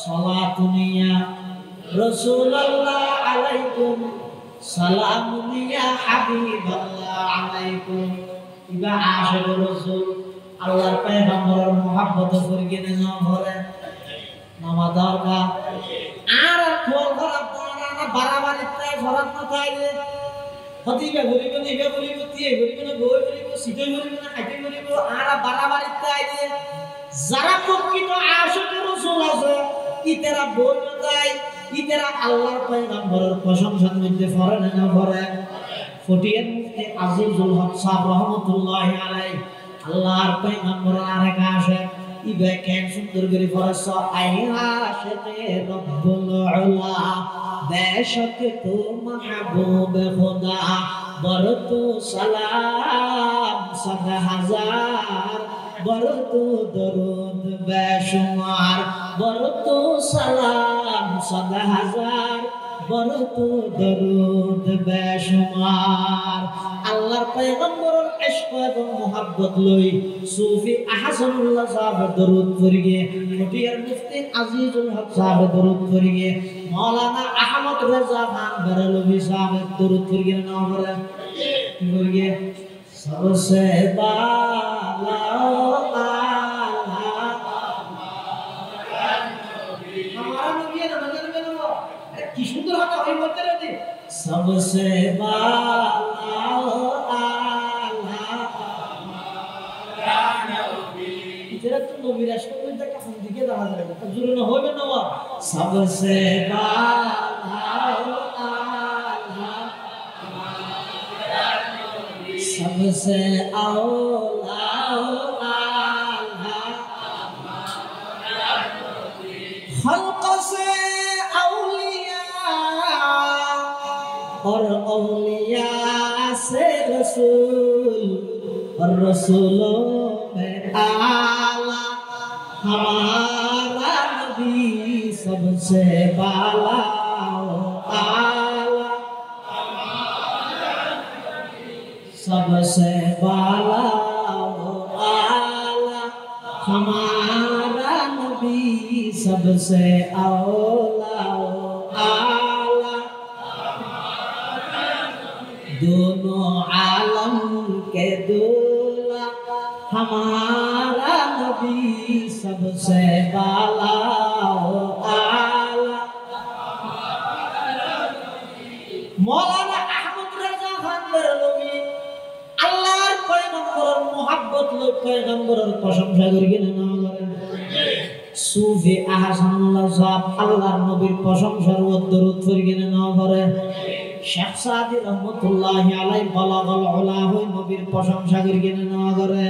সালাতুনিয়া রাসূলুল্লাহ আলাইকুম সালামুনিয়া হাবিবাল্লাহ আলাইকুম ইবা আশিক রাসূল আল্লাহর পয়গম্বরের মুহাব্বত করিয়ে না ভরে নামাজ দরকার আর কোন খারাপ না বাড়াবাড়ি তাই ফরক না তাইলে হতিবে গরিব নিবে গরিব তিয়ে গরিব না বই গরিব সিটে গরিব না খাইতে গরিব আর বাড়াবাড়ি তাইলে যারা প্রকৃত আশিক রাসূল আছে ইতারা বল না যায় ইতারা আল্লাহর পয়গম্বরের প্রশংসার মধ্যে ফরে না ভরে ফটিয়ার মুফতি আজিজুল হক সাহেব রহমাতুল্লাহি আলাইহি আল্লাহর পয়গম্বরের আরেক আশিক ইবে কেন সুন্দর করে ফরস আইয়া আশিকে রব্বুল উলা বেশক তো মাহবুব খুদা বরত সালাম ৭০০০ বরত দরুদ বেশুমার বরত সালাম ৭০০০ বরত দরুদ বেশুমার আল্লাহর পয়গম্বরের ইশক এবং মুহাব্বত লই সুফি আহসানুল্লাহ সাহেব দরুদ পড়িয়ে ফটিয়ার মুফতি আজিজুল হক সাহেব দরুদ পড়িয়ে মাওলানা আহমদ রেজা খান বেরলভি সাহেব দরুদ পড়িয়ে নাম করে কি পড়িয়ে सबसे बाला हमारा नबी है ना मदन में ना अरे की सुंदर हाथ है बोलते रहते सबसे बाला हमारा नबी तेरा तो नबी राष्ट्र में तक हम दिखे रहा है तब जरूर न होगा ना वो सबसे बाला सबसे औला खल्क से औलिया और औलिया से रसूल और रसूलों में आला हमारा नबी सबसे बाला सबसे बाला आला हमारा नबी सबसे औला आला दोनों आलम के दूल्हा हमारा नबी सबसे बाला आला मौलाना अहमद रजा खान बेरलवी আল্লাহর পয়গম্বরের মুহাব্বত লই পয়গম্বরের প্রশংসা করিয়ে না করেন সুফি আহসানুল্লাহ সাহেব আল্লাহর নবীর প্রশংসার দরুদ করিয়ে না করে শেখ সাদি রহমাতুল্লাহি আলাইহি বালাগাল উলা হই নবীর প্রশংসা করিয়ে না করে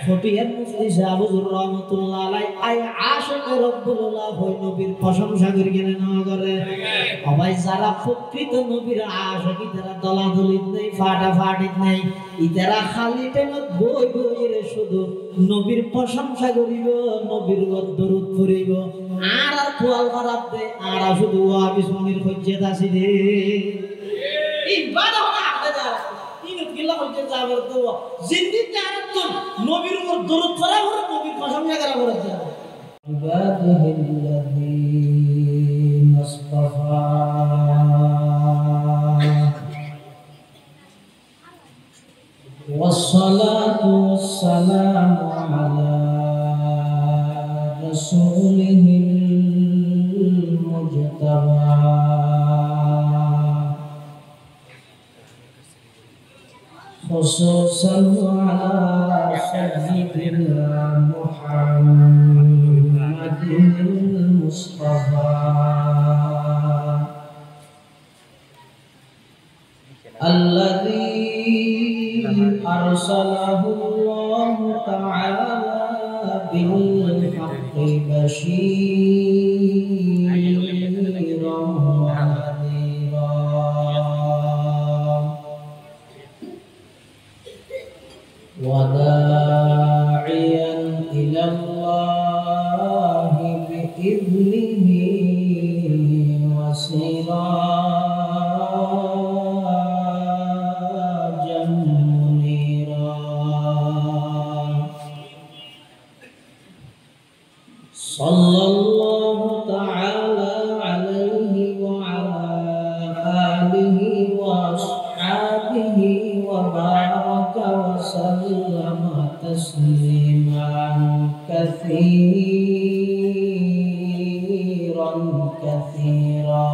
ফটিয়ার মুফতি সাহেব হুজুর রহমাতুল্লাহ আলাইহি আই আশিক রব্বুল উলা হই নবীর প্রশংসা করিয়ে না করে সবাই যারা প্রকৃত নবীর আশিক তারা দলাদলিত নাই ফাটাফাটিত নাই ইতারা খালি টাইমত বই বইরে শুধু নবীর প্রশংসা করিব নবীর দরুদ পড়িব আর কোয়াল খারাপ দে আর শুধু ওয়াহাবি সুন্নির হজ্জত আছে রে ইবাদত হনা আদা ইনত গিলা হজ্জত যাবে তো জিন্দিতে আর তো নবীর উপর দরুদ পড়া হলো নবীর প্রশংসা করা হলো ইবাদিল্লাযী মুস্তাফা والصلاة والسلام على رسوله المجتبى خصوصا على سيدنا محمد المصطفى الذي أرسله الله تعالى بالحق بشيرا ونذيرا وداعيا إلى الله بإذنه وسراجا منيرا صلى الله تعالى كثيرا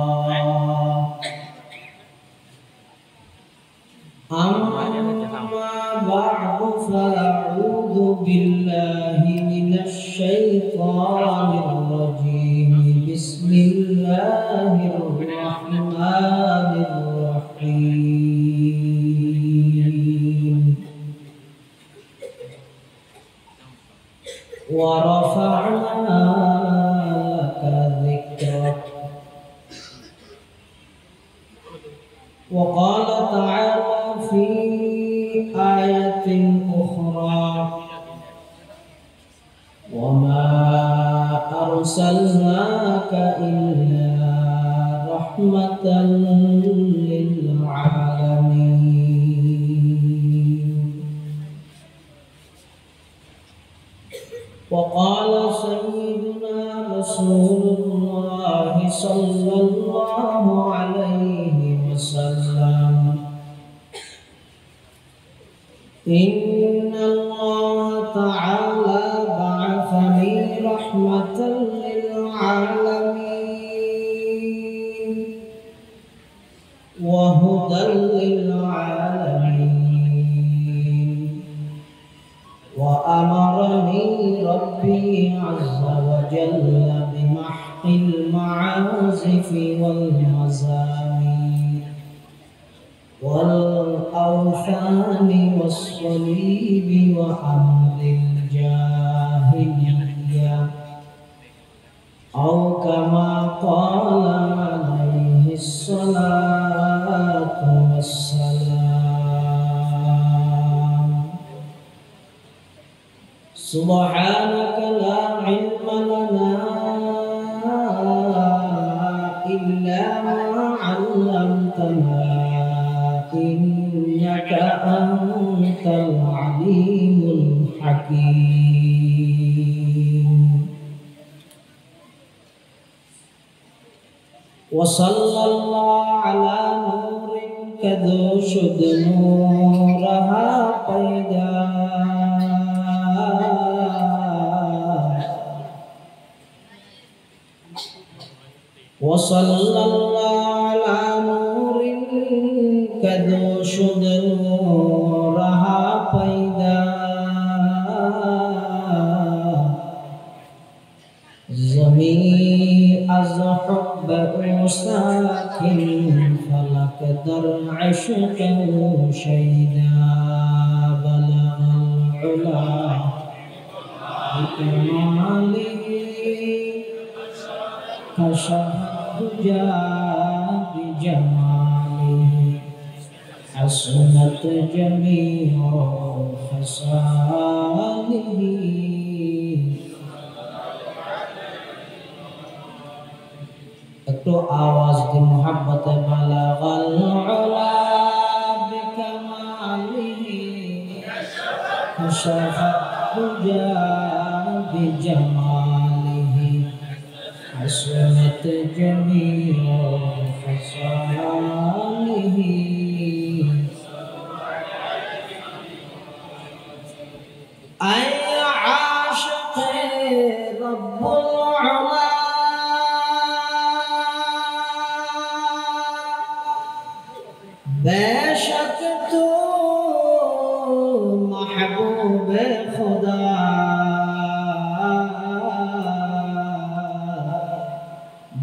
أما بعد فأعوذ بالله من الشيطان الرجيم بسم الله الرحمن الرحيم ورفعنا لك ذكرك وقال تعالى في آية أخرى وما أرسلناك إلا رحمة للعالمين وقال سيدنا رسول الله صلى الله عليه وسلم إن الله تعالى بعثني رحمة للعالمين وهدى للعالمين وأمرني ربي عز وجل بمحق المعازف والمزامير والأوثان والصليب وأمر الجاهلية أو كما قال عليه الصلاة والسلام سبحانك لا علم لنا إلا ما علمتنا إنك أنت العليم الحكيم وصلى الله على نور كدوشد نورها قيدا وصلى الله على نور كدوشد نورها قيدا زمي از حب ساكن فلك در عشق شيدا بلغ العلا بكماله كشف الدجى بجماله حسنت جميع خصاله একটু আওয়াজ দি মোহাব্বত বালাগাল উলা বিকামালিহি কাশাফা দুজা বিজামালিহি حسنت جميع خصاله أي عاشق رب العلا बेशक तू महबूब खुदा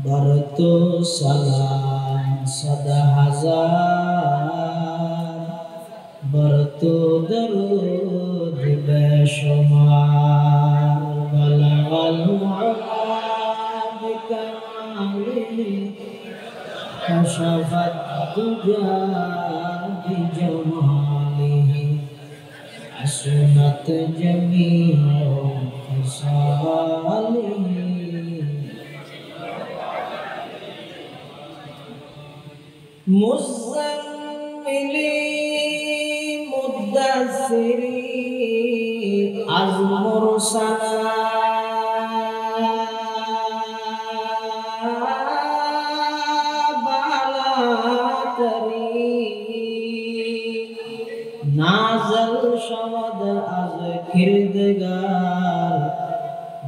बर तो सलाम सदा हजार बर तो दरूद बेशुमार बलगल बिकमालिही कशफत दुजा बिजमालिही हसनत जमीउ खसालिही मुज़म्मिली मुद्दस्सिरी अज़ मुरसला नाज़ल शवद अज़ किरदगार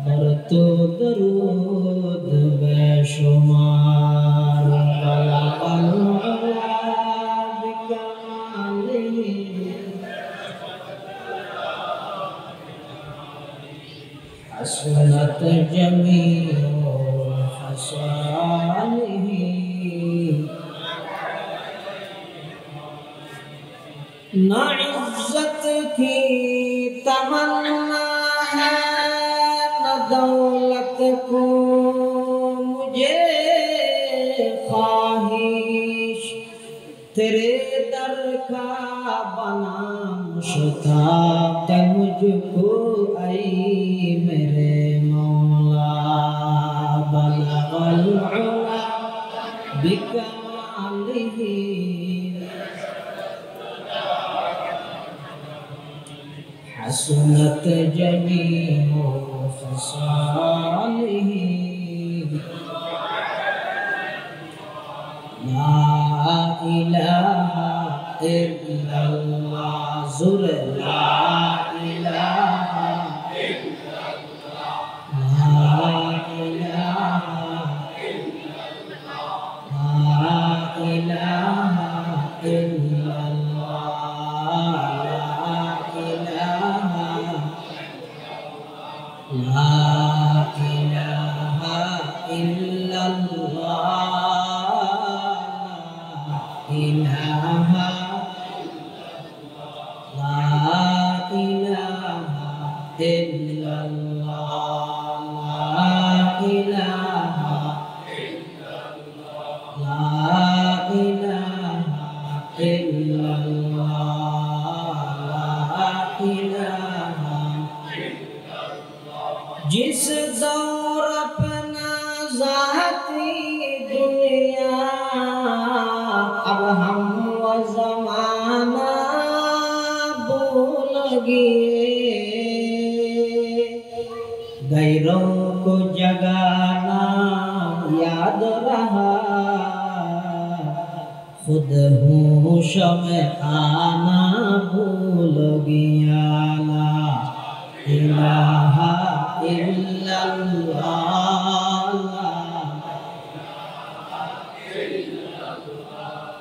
बर तो दरूद बेशुमार तेरे दर का बना मुश्ताक मुझको ऐ मेरे मौला बलगल उला बिकमालिही हसनत जमीउ खसालिही ला इलाहा इल्लल्लाह ज़ुर ला इलाहा ला इलाहा ला इलाहा इल्लल्लाह ला इलाहा इल्लल्लाह इलाहा ला इलाहा इल्लल्लाह ला इलाहा ला इलाहा इल्लल्लाह ला इलाहा जिस दौर अपना ज़ाती दुनिया अब हम वो ज़माना भूल गए गैरों को जगाना याद रहा खुद होश में आना भूल गया ला इलाहा इल्लल्लाह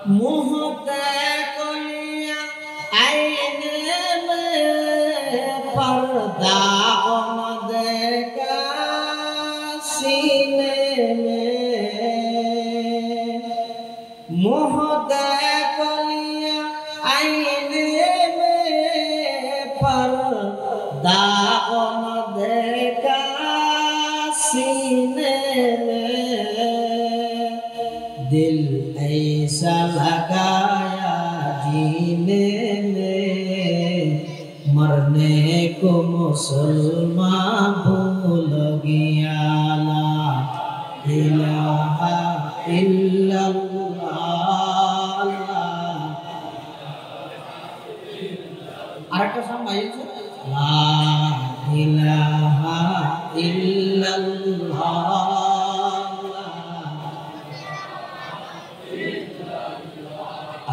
मुहते कुलिया आईने में पर्दा न देखा सीने में मुहते कुलिया आईने में पर्दा न देखा सीने में दिल ऐसा लगाया जीने में मरने को मुसलमान भूल गया ला इलाहा इल्लल्लाह আরেকটা সাম বাইছে লা ইলাহা ইল্লাল্লাহ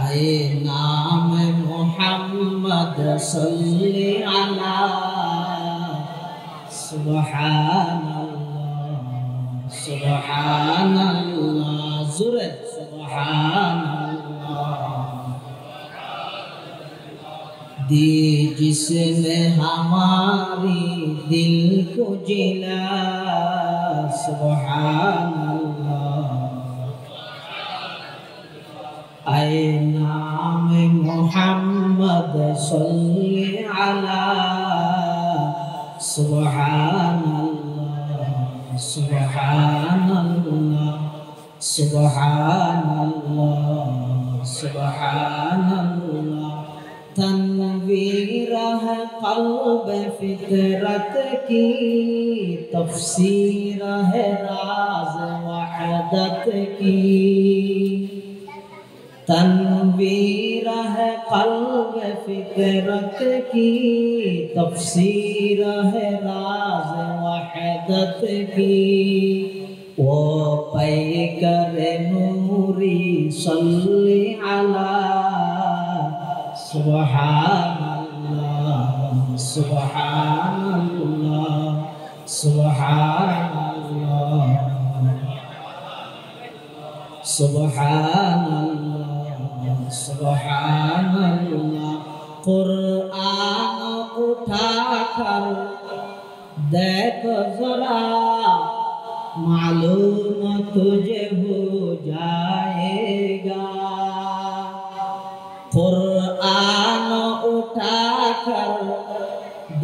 आए नाम मोहम्मद सल्ली अला सुबहानल्लाह सुबहानल्लाह ज़ुर सुबहानल्लाह दी जिसने हमारी दिल को जिला सुबहानल्लाह आए नाम मोहम्मद सल्ली अला सुबहानल्लाह सुबहानल्लाह सुबहानल्लाह सुबहानल्लाह तनवीर है क़ल्ब फितरत की तफसीर है राज़ वहदत की तनवीर है क़ल्ब फितरत की तफसीर है राज़ वहदत की वो पैकर नूरी सल्ली अला सुबहानल्लाह सुबहानल्लाह सुबहानल्लाह सुबहानल्लाह सुबहानल्लाह कुरान उठा कर देख जरा मालूम तुझे हो जाएगा कुरान उठा कर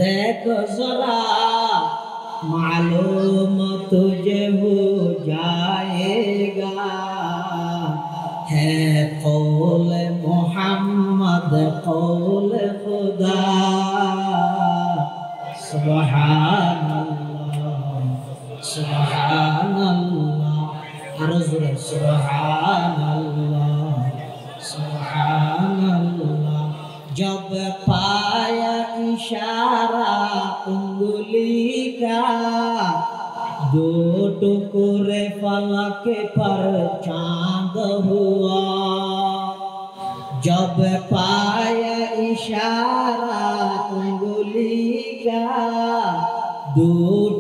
देख जरा मालूम तुझे हो जाएगा है कौल قول خدا سبحان الله سبحان الله عرض سبحان الله سبحان الله जब पाया इशारा उंगली का दो टुकड़े फलक पर चांद हुआ जब पाया इशारा उंगली का दो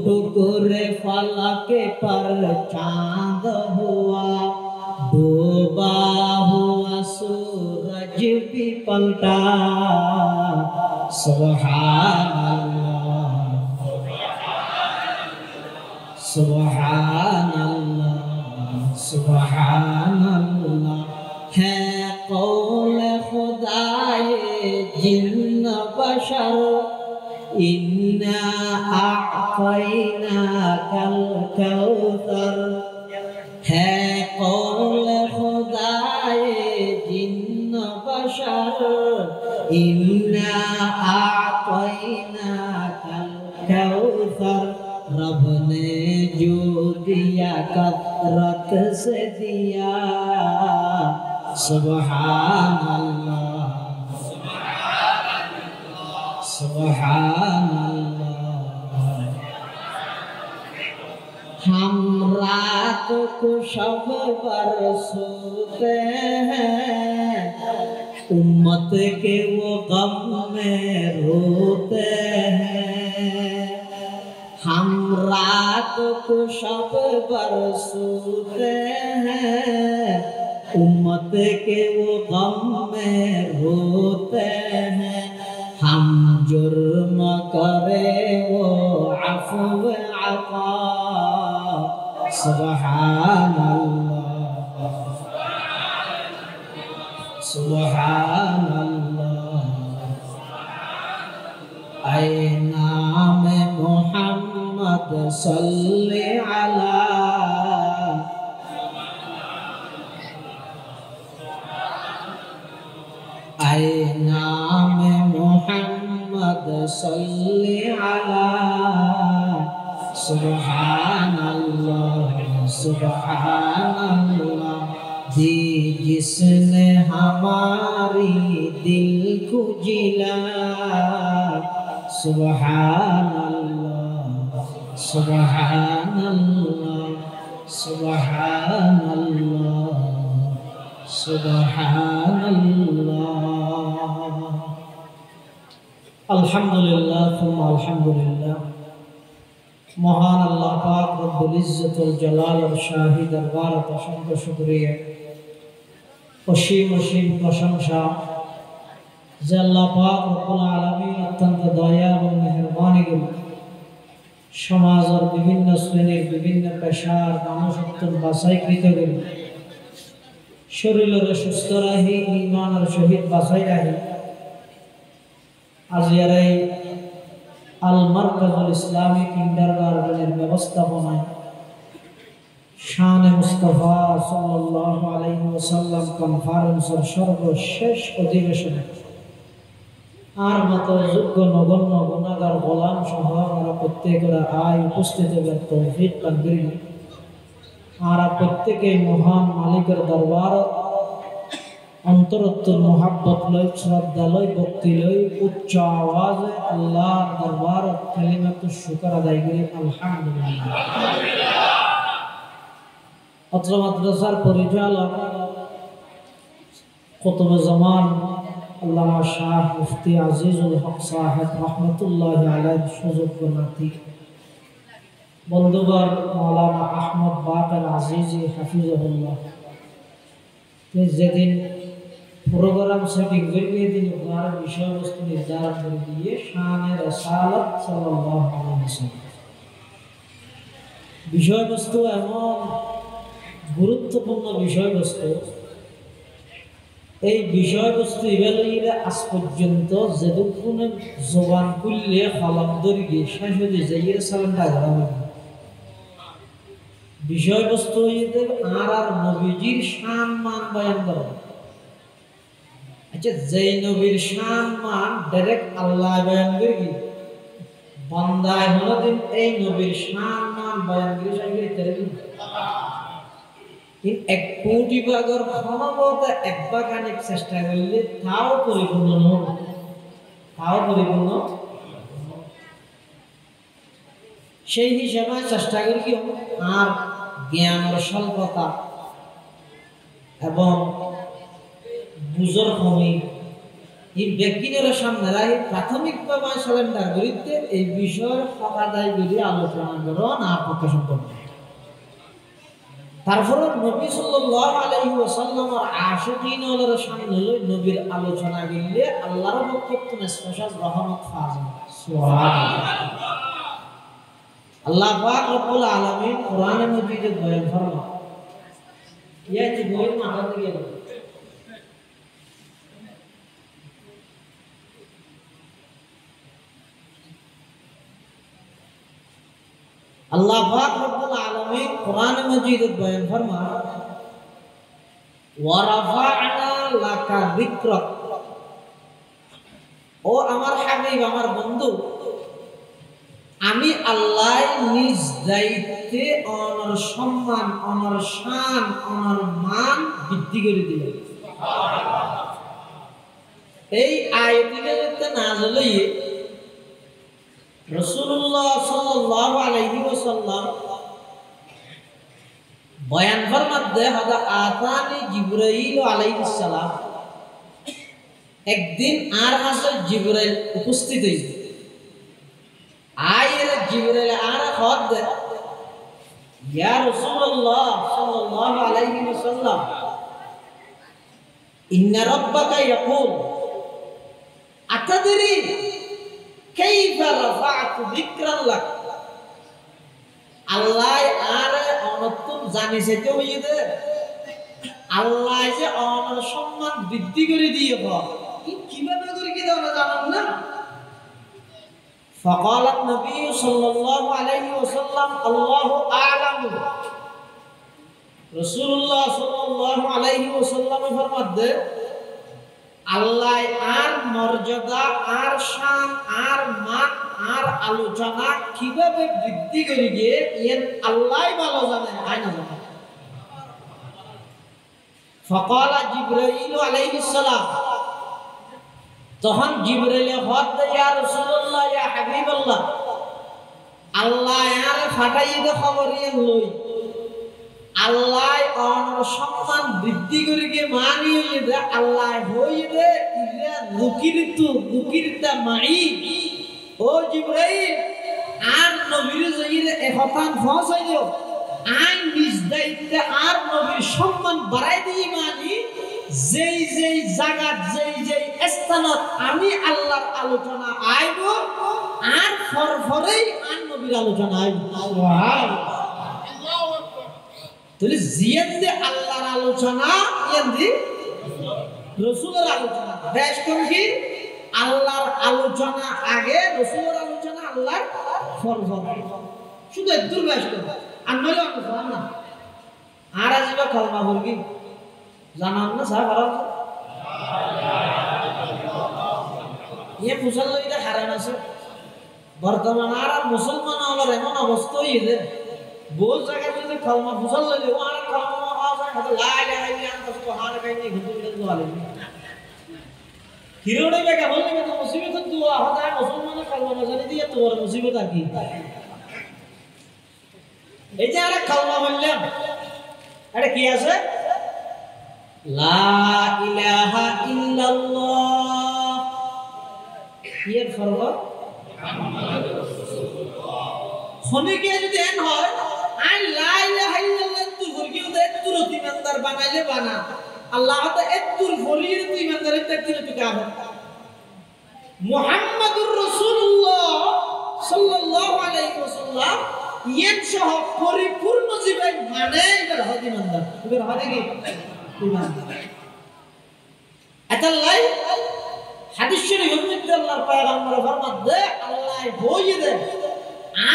टुकड़े फलक पर चांद हुआ डूबा हुआ सूरज भी पलटा सुभान अल्लाह सुभान अल्लाह सुभान अल्लाह है कौल खुदाए जिन्न बशर इन्ना अअतैनाकल कौसर है कौल खुदाए जिन्न बशर इन्ना अअतैनाकल कौसर रब ने जो दिया कदरत से दिया सुभान अल्लाह सुभान अल्लाह हम रात को शब बरसते हैं उम्मत के वो गम में रोते हैं हम रात को शब बरसते हैं उम्मत के वो गम में रोते हैं हम जुर्म करे वो अफ़्व अता सुभान अल्लाह सुभान अल्लाह ऐ नाम मोहम्मद सल्ले अला ऐ नाम मोहम्मद सल्ले अला सुभान अल्लाह सुभान अल्लाह दी जिसने हमारी दिल को जिला सुभान अल्लाह सुभान अल्लाह सुभान अल्लाह सुभान अल्लाह अल्हम्दुलिल्लाह थुम्मा अल्हम्दुलिल्लाह महान अल्लाह पाक रब्बुल इज्जत वल जलाल और शाही दरबार असंख्य शुक्रिया অসীম অসীম প্রশংসা যে আল্লাহ পাক রব্বুল আলামিন অত্যন্ত দয়া এবং মেহেরবানি করে সমাজের বিভিন্ন শ্রেণীর বিভিন্ন পেশার মানুষত্বর বাছাইকৃত করে শরীরের সুস্থ রাখি ঈমানের সহিত বাছাই রাখি আজিয়ার এই আল মারকাজুল ইসলামী কিন্ডারগার্টেনের ব্যবস্থাপনায় শানে মুস্তাফা সাল্লাল্লাহু আলাইহি ওয়াসাল্লাম কনফারেন্সের সর্বশেষ অধিবেশনে আর মতো যোগ্য নগণ্য গুণাগার গোলাম সহ আমরা প্রত্যেকের আয় উপস্থিত হবার তৌফিক দান করি আমরা প্রত্যেকেই মহান মালিকের দরবার অন্তরত্বর মোহাব্বত লই শ্রদ্ধা লই ভক্তি লই উচ্চ আওয়াজে আল্লাহর দরবার কালিমাতুশ শুকর আদায় করি আলহামদুলিল্লাহ अत्र मद्रसार परिचालक कुतुब ज़मान अल्लामा शाह मुफ्ती अजीजुल हक साहेब रहमतुल्लाहि अलैहि सुजुग नाती बंधुवर मौलाना अहमद बाकर अजीजी हफिजुल्लाह যেদিন প্রোগ্রাম সেটিং করে দিন আপনার বিষয়বস্তু নির্ধারণ করে দিয়ে শানে রাসালাত সাল্লাল্লাহু আলাইহি ওয়াসাল্লাম বিষয়বস্তু এমন গুরুত্বপূর্ণ বিষয়বস্তু এই বিষয়বস্তু ইবেলাইরা আজ পর্যন্ত যেদুকুনে জবান খুললে খলক ধরে গিয়ে শেষ হয়ে যাইয়ে সালামটা আগামী বিষয়বস্তু হইতে আর নবীজির সম্মান বয়ান করা আচ্ছা যেই নবীর সম্মান ডাইরেক্ট আল্লাহ বয়ান করি বান্দায় হলদিন এই নবীর সম্মান বয়ান করি সাইকে তেরে দিন এক কোটি ভাগের ক্ষমতা এক ভাগানিক চেষ্টা করলে তাও পরিপূর্ণ নয় তাও পরিপূর্ণ সেই হিসাবে চেষ্টা করি কি আর জ্ঞানের স্বল্পতা এবং বুঝর কমি এই ব্যক্তিদের সামনে রাখি প্রাথমিকভাবে সিলিন্ডার করিতে এই বিষয়ের ফকাদায় গুলি আলোচনা করো না প্রকাশন করো তারপরে নবী সাল্লাল্লাহু আলাইহি ওয়াসাল্লামের আশিকিনদের সামনে লই নবীর আলোচনা গিলে আল্লাহর পক্ষ থেকে স্পেশাল রহমত ফাজ সুবহানাল্লাহ আল্লাহ পাক রব্বুল আলামিন কোরআনে মাজিদে বয়ান ফরমান ইয়া যে বই মাথা দিয়ে আল্লাহ পাক রব্বুল আলামিন কোরআনে মাজিদে বয়ান ফরমান ওয়া রাফা'না লাকা যিকরাক ও আমার হাবিব আমার বন্ধু আমি আল্লাহ নিজ দায়িত্বে অনর সম্মান অনর শান অনর মান বৃদ্ধি করে দিলেন এই আয়াতটিতে নাযিল হয়ে রাসূলুল্লাহ সাল্লাল্লাহু আলাইহি ওয়াসাল্লাম বয়ান ফরমাতে হযরত আতানি জিবরাইল আলাইহিস সালাম একদিন আর কাছে জিবরাইল উপস্থিত হয়েছে আয়ের জিবরাইল আর খত দে ইয়া রাসূলুল্লাহ সাল্লাল্লাহু আলাইহি ওয়াসাল্লাম ইন্না রাব্বাকা ইয়াকুল আতাদরি কাইফা রাফা'তু যিকরান লাক আল্লাহ আর অনতুন জানিছে তো হইতে আল্লাহ যে অনর সম্মান বৃদ্ধি করে দিয়ে কিভাবে করে কি তোমরা জানো না فقال النبي صلى الله عليه وسلم الله اعلم رسول الله صلى الله عليه وسلم ফরমাতে আল্লাহ আর মর্যাদা আর শান আর মান আর আলোচনা কিভাবে বৃদ্ধি করে গিয়ে এর আল্লাহই ভালো জানে আয় না জানে فقال جبرائيل عليه السلام তখন জিবরাইল হদ ইয়া রাসূলুল্লাহ ইয়া হাবিবাল্লাহ আল্লাহ আর ফাটাইতে খবর নিয়ে লই আল্লাহ অনর সম্মান বৃদ্ধি করে গিয়ে মানিয়ে দে আল্লাহ হইবে ইলা যুকিরতা মাই ও জিবরাইল আর নবীর জয়িরে এহতান ফসাই দিও আই নিজ দায়িত্বে আর নবীর সম্মান বাড়াই দিই মানি যেই যেই জায়গা যেই যেই স্থানত আমি আল্লাহর আলোচনা আইব আর ফরফরেই আর নবীর আলোচনা আইব সুবহানাল্লাহ তাহলে জিয়ান্দে আল্লাহর আলোচনা ইয়ান্দি রাসূলের আলোচনা বেশ কম কি আল্লাহর আলোচনা আগে রাসূলের আলোচনা আল্লাহর ফরফর শুধু একটু বেশ কম আর নইলে আলোচনা না আর আজিবা কলমা বলবি জানান না সাহেব আরাম ये मुसलमानদের হারান আছে বর্তমান আর মুসলমান হওয়ার এমন অবস্থা হইছে বহু জায়গায় যদি কলমা মুসল লইলে ও আর কলমা আওয়াজ হয় লা ইলাহা ইল্লাল্লাহ সুবহানাকা ইন্নী কুনতু মিনাজ জালিমিন হিরোড়ে বেগা বললে তো মুসিবত দুয়া হয় মুসলমানের কলমা না জানি দিয়ে তোর মুসিবত আর কি এই যে আর কলমা বললাম এটা কি আছে লা ইলাহা ইল্লাল্লাহ এর ফরক মুহাম্মাদুর রাসূলুল্লাহ খনিকে যদি এন হয় আই লা ইলাহা ইল্লাল্লাহ তুই ফরকিও দে তুই ইমানদার বানাইলে বানা আল্লাহ তা এতুর ফরির তুই ইমানদারের তাকদির তুই কাবে মুহাম্মাদুর রাসূলুল্লাহ সাল্লাল্লাহু আলাইহি ওয়াসাল্লাম ইয়েন সহ পরিপূর্ণ জীবন মানে এবার হদি ইমানদার এবার হদি কি আতাল্লাই হাদিস শরীফের মধ্যে আল্লাহর পয়গম্বর ফরমাতে আল্লাহ হইয়ে দেন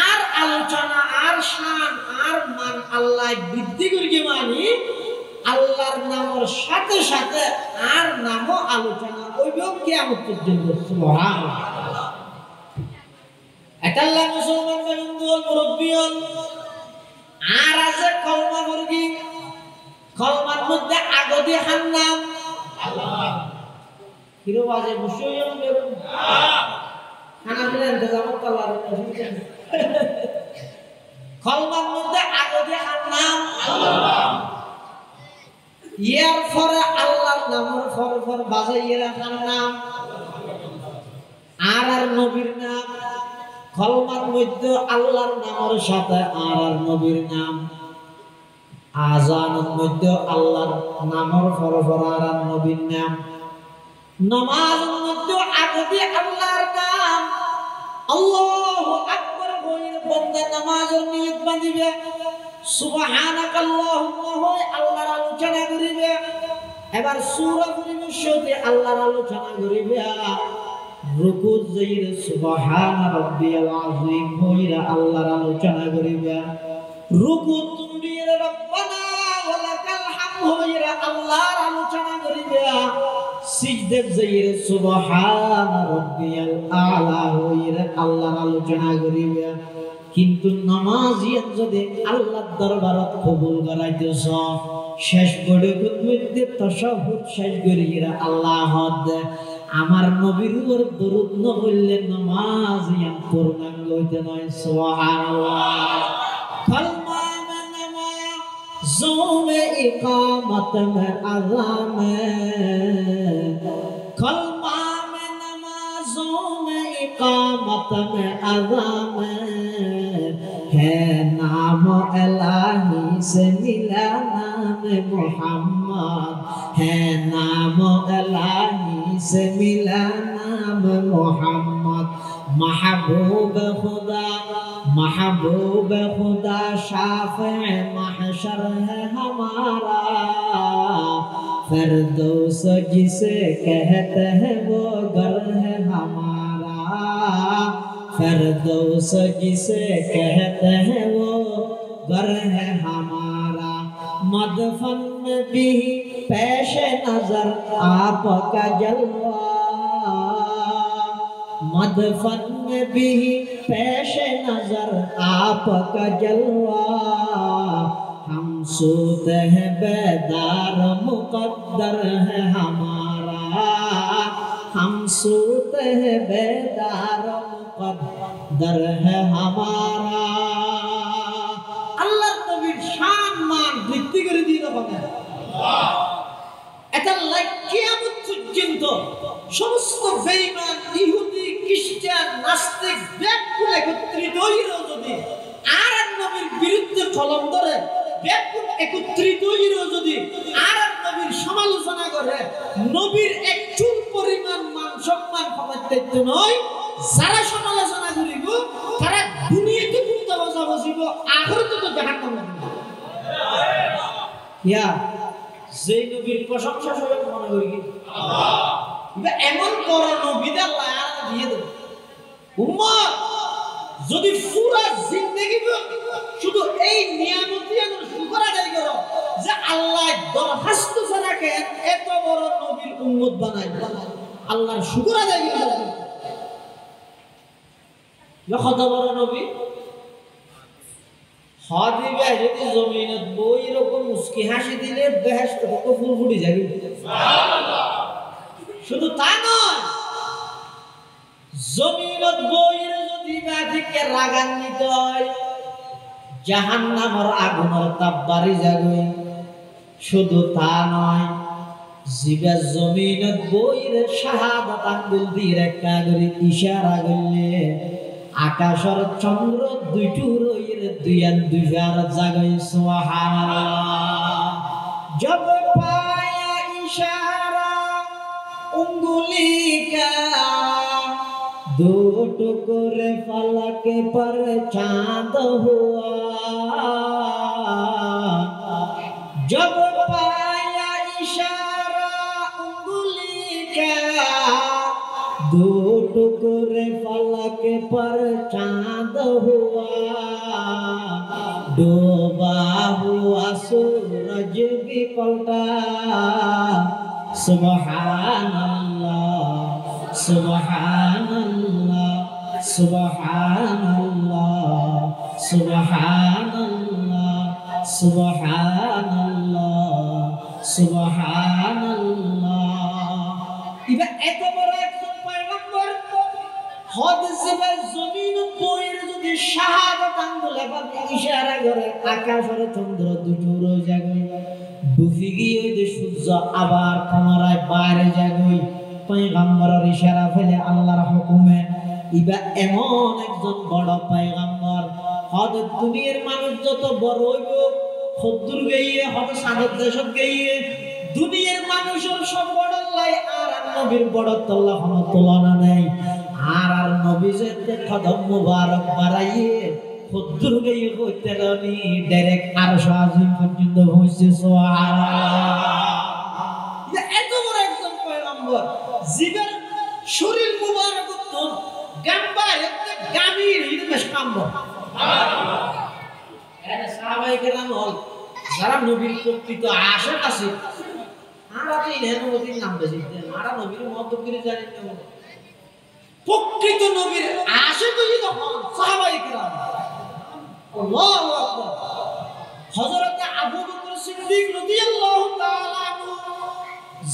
আর আলোচনা আর শান আর মান আল্লাহ বৃদ্ধি করিয়ে মানি আল্লাহর নামের সাথে সাথে আর নামও আলোচনা ওইও কিয়ামত পর্যন্ত। সুবহানাল্লাহ। এটাল্লা মুসলমান বন্ধু মুরব্বিয়ন আর আছে কলমা মুরগি, কলমার মধ্যে আগদি হান নাম আল্লাহ। কিরো বাজে মুসলমান বেরুন খানা দিলে ইন্তজাম আল্লাহর অসুবিধা নেই। কলমার মধ্যে আগদি হান নাম আল্লাহ। ইয়ার পরে আল্লাহর নামের পর বাজাইয়ে রাখার নাম আর নবীর নাম। কলমার মধ্যে আল্লাহর নামের সাথে আর নবীর নাম। আজানের মধ্যে আল্লাহর নামের পর আর নবীর নাম। নামাজের মধ্যে আগদি আল্লাহর নাম। আল্লাহু আকবার বলে বান্দা নামাজের নিয়ত বাঁধিবে, সুবহানাকাল্লাহুম্মা হয় আল্লাহর আলোচনা করিবে। এবার সূরা পড়িবে সাথে আল্লাহর আলোচনা করিবে। রুকুত যাইরে সুবহান রাব্বিয়াল আযীম হইরা আল্লাহর আলোচনা করিবে। রুকুত তুমিরে রব্বানা ওয়া লাকাল হামদ হইরা আল্লাহর আলোচনা করিবে। সিজদা যাইরে সুবহান রাব্বিয়াল আ'লা হইরা আল্লাহর আলোচনা করিবে। কিন্তু নামাজিয়াত যদি আল্লাহর দরবারত কবুল করাইতেছ শেষ গড়গুত মধ্যে তাশাহুদ শেষ করিরা আল্লাহ আমার নবীর উপর দরুদ না পড়লে নামাজিয়াত পূর্ণাঙ্গ হইতে নয়। সুবহানাল্লাহ। কলমা মে নামাজো মে ইকামত মে আযাম কলমা মে নামাজো মে ইকামত মে আযাম है नाम इलाही से मिला नाम मोहम्मद है नाम इलाही से मिला नाम मोहम्मद महबूब खुदा शाफ़े महशर है हमारा फिरदौस जिसे कहते हैं वो घर है हमारा फिरदौस जिसे कहते हैं वो घर है हमारा मदफन में भी पेश नजर आपका जलवा मदफन में भी पेश नजर आपका जलवा हम सोते हैं बेदार मुकद्दर है हमारा हम सोते हैं बेदार मुकद्दर है हमारा। अल्लाह नबीर शान मान বৃদ্ধি করে দিতে পারে এটা কিয়ামত পর্যন্ত সমস্ত বেঈমান ইহুদি খ্রিস্টান নাস্তিক ব্যাকুল একত্রিত হইরো যদি আর নবীর বিরুদ্ধে কলম ধরে ব্যাকুল একত্রিত হইরো যদি আর নবীর সমালোচনা করে নবীর এক চুল পরিমাণ মান সম্মান পাইতে নয়। যারা সমালোচনা করিব তারা দুনিয়াতে মুক্ত বসা বসিব আখিরাতে তো জাহান্নামে ইয়া যেই নবীর প্রশংসা সবাই মনে করি আল্লাহ এমন বড় নবীদের আল্লাহ দিয়ে দেব উম্মত যদি পুরা জিন্দেগি শুধু এই নিয়ামতি আর শুকর আদায় করো যে আল্লাহ দরখাস্ত ছাড়া এত বড় নবীর উম্মত বানাই আল্লাহর শুকর আদায় করো। কত বড় নবী হাদিবে যদি জমিনত বই এরকম মুস্কি হাসি দিলে বেহেশত কত ফুল ফুটি যাবে সুবহানাল্লাহ। শুধু তা নয় জমিনত বইয়ের যদি বাদিকে রাগান্বিত হয় জাহান্নামের আগুনের তাপ বাড়ি যাবে। শুধু তা নয় জিবে জমিনত বইয়ের শাহাদাত আঙ্গুল দিয়ে রেখা করে ইশারা করলে আকাশের চন্দ্র দুইটু রইর দুইয়ান দুইবার জাগাই সুবহানাল্লাহ। जब पाया इशारा उंगली का दो टुकड़े फलक पर चांद हुआ जब पाया इशारा उंगली का दो टुकड़े फलक पर चांद हुआ डूबा हुआ सूरज सूरज भी पलटा सुबहानल्लाह सुबहानल्लाह सुबहानल्लाह सुबहानल्लाह सुबहानल्लाह सुबहानल्लाह इबा এত বড় একজন পয়গম্বর হদসবে জমিন বইয়ের যদি শাহাদাত আঙ্গুলে বাবা ইশারা করে আকাশের চন্দ্র দুটো রয়ে যাবে ডুবে গিয়ে ওই যে সূর্য আবার পুনরায় বাইরে যাবে পয়গম্বরের ইশারা ফেলে আল্লাহর হুকুমে ইবা এমন একজন বড় পয়গম্বর হদ দুনিয়ার মানুষ যত বড় হইব খুদ্দুর গাইয়ে হদ সাদত দেশত গাইয়ে দুনিয়ার মানুষের সব বড় আল্লাহ আর নবীর বড় আল্লাহ কোনো তুলনা নাই আর নবীজের কদম মুবারক বাড়াইয়ে খুদ্দুর গাইয়ে কইতে রানি ডাইরেক্ট আরশ আজিম পর্যন্ত পৌঁছে সুবহানাল্লাহ এত বড় একজন পয়গম্বর জীবের শরীর মুবারক তো গাম্বারে গামীর হিরমেশ কাম্ব এটা সাহাবায়ে কেরাম হল যারা নবীর প্রকৃত আশিক আছে আমরা তো এই নবীর নাম বেশি আমরা নবীর মহত্ব করে জানি না প্রকৃত নবীর আশিক হই তখন সাহাবায়ে কেরাম আল্লাহু আকবার হযরত আবু বকর সিদ্দিক রাদিয়াল্লাহু তাআলা আনহু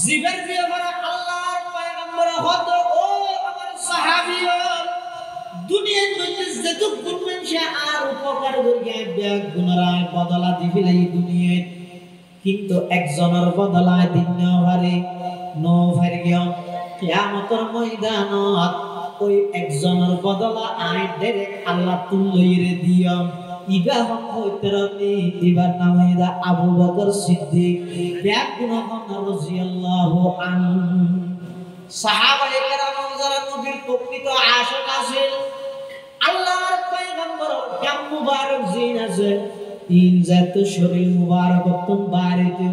জিবের ব্যাপারে আল্লাহর পয়গম্বর হত ও আমার সাহাবীরা দুনিয়ার মধ্যে যত গুণমান সে আর উপকার করিয়া ব্যাগ গুণরায় বদলা দিবিলাই দুনিয়ায় কিন্তু একজনের বদলায় দিন নভারে নভারে গিয়া কিয়ামতের ময়দানত ওই একজনের বদলা আই ডাইরেক্ট আল্লাহ তুলইরে দিও ইবা হইতে রনি ইবার নাম হইদা আবু বকর সিদ্দিক ব্যাগ গুণমান রাদিয়াল্লাহু আনহু সাহাবায়ে কেরাম যারা নবীর প্রকৃত আশিক আছেন আল্লাহর পয়গম্বর গাম মুবারক জিন আছে তিন জাত শরীর মুবারক তুম বাড়িতে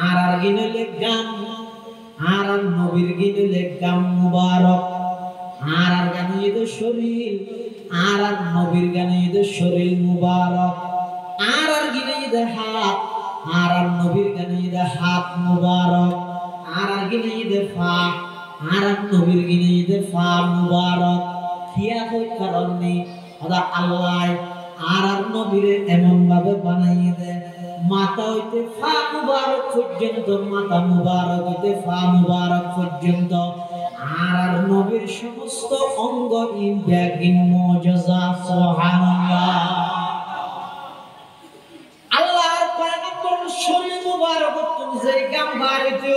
আর গিনলে গাম আর নবীর গিনলে গাম মুবারক আর গানিয়ে শরীর আর নবীর গানিয়ে শরীর মুবারক আর গিনিয়ে হাত আর নবীর গানিয়ে হাত মুবারক আর গিনিয়ে পা আর নবীর গিনিয়ে পা মুবারক কিয়া কই কারণে ওদা আল্লাহ আর নবীরে এমন ভাবে বানাইয়ে দেয় মাথা হইতে পা মুবারক পর্যন্ত মাথা মুবারক হইতে পা মুবারক পর্যন্ত আর নবীর সমস্ত অঙ্গ ইন ব্যাগিন মুজিজা সুবহানাল্লাহ আল্লাহর পয়গম্বর শরীর মুবারক তুমি যে গাম বাড়িতে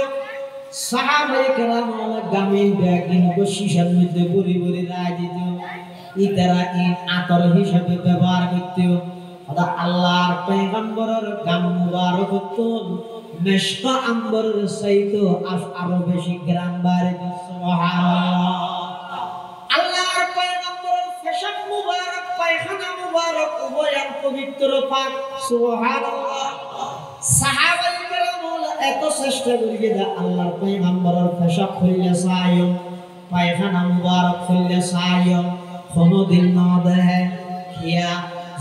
সাহাবায়ে কেরাম গামিন ব্যাগিন বশিশার মধ্যে বড়ি বড়ি রাজি দিও ইতারা ইন আতর হিসাবে ব্যবহার করতেও ওদা আল্লাহর পয়গম্বরের গাম মুবারক তো মেশকা আম্বরের চাইতো আরো বেশি গ্রাম বাড়িতে সুবহানাল্লাহ আল্লাহর পয়গম্বরের ফেশাব মুবারক পায়খানা মুবারক উভয় পবিত্র পাক সুবহানাল্লাহ সাহাবায়ে কেরাম এত চেষ্টা করিয়ে দা আল্লাহর পয়গম্বরের ফেশাব খুললে চাইও পায়খানা মুবারক খুললে চাইও কোনদিন না দেয় কিয়া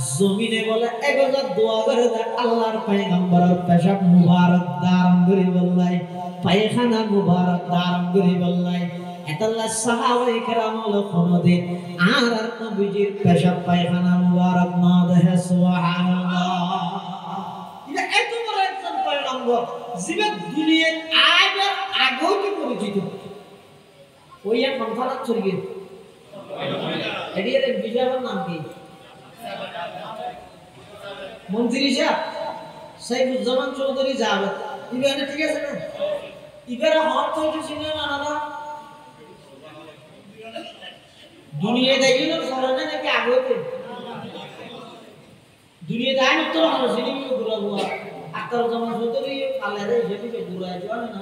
জমিনে বলে একবার দোয়া করে দা আল্লাহর পয়গম্বরের পেশাব মুবারক দারাম করে বললাই পায়খানা মুবারক দারাম করে বললাই এতাল্লাহ সাহাবায়ে কেরাম হলো কোনদিন আর নবীজির পেশাব পায়খানা মুবারক না দেয় সুবহানাল্লাহ এটা এত বড় একজন পয়গম্বর যিনি দুনিয়ার আগে আগেও পরিচিত ওই এক সংসারাত ছড়িয়ে এর বিজয়ের নাম কি মন্ত্রী সাহেব সাইফুজ্জামান চৌধুরী যাবে ইবারে ঠিক আছে না ইবারে হট থেকে চিনে না না দুনিয়া দেখি না ফরানে নাকি আগতে দুনিয়া দায় তো আমরা চিনি ঘুরা ঘুরা আকার জামান চৌধুরী কালারে যেটি ঘুরা যায় না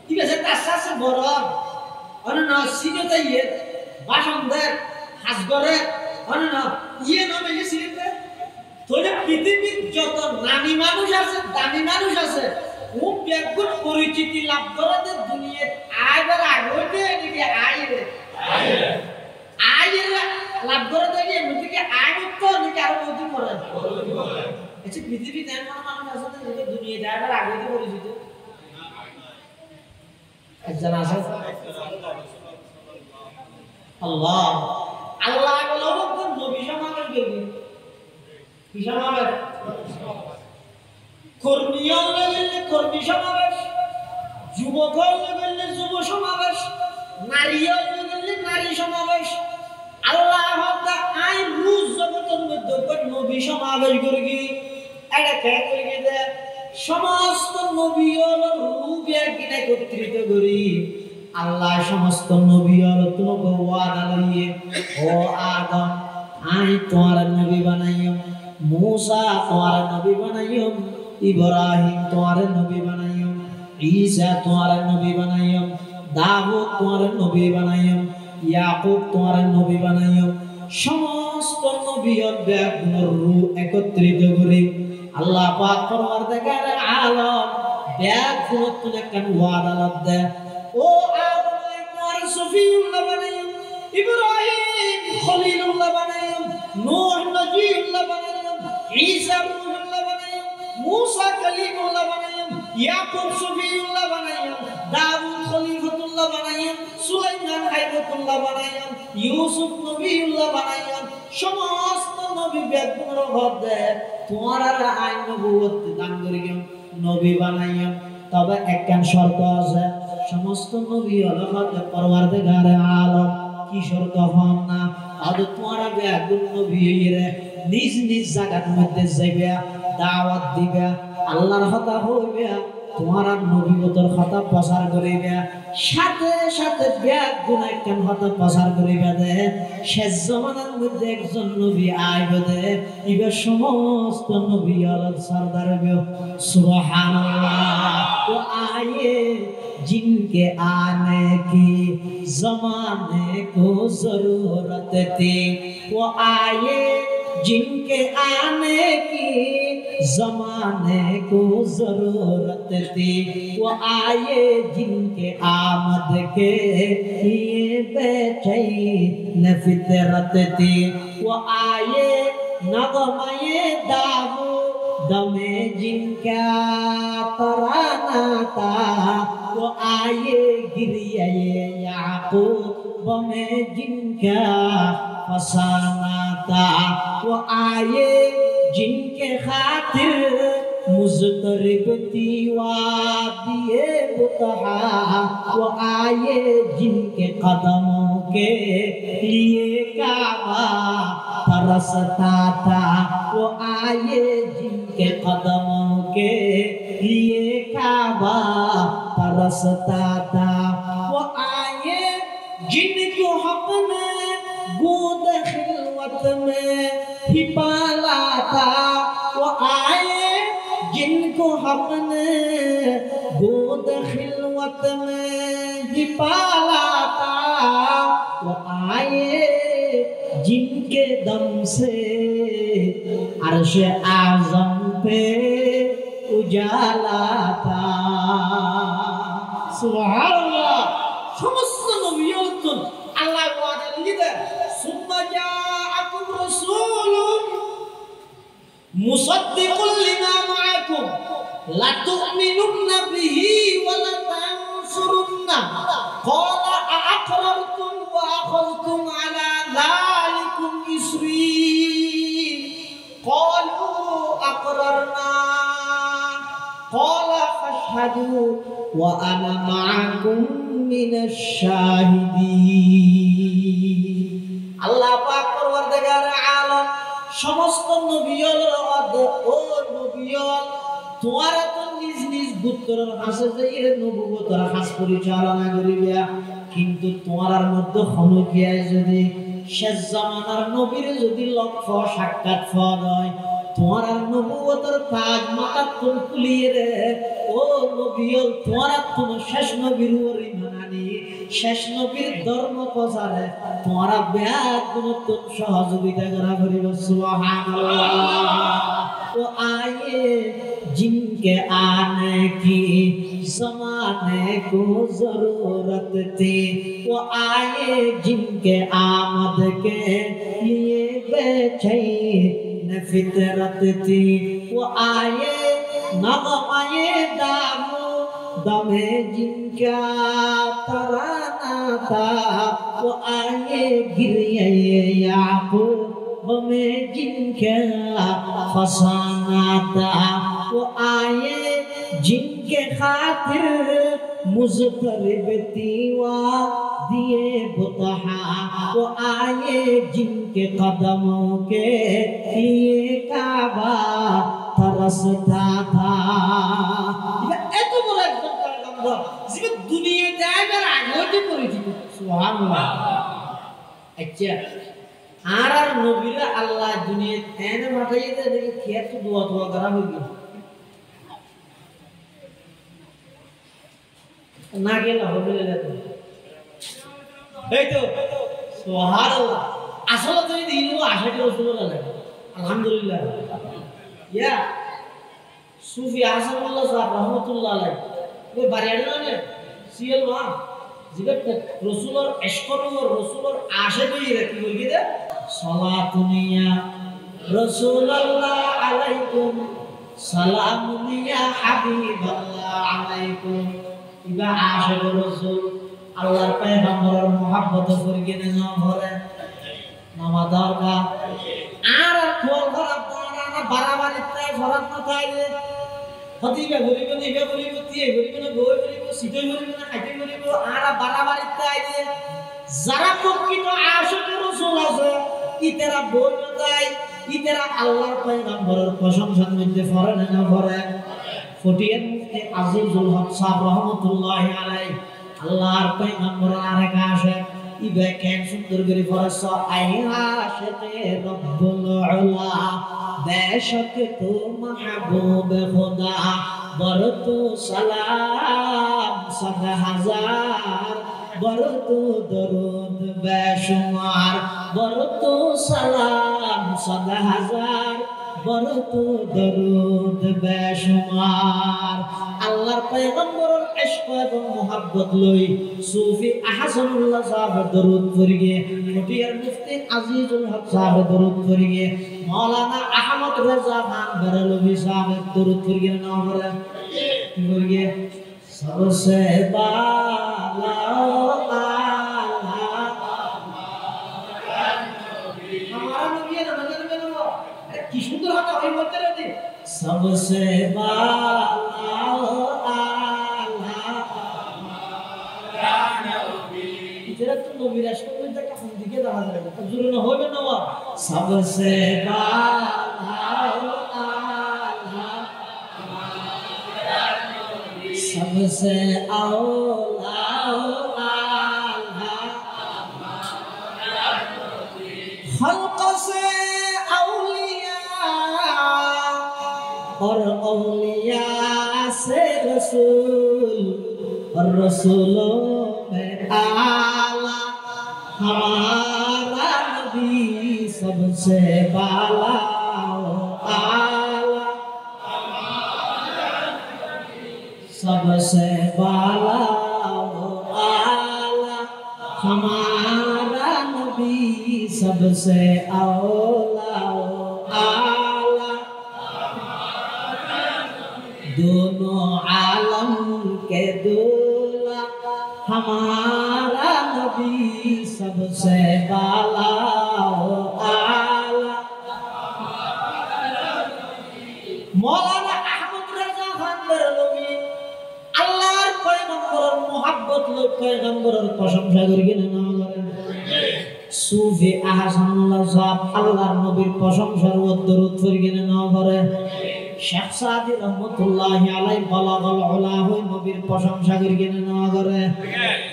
ঠিক আছে তার সাথে বড় অনে না সিনে তাইয়ে ভাষণ দেয় হাস করে অনে না ইয়ে নামে সিনে তোরে পৃথিবীর যত নামী মানুষ আছে দামি মানুষ আছে ও ব্যাগুন পরিচিতি লাভ করে দুনিয়ার আইবার আগতে এদিকে আইরে আইরে লাভ করে দেখি এমনিকে আই করতে নাকি আরো বৌদ্ধি করে আচ্ছা পৃথিবীতে এমন মানুষ আছে যে দুনিয়া যাওয়ার আগে তো পরিচিত একজন আছে আল্লাহ আল্লাহ বলো নবী সমাবেশ করবে কি সমাবেশ কর্মীয়ল গেলে কর্মী সমাবেশ যুবক গেলে যুব সমাবেশ নারী গেলে নারী সমাবেশ আল্লাহ আই রুজ জগতের মধ্যে নবী সমাবেশ করি এটা খেয়াল করে দে সমস্ত নবী হল রূপ একদিন একত্রিত করি আল্লাহ সমস্ত নবী হল তোমাকে ওয়াদা লইয়ে ও আদম আই তোমার নবী বানাইও मूसा तुम्हारा नबी बनाइयो इब्राहिम तुम्हारे नबी बनाइयो ईसा तुम्हारे नबी बनाइयो दाऊद तुम्हारे नबी बनाइयो याकूब तुम्हारे नबी बनाइयो समस्त नबीर ব্যাগুণের রূহ একত্রিত করে আল্লাহ পাক পরওয়ারদিগার আলম ব্যাগুণের একটা ওয়াদা লদ্দে ও আদম তোমার সফিউল্লাহ বানাইও ইব্রাহিম খলিলুল্লাহ বানাইও নূহ নজিউল্লাহ বানাইও ঈসা রূহুল্লাহ বানাইও मूसा कलीमुल्लाह बनाया याकूब शफीउल्लाह बनाया दाऊद खलीफतुल्लाह बनाया सुलाइमान हाइबतुल्लाह बनाया यूसुफ नबीउल्लाह बनाया समस्त नबी बेगुनर মধ্যে তোমার আইন নবুয়ত দান করিও নবী বানাইয়া তবে একখান শর্ত আছে সমস্ত নবী হলো পরওয়ারদিগার আলম কি শর্ত হন না আদ তোমার বেগুন নবী এর নিজ নিজ জায়গার মধ্যে যাইবে দাওয়াত দিবে আল্লাহর কথা হইবে তোমার নবীগতর কথা প্রচার করিবে সাথে সাথে বেগুন একখান কথা প্রচার করিবে দে শেষ জামানার মধ্যে একজন নবী আইবে দে ইবে সমস্ত নবী আলাল সরদার হবে সুবহানাল্লাহ তো আয়ে जिनके आने की ज़माने को ज़रूरत थी वो आए जिनके आने की ज़माने को ज़रूरत थी वो आए जिनके आमद के लिए बेचैन फितरत थी वो आए नगमे दावो दमे जिनका तराना था वो आए गिरिए याकूब में जिनका फसाना था वो आए जिनके खातिर मुज़तरिब थी वादिए बुतहा वो आए जिनके कदमों के लिए काबा तरसता था वो आए जिनके कदमों के लिए काबा तरसता था वो आए जिनको अपने गोद खिलवत में ही पाला था वो आए जिनको अपने गोद खिलवत में ही पाला था वो आए जिनके दम से अर्श आज़म पे उजाला था सुभान अल्लाह समस्त नबियों अल्लाह वादा लिखा सुम्मा जाअकुम रसूलुन मुसद्दिकुल लिमा मअकुम ला तु'मिनुन्ना बिही व ला तंसुरुन्ना क़ाला अअक़ररतुम व अख़ज़्तुम अला ज़ालिकुम इस्री क़ालू अक़ररना क़ाला फशहदू व अना मअकुम मिनश शाहिदीन আল্লাহ পাক পরওয়ারদিগার আলম সমস্ত নবীদের ও নবীল তোমরা তো নিজ নিজ গোত্রের কাছে যাইয়ে নবুয়তের কাজ পরিচালনা করিবে কিন্তু তোমার মধ্যে হনুকিয়ায় যদি শেষ জামানার নবীর যদি লক্ষ্য সাক্ষাৎ ফল হয় তোমার নবুয়তের তাজ মাথা তুল তুলিয়ে রে ও নবীল তোমার তুমি শেষ নবীর উপর ঈমান আনি শেষ নবীর ধর্ম প্রচারে তোমারা বেগুন সহযোগিতা করা করিব সুবহানাল্লাহ ও आए जिनके आने की ज़माने को ज़रूरत थी वो आए जिनके आमद के लिए बेचैन फितरत थी वो आए नगमाए दामो दमे जिनका तराना था वो आए गिरिए याकूब में जिनका फसाना था वो आए जिनके खातिर मुज़तरिब तीवा दिए बुतहा वो आए जिनके कदमों के लिए काबा तरसता था। এত বড় একজন পয়গম্বর যিনি দুনিয়াতে আসার আগেই পরিচিত সুবহানাল্লাহ। আচ্ছা আর নবীরা আল্লাহ দুনিয়াতে এনে পাঠাইতে দেখি খেত দোয়া দোয়া করা হইল না গেলে হবে না এই তো সুবহানাল্লাহ। আসলে তুমি দিনও আশাটি রাসূলুল্লাহ আলহামদুলিল্লাহ ইয়া সুফি হাসানুল্লাহ সাহেব রহমাতুল্লাহ আলাইহি ওই বাড়িয়াড়া না সিএল মা জিবে রাসূলের ইশকর রাসূলের আশা কই রাখি বলি দে সালাতুনিয়া রাসূলুল্লাহ আলাইকুম সালামুনিয়া হাবিবাল্লাহ আলাইকুম ইবা আশিক রাসূল আল্লাহর পয়গম্বরের মোহাব্বত করিয়ে না ভরে নামা দরকার আর কোন খারাপ না বাড়াবাড়িতে ফরত না তাইলে হতিবা গরিব নিবে গরিব তিয়ে গরিব না গই গরিব সিটে গরিব না খাইতে গরিব আর বাড়াবাড়িতে আইলে যারা প্রকৃত আশিক রাসূল আছে ইতারা বল যায় ইতারা আল্লাহর পয়গম্বরের প্রশংসা করতে পারে না ভরে ফটিয়ার মুফতি আজিজুল হক সাহেব রহমাতুল্লাহি আলাইহি আল্লাহর পয়গম্বর আরেক আশিক ইবে কেন সুন্দর করে ফরস আইয়া আশিকে রব্বুল উলা বেশক তো মাহবুব খুদা বরতু সালাম ৭০০০ বরতু দরুদ বেশুমার বরতু সালাম ৭০০০ বরতু দরুদ বেশুমার আল্লাহর পয়গম্বরের ইশক এবং মোহাব্বত লই সুফি আহসানুল্লাহ সাহেব দরুদ পড়িয়ে ফটিয়ার মুফতি আজিজুল হক সাহেব দরুদ পড়িয়ে মাওলানা আহমদ রেজা খান বেরলভী সাহেব দরুদ পড়িয়ে না করে কি পড়িয়ে सबसे बाला हमारा नबी है ना मंदिर में वो कि सुंदर होता है बोलते रहते सबसे बाला इधर तो नबी राष्ट्र को इधर का हम दिखे रहा है तब जरूर न होगा ना वो सबसे बाला सबसे औला खल्क से औलिया और औलिया से रसूल और रसूलों में आला हमारा नबी सबसे बाला आला सबसे बाला आला हमारा नबी सबसे औला आला दोनों आलम के दूल्हा हमारा नबी सबसे बाला आला मौलाना अहमद रजा खान बेरलवी আল্লাহর পয়গম্বরের মোহাব্বত লই পয়গম্বরের প্রশংসা করিয়ে না করেন সুফি আহসানুল্লাহ সাহেব আল্লাহর নবীর প্রশংসার দরুদ করিয়ে না করে শেখ সাদি রহমাতুল্লাহি আলাইহি বালাগাল উলা হই নবীর প্রশংসা করিয়ে না করে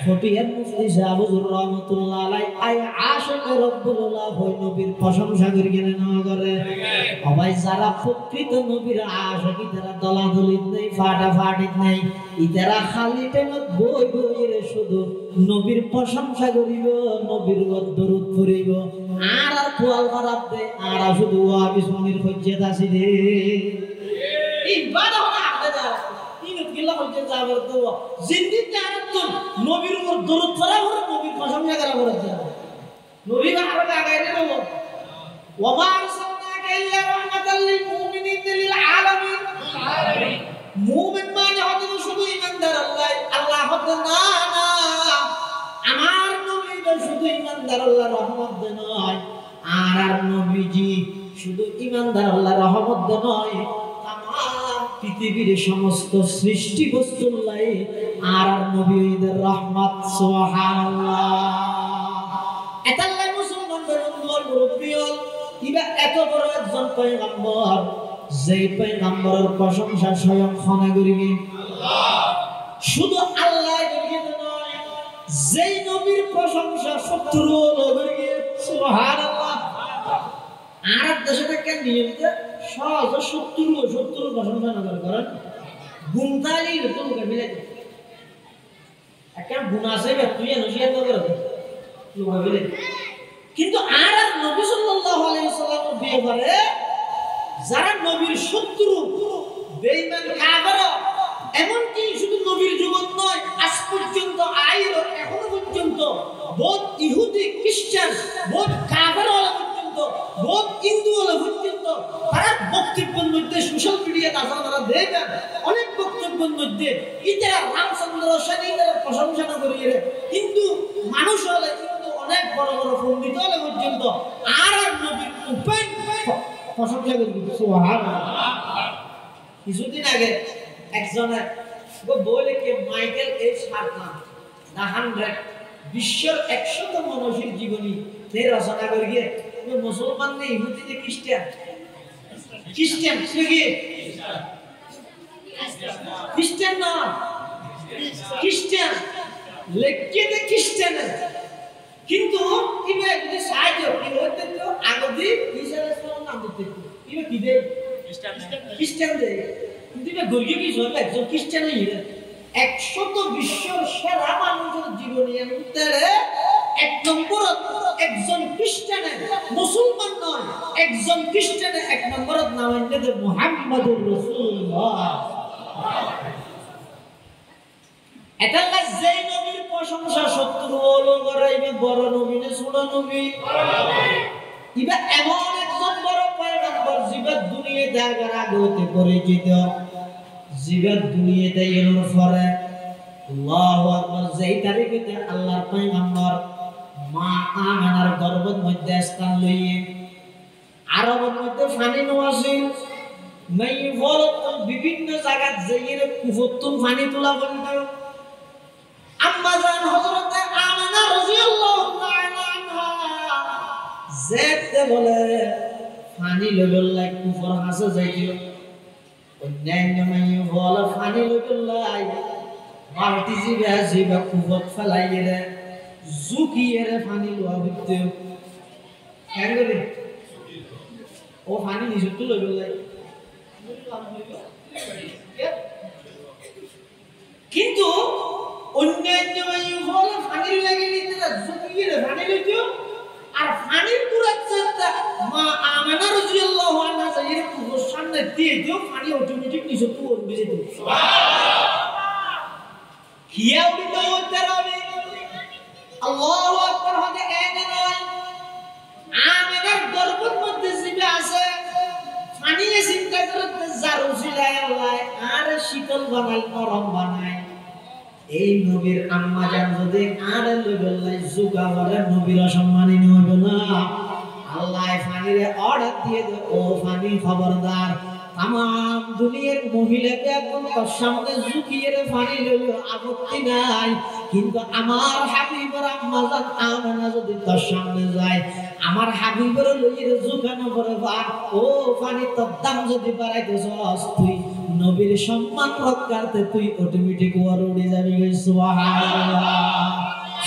ফটিয়ার মুফতি সাহেব হুজুর রহমাতুল্লাহ আলাইহি আই আশিক রব্বুল উলা হই নবীর প্রশংসা করিয়ে না করে সবাই যারা প্রকৃত নবীর আশিক তারা দলাদলিত নেই ফাটাফাটিত নেই ইতারা খালি টাইমত বই বইরে শুধু নবীর প্রশংসা করিব নবীর দরুদ পড়িব আর আর খোয়াল খারাপ দে আর শুধু ওয়াবি সুন্নির হজ্জত আসি দে ইবাদত হনা আকদা ইনত গিল্লা হজ্জত যাবে তো জিন্দি জানাত তো নবীর উপর দরুদ পড়া করে নবীর প্রশংসা করা করে নবীর আরো আগাই দেব ওয়া মা আরসালনাকা ইল্লা রাহমাতাল লিল মুমিনিন লিল আলামিন। মুমিন মানে হতে শুধু ঈমানদার আল্লাহ হতে না না, আমার নবী শুধু ঈমানদার আল্লাহর রহমত দে নয়, আর নবীজি শুধু ঈমানদার আল্লাহর রহমত দে নয়, তামাম পৃথিবীর সমস্ত সৃষ্টি বস্তুর লাই আর নবীদের রহমত। সুবহানাল্লাহ। এতাল্লাই মুসলমানদের উম্মত মুরব্বিয়ল ইবা এত বড় একজন পয়গম্বর, যেই পয়গম্বরের প্রশংসা স্বয়ং খনা করিবে আল্লাহ, শুধু আল্লাহ করিবে নয়, যেই নবীর প্রশংসা শত্রুও করিবে। সুবহানাল্লাহ। আর দেশে থেকে নিয়মিত সহজ শত্রুর প্রশংসা না করেন গুণতালি তো মিলে একটা গুণ আছে তুই নসিহত করে মিলে, কিন্তু আর নবী সাল্লাল্লাহু আলাইহি ওয়াসাল্লামের ব্যাপারে যারা নবীর শত্রু বেঈমান কাফের, এমনকি শুধু নবীর যুগত নয়, আজ পর্যন্ত এখনো পর্যন্ত বহুত ইহুদি খ্রিস্টান বহুত কাফের হলো পর্যন্ত বহুত হিন্দু হলো পর্যন্ত তারা বক্তব্যের মধ্যে সোশ্যাল মিডিয়াতে আপনারা দেখবেন অনেক বক্তব্যের মধ্যে ইতারা রামচন্দ্র সেনের প্রশংসা না করিয়ে, কিন্তু মানুষ হলে কিন্তু অনেক বড় বড় পণ্ডিত হলে পর্যন্ত আর নবীর উপেন প্রশংসা করবি। সুবহানাল্লাহ। কিছুদিন আগে একজনের বলে কে মাইকেল এইচ হার্টম্যান দা 100 বিশ্বের 100তম মনীষীর জীবনী তে রচনা করিয়ে মুসলমান নেই ইহুদি নে খ্রিস্টান কি খ্রিস্টান না খ্রিস্টান লেখকে দে খ্রিস্টান, কিন্তু ইবে যদি সাহায্য কি হতে তো আগদি ঈসা আলাইহিস সালাম নাম দিতে ইবে কি দে খ্রিস্টান দে, কিন্তু ইবে গর্গে কি জন্য একজন খ্রিস্টানই হিরে 100 বিশ্বের সেরা মানুষের জীবনী এন্টারে এক নম্বর একজন খ্রিস্টানের মুসলমান নয়, একজন খ্রিস্টানের এক নম্বরের নাম হচ্ছে মুহাম্মদুর রাসূলুল্লাহ। এটা যেই নবীর প্রশংসা শত্রু হলো গরাইবে বড় নবী না ছোট নবী, ইবা এমন একজন বড় পয়গম্বর জীবত দুনিয়াতে আগার আগতে পরিচিত, জীবত দুনিয়াতে এর পরে আল্লাহু আকবার যেই তারিখে আল্লাহর পয়গম্বর মা আমেনার গর্ভের মধ্যে স্থান লইয়ে আরবের মধ্যে পানি নওয়াছিল, মাই বলত বিভিন্ন জায়গা যাইয়ে কুফতুন পানি তোলা বন্ধ, আম্মা জান হযরত আমেনা রাদিয়াল্লাহু তাআলা আনহা যেতে বলে পানি লইলাই কুফর হাসে যাইছিল, অন্যান্য মাই বলে পানি লইলাই বালতি জিবা কুফত ফেলাইয়ে রে জুকিয়ে রে পানি লওয়া হইতে কেন রে ও পানি নিজে তো লইলাই, কিন্তু অন্যান্য বলে পানি লাগে নিতে জুকিয়ে রে পানি লইতো, আর পানির পুরাচ্ছাটা মা আমেনা রাদিয়াল্লাহু আনহা এর কুফর সামনে দিয়ে দিও পানি অটোমেটিক নিজে তো উঠবে যেত। সুবহানাল্লাহ। কিয়া উঠে উত্তরাবে আল্লাহু আকবার হতে এনে নয়, আমেনার গর্ভের মধ্যে জিবে আছে পানি চিন্তা করতে জারুছিলায় আল্লাহ আর শীতল বানাই নরম বানাই, এই নবীর আম্মা জান যদি আর লইবলাই জুগা বলে নবীর সম্মানিত হইব না, আল্লাহ পানিরে অর্ডার দিয়ে দে ও পানি খবরদার तमाम दुनियार महिलाके এখন তার সামনে ঝুঁকিয়ে পানি লইলো আপত্তি নাই, কিন্তু আমার হাবিবের আম্মা জান আমেনা যদি তার সামনে যায় আমার হাবিবের লইয়ে ঝুঁকানো পড়ে ভাত ও পানি তোর দাম যদি বাড়াইতেছস তুই নবীর সম্মান রক্ষার্থে তুই অটোমেটিক ওয়ার উড়ে যাবি। সুবহানাল্লাহ।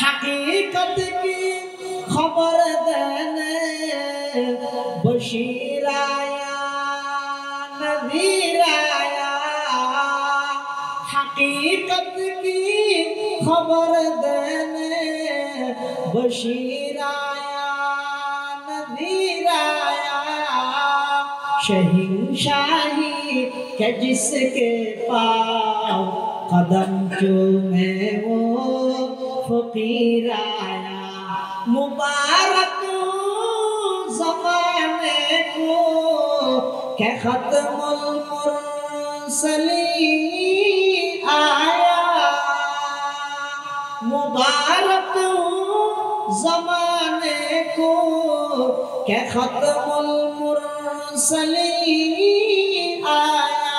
हकीकत की खबर देने बशीर आया नज़ीर आया, हकीकत की खबर देने बशीर आया नज़ीर आया, शहंशाही के जिसके पाँव कदम चूमे वो फकीर आया, मुबारक ज़माने को के खत्मुल मुरसलीन आया मुबारक ज़माने को के खत्मुल मुरसलीन आया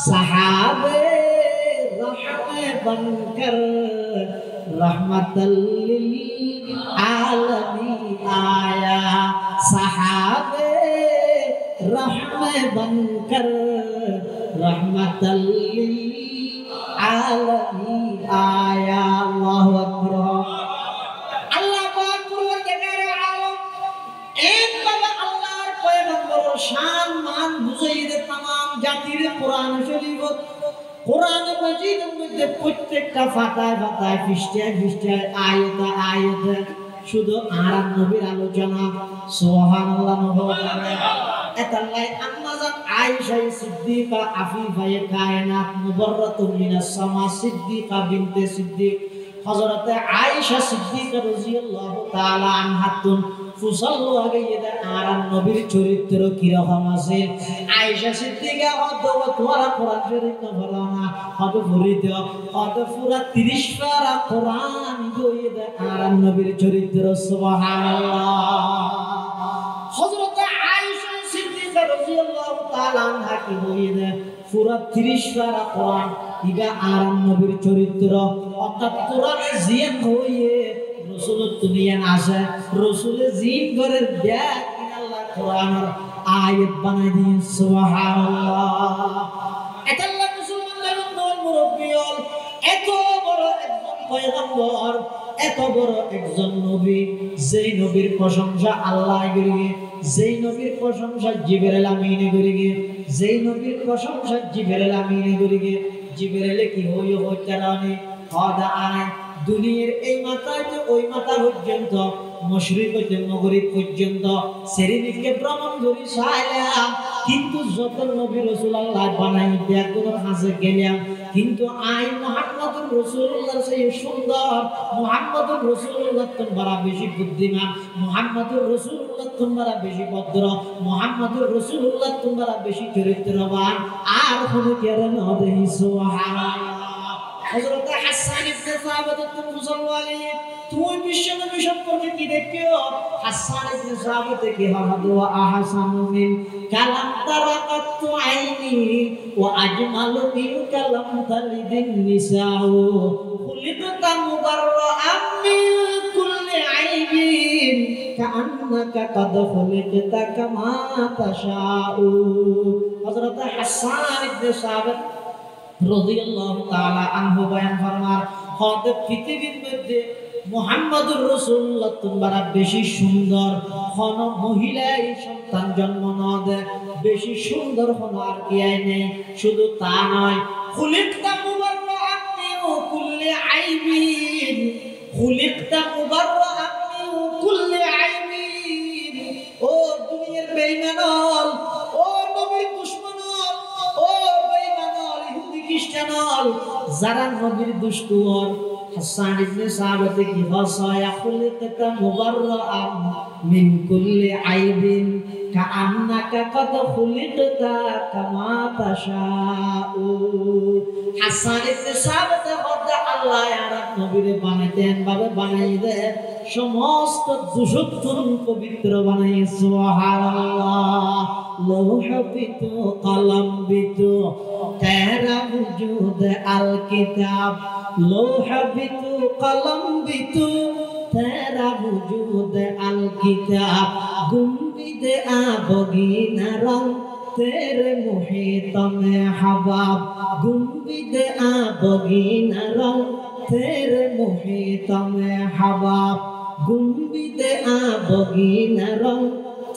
सहाबे रहमे बनकर रहमतल लिल आलमीन आया सहाबे रहमे बनकर रहमतल लिल आलमीन आया अल्लाहु अकबर अल्लाह पाक परवरदिगार आलम एक बाबा अल्लाहर पैगंबर शान मान बुझाइए तमाम জাতির কোরআন শরীফ কোরআন মাজিদের মধ্যে প্রত্যেকটা পাতায় পাতায় পৃষ্ঠায় পৃষ্ঠায় আয়াতে আয়াতে শুধু আরব নবীর আলোচনা সুবহানাল্লাহ এতাল্লাই আম্মাজান আয়েশা সিদ্দিকা আফিফায়ে কায়নাত মুবাররাতুন মিনাস সামা সিদ্দিকা বিনতে সিদ্দিক হযরতে আয়েশা সিদ্দিকা রাদিয়াল্লাহু তাআলা আনহাতুন ফুসাল্লু আগাইদা আরব নবীর চরিত্র কি রকম আছে আয়েশা সিদ্দিকা অদওয়া তোরা কোরআন শরীফ না বলো না কত ফরিদ কত পুরা 30 পারা কোরআন গইদা আরব নবীর চরিত্র সুবহানাল্লাহ হযরতে আয়েশা সিদ্দিকা রাদিয়াল্লাহু তাআলা আনহা কি গইদা পুরা 30 পারা কোরআন ইগা আরব নবীর চরিত্র অর্থাৎ কোরআনে জিয়ান হইয়ে রাসূল দুনিয়া আসে রাসূল জিন ঘরের ব্যাগ আল্লাহ কোরআনের আয়াত বানাই দিন সুবহানাল্লাহ এটা আল্লাহ মুসলমানদের মুরব্বিয়ল এত বড় একজন পয়গম্বর এত বড় একজন নবী যেই নবীর প্রশংসা আল্লাহ করিবে যেই নবীর প্রশংসা জিবরাইল আমিন করিবে যেই নবীর প্রশংসা জিবরাইল আমিন করিবে জিবরাইল কি হইও হইতারানি খোদা আয় দুনিয়ার এই মাথায় যে ওই মাথা পর্যন্ত মশরিক হইতে মগরিব পর্যন্ত সেরিদিকে ভ্রমণ করি চাইলাম কিন্তু যত নবী রাসূল আল্লাহ বানাই ব্যাগুলোর কাছে গেলাম কিন্তু আই মুহাম্মদুর রাসূলুল্লাহ সেই সুন্দর মুহাম্মদুর রাসূলুল্লাহ তোমরা বেশি বুদ্ধিমান মুহাম্মদুর রাসূলুল্লাহ তোমরা বেশি ভদ্র মুহাম্মদুর রাসূলুল্লাহ তোমরা বেশি চরিত্রবান আর কোনো কেরাম হবে সুবহানাল্লাহ হযরত হাসান ইবনে সাবিত রাদিয়াল্লাহু আলাইহি তুমি বিশ্বনবী সম্পর্কে কি দেখো হাসান ইবনে সাবিত কি হামদু ওয়া আহসানু মিন কালাম তারাকাত আইনি ওয়া আজমালু মিন কালাম তালিদিন নিসাউ খুলিকতা মুবাররাআম মিন কুল্লি আইবিন কাআন্নাকা কাদ খুলিকতা কামা তাশাউ হযরত হাসান ইবনে সাবিত রাদিয়াল্লাহু তাআলা আনহু বয়ান ফরমার হদ পৃথিবীর মধ্যে মুহাম্মদুর রাসূলুল্লাহ তোমরা বেশি সুন্দর কোন মহিলাই সন্তান জন্ম না দেয় বেশি সুন্দর কোন আর কি নেই শুধু তা নয় খুলিকতা মুবাররাআন মিন কুল্লি আইবিন খুলিকতা মুবাররাআন মিন কুল্লি আইবিন ও দুনিয়ার বেঈমানল ও নবীর দুশমনল ও খ্রিস্টানল যারা নবীর দুশমন হাসান ইবনে সাবিত কি ভাষায় খুলিকতা মুবাররাআন মিন কুল্লি আইবিন কাআন্নাকা কাদ খুলিকতা কামা তাশাউ হাসান ইবনে সাবিত বলতে আল্লাহ আরব নবীরে বানাইতেন ভাবে বানাই দেন সমস্ত দুশমন পবিত্র বানাই সুবহানাল্লাহ লৌহ বিতু কলম বিতু তেরা वजूद अल किताब लोह बितु कलम बितु तेरा वजूद अल किताब गुंबिद आबगीना रंग तेरे मुहित में हबाब गुंबिद आबगीना रंग तेरे मुहित में हबाब गुंबिद आबगीना रंग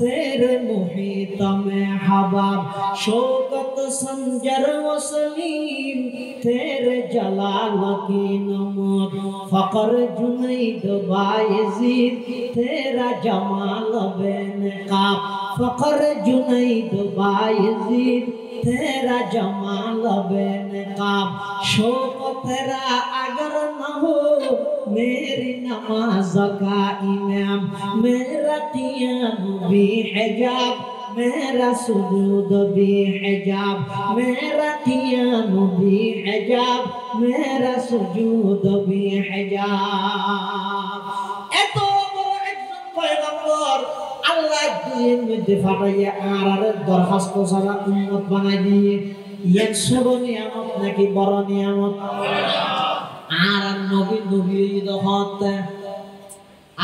तेरे मुहित में हबाब शौकत संजर वसलीम तेरे जलाल की नमूद फकर जुनैद बायजीद तेरा जमाल बेनकाब फकर जुनैद बायजीद तेरा जमाल बेनकाब शौक तेरा अगर न हो मेरी नमाज का इमाम मेरा क़ियाम भी हिजाब मेरा सुजूद भी हिजाब मेरा कियाम भी हिजाब मेरा सुजूद भी हिजाब এত বড় একজন পয়গম্বর আল্লাহ দুনিয়ার মধ্যে পাঠাইয়া আর দরখাস্ত ছাড়া উম্মত বানাই দিয়ে ইয়ার ছোট নিয়ামত নাকি বড় নিয়ামত আর নবী নবী দহত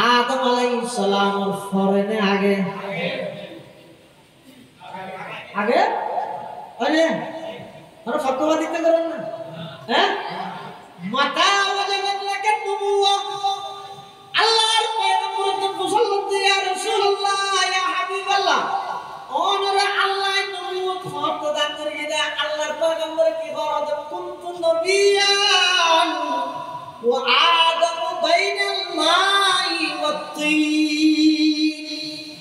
আদম আলাইহিস সালামের ফরেনে আগে আগে আরে আরে ফতোয়া দিতে করেন না হ্যাঁ মাতা ওয়াজাবাত লাকান নবুওয়া আল্লাহর পয়গম্বর মুসাল্লাল্লাহু ইয়া রাসূলুল্লাহ ইয়া হাবিবাল্লাহ ওনারা আল্লাহ নবুয়ত ফতোয়া দান করে দেয় আল্লাহর পয়গম্বর কি বড় কুনতু নবিয়ান ওয়া আদম বাইনাল মাই ওয়াত তিন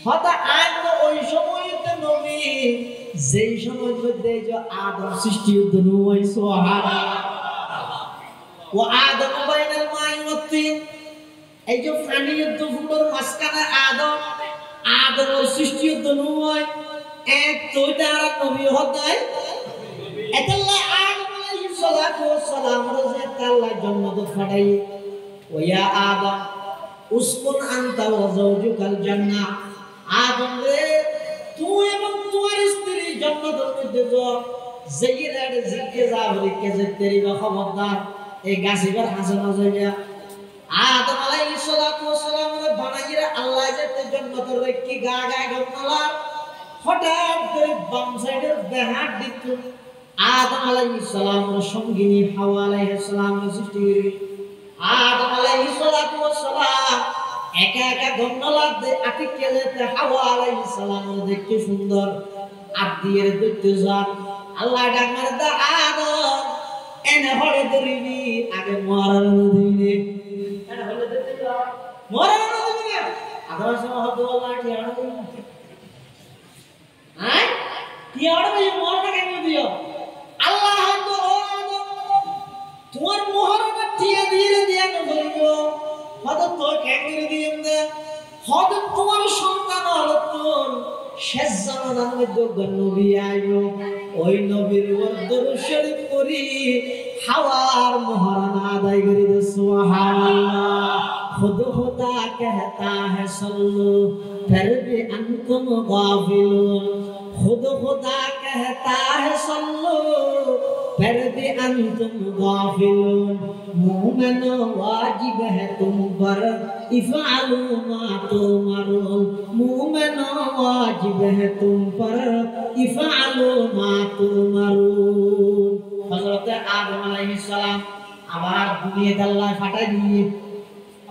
হতা আদ ওই সময়তে নবী যেই সময়ের মধ্যে যে আদম সৃষ্টি হতো নয় সুবহানাল্লাহ ও আদম বাইনাল মাই ওয়াত তিন এই যে পানির দুফুর মাঝখানে আদমের সৃষ্টি হতো নয় এক তোইটা আর নবী হতায় এতাল্লাহ আদম আলাইহিস সালাতু ওয়াস সালাম রাজে আল্লাহ জান্নাত ফাটাই ও ইয়া আদম উসকুন আনতা ওয়া যাওজুকাল জান্নাহ আদম রে তুই এবং তোমার স্ত্রী জান্নাতের মধ্যে যাও যেইরার জিকে যাবরি কে যে তেরি বা খবরদার এই গাছিবার হাসানা যাইয়া আদম আলাইহিস সালাতু ওয়াস সালাম রে বানাইরা আল্লাহ যেতে জান্নাতের রেখি গা গা গমলা হঠাৎ করে বাম সাইডের বেহাত দিত আদম আলাইহিস সালামের সঙ্গিনী হাওয়া আলাইহিস সালামের সৃষ্টি করে আদম আলাইহিস সালাতু ওয়াস সালাম একা একা গমলা দে আটিকে যেতে হাওয়া আলাইহিস সালামের দেখতে সুন্দর আদিয়ের দেখতে জাত আল্লাহ ডাক মারে দা আদম এনে হড়ে ধরিবি আগে মরার দিনে এনে হলে দেখতে যা মরার দিনে আদম সাহেব আল্লাহ টিয়াড় হ্যাঁ টিয়াড় ভাই মরটা কেন দিও আল্লাহ তো আদম তোমার মোহরটা টিয়া দিয়ে দিয়া নবলিব হদ তো কেন দিয়ে দে হদ তোমার সন্তান হলো তোর শেষ জামানার মধ্যে নবী আইলো ওই নবীর দরুদ শরীফ পড়ি হাওয়ার মোহরানা আদায় করে দে সুবহানাল্লাহ खुद खुदा कहता है सल्लू फिर भी अंतुम गाफिलून खुद खुदा कहता है सल्लू फिर भी अंतुम गाफिलून मोमिनो वाजिब है तुम पर इफअलू मा तुमरून मोमिनो वाजिब है तुम पर इफअलू मा तुमरून हजरत आदम अलैहिस सलाम আবার দুনিয়াতে আল্লাহ ফাটাই দিয়ে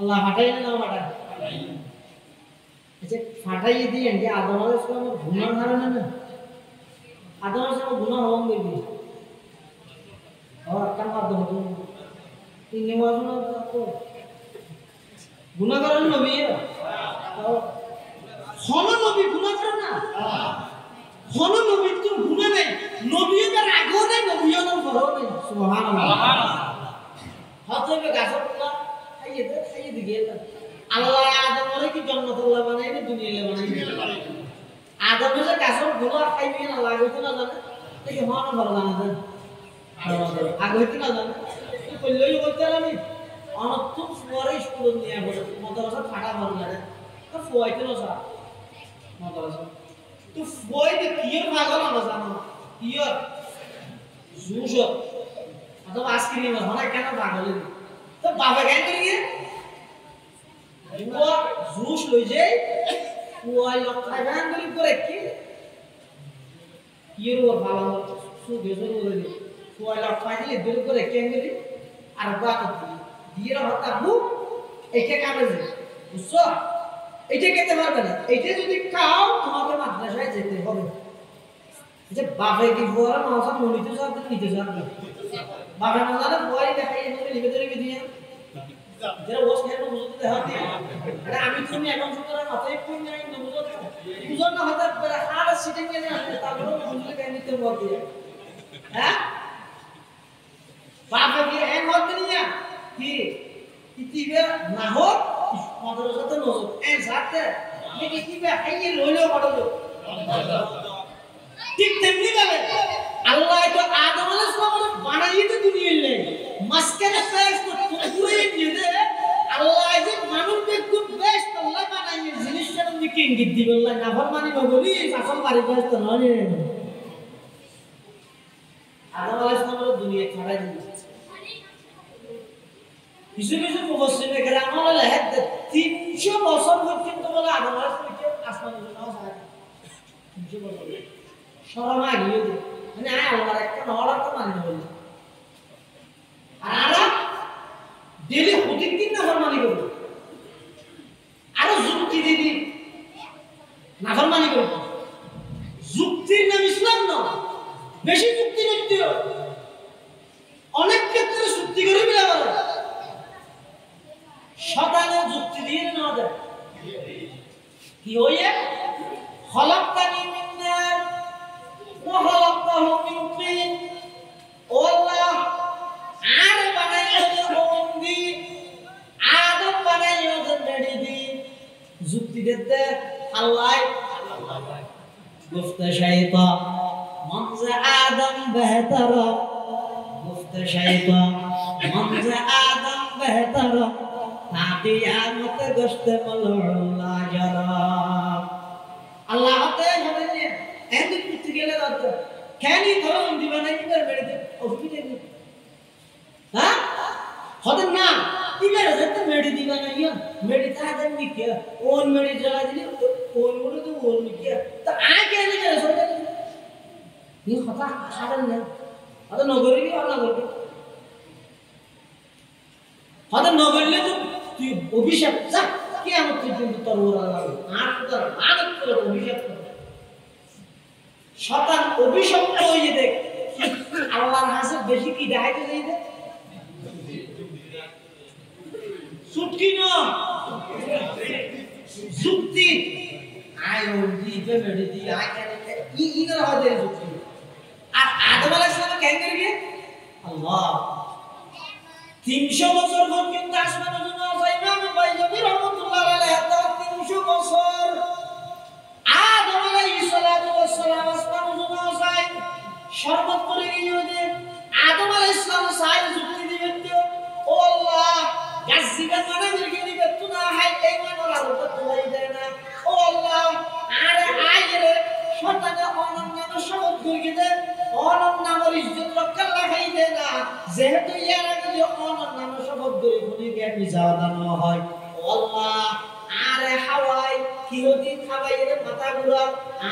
আল্লাহ ফাটাই না ফাটাই আচ্ছা ফাটাই দিয়ে যে আদম আলাইহিস সালামের গুনাহ ধারণা না আদম আলাইহিস সালামের গুনাহ হওয়া গেলি আর কাম আদম তিন নেওয়াজ না তো গুনাহ করেন নবী হন নবী গুনাহ করেন না হন নবী তো গুনাহ নাই নবীও তার আগেও নাই নবীও তার পরেও নাই সুবহানাল্লাহ হযরত গাছুল্লাহ খাইয়ে দিকে আল্লাহ আদমরে কি জান্নাতুল্লাহ বানাইনি দুনিয়ালে বানাইনি আদমে যে গাছর গুলো খাইবে না লাগবে না জানে এই হন ভালো জানে আগে হইতে না জানে তুই কইলেই বলতে আমি অনর্থ পরে স্কুল নিয়ে বলে মাদ্রাসা ফাটা ভালো লাগে তো ফয়তে না স্যার মাদ্রাসা তো ফয়তে কিয়ের পাগল না জানো কিয়ের জুস অথবা আজকে নিয়ে হয় কেন পাগল তো বাবা কেন করিয়ে वो जूस लइजे वो लोग खागान गली करे की ये रो भाला सु बेजो रो रे वो लोग खाइले दिल करे केन गली আর বাত দিয়ে হতা বু এইটা কামে বুঝছো এইটা খেতে পারবে না এইটা যদি খাও তোমাকে মাদ্রাসায় যেতে হবে যে বাবা কি বড় মাসা মনিতে সব নিতে যাবে বাবা না জানে বই দেখাই এনে লিখে ধরে দিয়ে যারা ওয়াশ নেন বুঝতে হয় আরে আমি তুমি এখন সুতরা মাথায় কোন নাই না বুঝো না হঠাৎ করে আর সিটিং এ আসে তারপর বুঝলে কেন নিতে বলতে হ্যাঁ বাবা কি এই মত নিয়া কি ইতিবে না হোক মাদ্রাসাতে নজর এই সাথে কি ইতিবে হাইয়ে লইলো বড়লো ঠিক তেমনি ভাবে আল্লাহ তো আদম আলাইহিস সালাম বানাইয়ে তো দুনিয়ার লাই মাঝখানে ফেরেশ তো পুরোই নিয়ে আল্লাহ যে মানুষকে খুব বেস্ট আল্লাহ বানাইয়ে জিনিসটা নিকে ইঙ্গিত দিবে আল্লাহ নাফরমানি নগরী আসল বাড়ি বেস্ট নয় আদম আলাইহিস সালাম দুনিয়া ছড়াই দিয়েছে কিছু কিছু মুফাসসিরে কেরাম বলে 300 বছর পর্যন্ত বলে আদম আলাইহিস সালাম আসমানে যাওয়া যায় 300 বছর শরমা গিয়ে মানে আল্লাহর একটা নড়া তো মানে বলে আর ডেলি প্রতিদিন নাফরমানি করবে আরো যুক্তি দিবি নাফরমানি করবে যুক্তির নাম ইসলাম না বেশি যুক্তি করতে অনেক ক্ষেত্রে যুক্তি করে বিলা বলে শতানে যুক্তি দিয়ে না দেয় কি হইয়ে খলাকতানি মিন নার ওয়া খলাকতাহু মিন তিন ও আল্লাহ আর বানাইলো বন্দি আদম বানাইলো মেডি দি যুক্তি দিতে আল্লাহ গুফতা শাইতান মনজা আদম বেহতর গুফতা শাইতান মনজা আদম বেহতর কিয়ামত গশত মলউল্লাহ জারা আল্লাহ তে হবে নে এন্ড কুতি গেলে রাত কেনি ধরো দিবানা কি মেডিতে অফিতে হ্যাঁ হদে না ইমের যেতে মেডি দিবানা ইয়া মেডি তা দেন নি কে ওন মেডি জায়গা দিলে ওন বলে তো ওন নি কে তা আগে নে করে সোজা নি কথা ছাড়েন না আদা নগরী কি আল্লাহ করবে হদে নগরলে তো তুই অভিশাপ যা কিয়ামত পর্যন্ত তোর ওরা লাগবে আর তোর আদত করে অভিশাপ করে শয়তান অভিশপ্ত হয়ে দেখ আল্লাহর হাসে বেশি কি দেখাইতে যাই দে সুটকি না যুক্তি আয় ওন্দি বে মেডি দি আয় কেন ইনার হাতে যুক্তি আর আদম আলাইহিস সালাম কেন করবে আল্লাহ 300 বছর পর্যন্ত আসমানে জন্য ইমাম বাইজাবি রাহমাতুল্লাহ আলাইহি 300 বছর আদম আলাইহিস সালাতু ওয়াস সালাম আসমানে জন্য যায় শরবত করে গিয়ে যে আদম আলাইহিস সালাম সাইল যুক্তি দিবেন তো ও আল্লাহ গাছিকা মানে মিলকে দিবে তো না হাই এই মানর আর তো লাই দেয় না ও আল্লাহ আরে আইরে শয়তানে অনন্য শব্দ করে দে অনন্য নামের ইজ্জত রক্ষা লাগাই দে না যেহেতু ইয়ার আগে যে অনন্য শব্দ করে কোনি কে মিজাওয়া না হয় ও আল্লাহ আরে হাওয়াই কিহতি খাবাইরে মাথা ঘুরা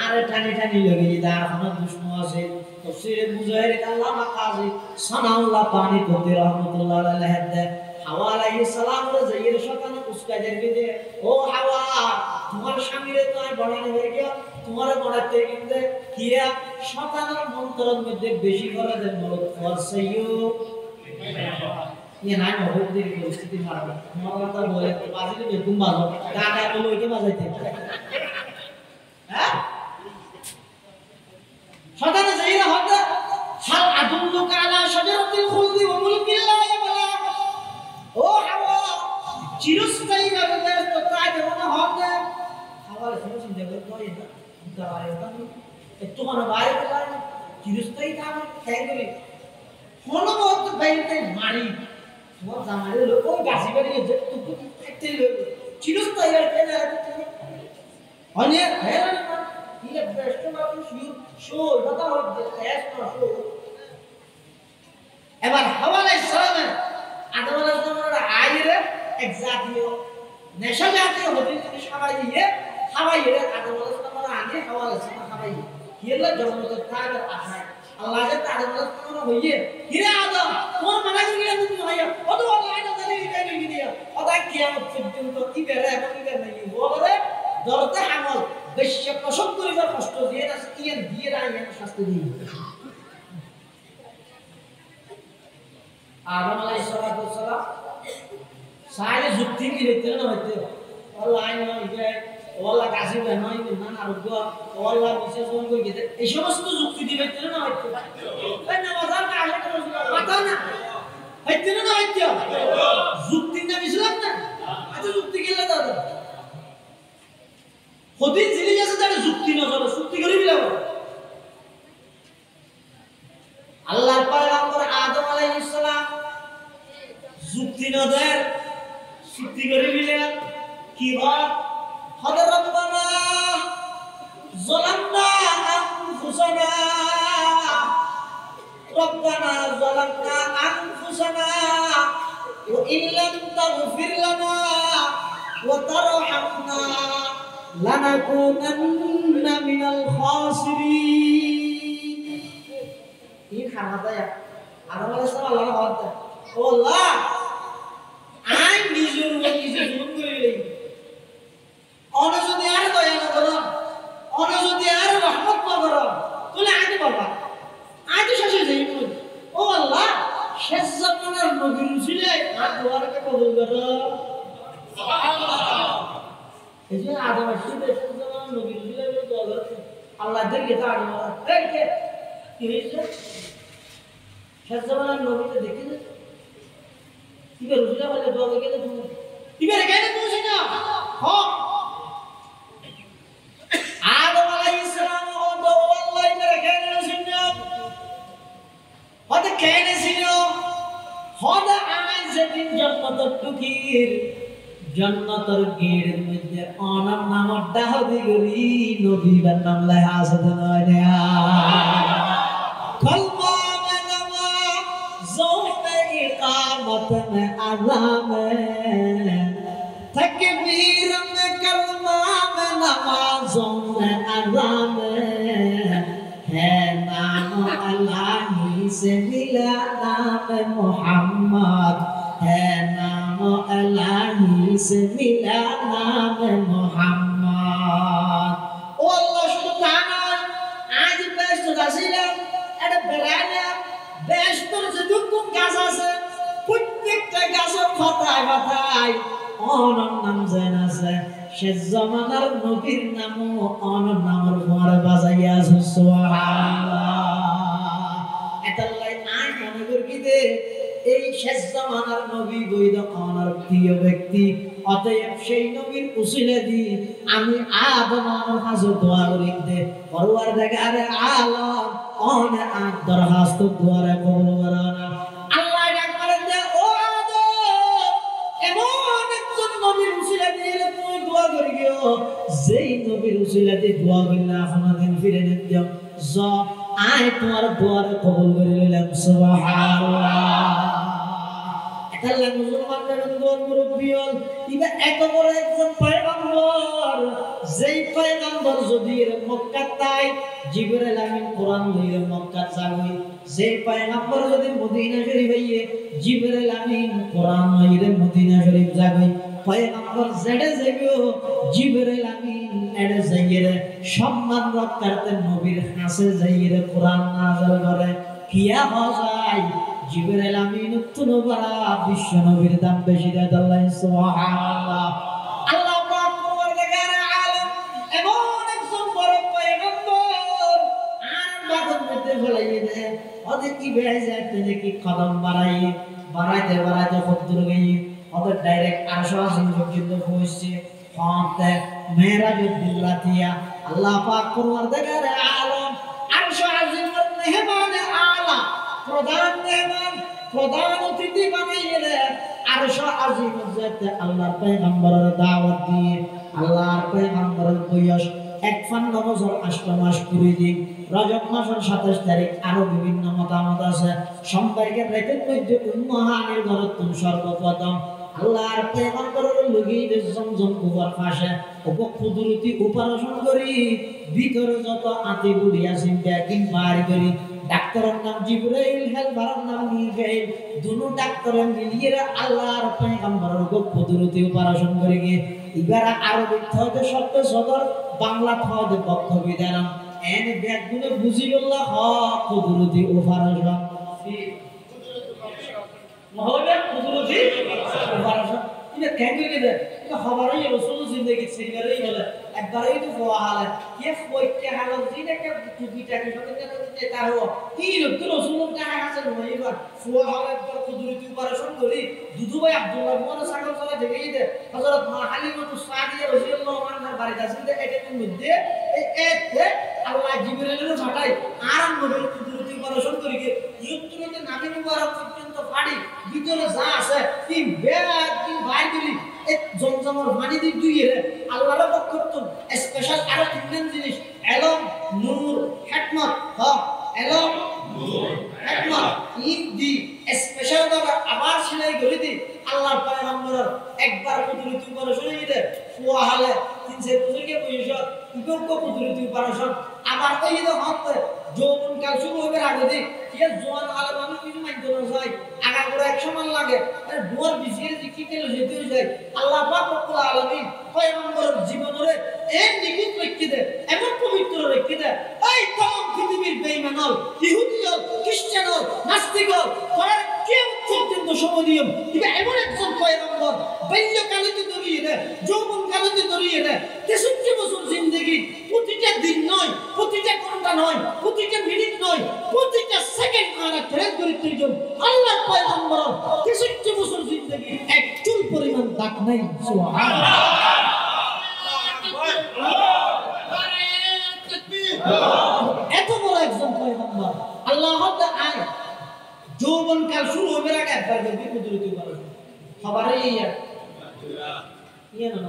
আরে টানি টানি লাগি দার হন দুষ্ণ আছে তাফসীরে মুজাহিদ আল্লামা কাজী সানাউল্লাহ পানি পতি রাহমাতুল্লাহ আলাইহি হাওয়া আলাইহিস সালাম রে যাইরে শয়তান উস্কা দেবে যে ও হাওয়া তোমার স্বামীরে তো আর বড়ানো হয়ে গিয়া তোমার বড়াতে কিন্তু কিয়া শয়তানের মন্ত্রের মধ্যে বেশি করে দেন মরদ ফরসাইয়ো ये नाम बहुत देर परिस्थिति मारा हमारा तो बोले तो बाजी में तुम बाजो दादा बोलो के बाजाते हैं शैतान जाहिरा होता हल अदुल्लुका अला शजरतिल खुल्दी व मुल्किन ला यबला ओ हवा चिरस्थायी भाবে তো তাই দেবনা হবে খাবার সমস্যা দেবে তো এটা দাঁড়ায় ওটা একটু মানে বাইরে যায় চিরস্থায়ী কাম খাইবে কোনো বহুত বাইরে মারি তোমার জামাইরে লোক ওই গাছি বাড়ি যে তুই একটা লোক চিরস্থায়ী আর কেন অনেক হেরান ইলে বেস্ট না শো কথা হচ্ছে এস না শো এবার হাওয়া আলাইহিস সালাম আদম আলাইহিস সালামের আইরে এক্স্যাক্টলি নেশা জাতীয় হতে যদি সবাই দিয়ে হাওয়াইরে আদম আলাইহিস সালামের আগে হাওয়া আলাইহিস সালাম হাওয়াই কিলা জগতের তাগের আশা আল্লাহ যে আদম আলাইহিস সালামের হইয়ে হিরে আদম তোমার মানা গিয়ে তুমি হইয়া ও তো আল্লাহ এটা জানি এটা গিয়ে ওটা কিয়ামত পর্যন্ত কি বেরে এবং কি বেরে নাই বলে দরতে হামল বেশি প্রসব করিবার কষ্ট দিয়ে না ইয়ে দিয়ে না ইয়ে শাস্তি দিয়ে আদম আলাইহিস সালাম সাইলে যুক্তি কি রেতে না হইতে আল্লাহ আইন ইয়ে আল্লাহ কাছে নয় না আরোগ্য আল্লাহ বিশেষ করে গিয়ে এই সমস্ত যুক্তি দিবে না হইতে তাই না বাজার না আসে কথা না হইতে না হইতে যুক্তি না ইসলাম না আচ্ছা যুক্তি গেলে দাদা হদিন জিনিস আছে যারা যুক্তি না চলে তিনদের চুক্তি করে নিলেন কি হয় হযরত রব্বানা যালামনা আনফুসানা রব্বানা যালামনা আনফুসানা ওয়া ইল্লাম তাগফির লানা ওয়া তারহামনা লানাকুনান্না মিনাল খাসিরিন এই খানাটা আদম আলাইহিস সালাম আল্লাহর হক ও আল্লাহ আই নিজের উপর নিজে জুলুম করে লই অন যদি আর দয়া না করো অন যদি আর রহমত না করো তাহলে আইতে পারবা আইতে শেষ হয়ে যাবে ও আল্লাহ শেষ জামানার নবী রসুলে আর দোয়ারকে কবুল করো সুবহানাল্লাহ এই যে আদম আসছে শেষ জামানার নবী রসুলে দোয়া করছে আল্লাহ দেখে তা আদম দেখে কি হয়েছে শেষ জামানার নবীকে দেখে ইবে রুজা বলে দোয়া করে তুমি ইবে কেন তুমি না হক আদম আলাইহিস সালাম ও দো আল্লাহ ইবে কেন শুনো হতে কেন শুনো হদা আই যেদিন জান্নাতের টুকির জান্নাতের গেটের মধ্যে অনার নামটা দাহদি গরি নবীর নাম লেখা আছে না কলমা মেনামা জৌফে इकामत में आज़ाम तकबीर में कलमा में नमाज़ों में आज़ाम है नाम अल्लाही से मिला नाम मोहम्मद है नाम अल्लाही से मिला नाम मोहम्मद ओ अल्लाह शुद्ध गाना आज बेस्ट रसीला एड बेराना বেশতর যে দুকুম গাছ আছে প্রত্যেকটা গাছের পাতায় পাতায় অনর নাম যেন আছে শেষ জামানার নবীর নামও অনর নামের পরে বাজাইয়া আছে সুবহানাল্লাহ এটালাই আই মনে করি দে এই শেষ জামানার নবী বৈদ অনর প্রিয় ব্যক্তি অতএব সেই নবীর উসিলা দি আমি আদম কাছে দোয়া করি দে পরওয়ারদিগার আলম অন আদ দরখাস্ত দোয়ারে কবুল করনা আল্লাহ ডাক করেন দে ও আদম এমন একজন নবীর উসিলা দিয়ে তুই দোয়া করিও যেই নবীর উসিলা দিয়ে দোয়া করলে আপনাদের ফিরে নিও জ আয় তোমার দোয়ারে কবুল করে নিলাম সুবহানাল্লাহ আল্লাহ মুসলমানদের দোয়ার মুরব্বি হল ইবা এত বড় একজন পয়গম্বর যেই পয়গম্বর যদি মক্কা তাই জিবরাইল আমিন কোরআন লইরে মক্কা যাবে যেই পয়গম্বর যদি মদিনা শরীফ হইয়ে জিবরাইল আমিন কোরআন লইরে মদিনা শরীফ যাবে পয়গম্বর যেটা যাবে জিবরাইল আমিন এড়ে যাইয়ে সম্মান রক্ষার্থে নবীর কাছে যাইয়ে কোরআন নাযিল করে কিয়া হয় জিবরাইল আমিন তুনবারা বিশ্ব নবীর দাম বেশি দেয় আল্লাহ সুবহানাল্লাহ আল্লাহ পাক পরওয়ারদিগার আলম এমন একজন বড় পয়গম্বর আর বাদর মধ্যে ফলাইয়ে দেয় ওদের কি বেড়ে যায় কি কদম বাড়াইতে কদ্দুর গিয়ে ওদের ডাইরেক্ট 880 পর্যন্ত পৌঁছছে পৌঁছতে মেরাজের দিন রাতিয়া আল্লাহ পাক পরওয়ারদিগার আলম 880 এর মেহমান আলা প্রধান মেহমান প্রধান অতিথি বানাইলে আরশ আজিম যাতে আল্লাহর পয়গম্বরের দাওয়াত দিয়ে আল্লাহর পয়গম্বরের বয়স 51 বছর 8 মাস পুরি দিন রজব মাসের 27 তারিখ আরো বিভিন্ন মতামত আছে সম্পর্কের রেখে মধ্যে উম্মাহানের ঘরতুন সর্বপ্রথম আল্লাহর পয়গম্বরের লগিয়ে জমজম কুবার পাশে উপকুদরতি উপাসনা করি ভিতরে যত আতি বুড়ি আছে ব্যাকিং বার করি ডাক্তারের নাম জিবরাইল হেলপারের নাম মিকাইল দুনো ডাক্তারের মিলিয়ে আল্লাহর পয়গম্বরের কুদরতি উপাসনা করে গিয়ে এবার আরবি থতে শব্দ সদর বাংলা থতে পক্ষ বিধান এন ব্যাকগুলো বুঝি বললা হ কুদরতি উপাসনা মহলে কুদরতি উপাসনা এটা কেন গেলে এটা খবরই রাসূল জিন্দেগি সিঙ্গারেই বলে একবারই তো ফওয়ালে কে ফয়কে হালো জিনেকে টুপিটাকে সঙ্গে তা হো কি লোক রাসূল কাছে আছে নইবার ফওয়ালে কুদরতি উপাসনা করি দুদুভাই আব্দুল্লাহ কোন সাগর চলে দেখে দে হযরত মা হালিমাতু সাদিয়া রাদিয়াল্লাহু আনহার বাড়িতে আছেন এটার মধ্যে এই আল্লাহ জিবরাইলের পাঠায় আর নবীর কুদরতি উপাসনা করি ইউতুরিতে নাবি মুবারক পর্যন্ত পাড়ি ভিতরে যা আছে কি বেদ কি বাইরে এক জমজমের পানি দিয়ে ধুইয়ে আল্লাহর পক্ষ থেকে স্পেশাল আরো তিনজন জিনিস এলম নূর হিকমত হক এলম নূর হিকমত দি স্পেশাল ভাবে আবার সিলাই করে দি আল্লাহর পয়গম্বরের একবার কুদরতি উপরে শুনে দিতে ফুয়া হলে 300 বছরকে বয়স ইকোক কুদরতি উপরে আবার এই যে হতে যৌবন কাল শুরু হবে আগে দি ঠিক জোয়ান আলে মানুষ কিছু মানতে না যায় আগা করে এক সমান লাগে আর দুয়ার বিজিয়ে যে কি কেন যেতে যায় আল্লাহ পাক রব্বুল আলামিন পয়গম্বরের জীবনে এই নিখুঁত রেখে দেয় এমন পবিত্র রেখে দেয় এই তমাম পৃথিবীর বেঈমান হল ইহুদি হল খ্রিস্টান হল নাস্তিক হল তারা কেউ পর্যন্ত সমনীয় এটা এমন একজন পয়গম্বর বাল্যকালেতে ধরিয়ে দেয় যৌবনকালেতে ধরিয়ে দেয় 63 বছর জিন্দেগি প্রতিটা দিন নয় প্রতিটা ঘন্টা নয় প্রতিটা মিনিট নয় প্রতিটা সেকেন্ড আর ফেরত করিতে জন্য আল্লাহর পয়গম্বর 63 বছর জিন্দেগি এক চুল পরিমাণ দাগ নাই সুবহানাল্লাহ এত বড় একজন পয়গম্বর আল্লাহ আয় যৌবন কাল শুরু হবে আগে একবার দেখবি কুদরতি বলে খবরে ইয়া না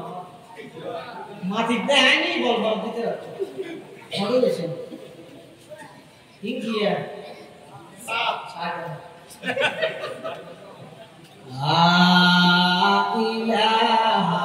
মাটি দেয়নি বলবো দিতে রাখো বড় দেশে ঠিক ইয়া সাত লা ইলাহা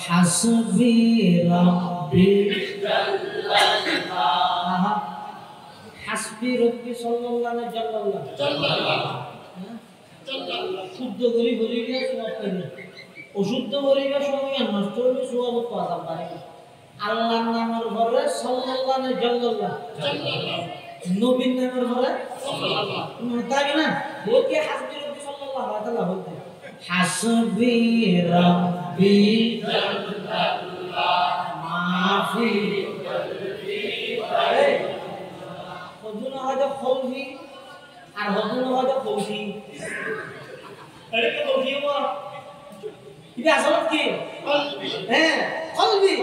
Hasbi Rabbi Hasbi Rabbi sallallahu alaihi wasallam শুদ্ধ করি বলিলে সওয়াব পাইবে অশুদ্ধ করিলে সময় নষ্ট হইবে সওয়াব পাওয়া যাবে আল্লাহর নামের পরে সাল্লাল্লাহু আলাইহি ওয়াসাল্লাম নবীর নামের পরে সাল্লাল্লাহু তাই না বলতে হাসবি রব্বি সাল্লাল্লাহু আলাইহি ওয়াসাল্লাম বলতে হাসবি রব্বি জাল্লাল্লাহু মাফি কলবি হযুন হযা কলবি আর হযুন হযা কলবি আরে কি কলবি হবো এটা আসলে কি কলবি হ্যাঁ কলবি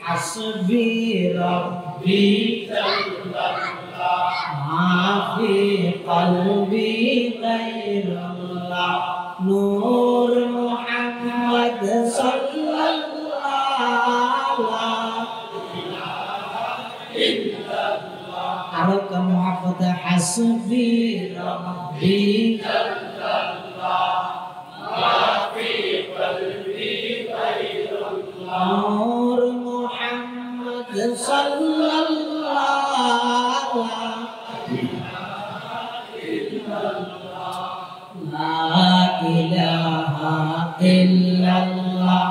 হাসবি রব্বি জাল্লাল্লাহু মাফি কলবি গায়রুল্লাহ নূর মুহাম্মদ সাল্লাল্লাহু আলাইহি আরক মুহাম্মদ হাসবি রব্বি জাল্লাল্লাহু মাফি কলবি গায়রুল্লাহ নূর মুহাম্মদ সাল্লাল্লাহু আলাইহি লা ইলাহা ইল্লাল্লাহ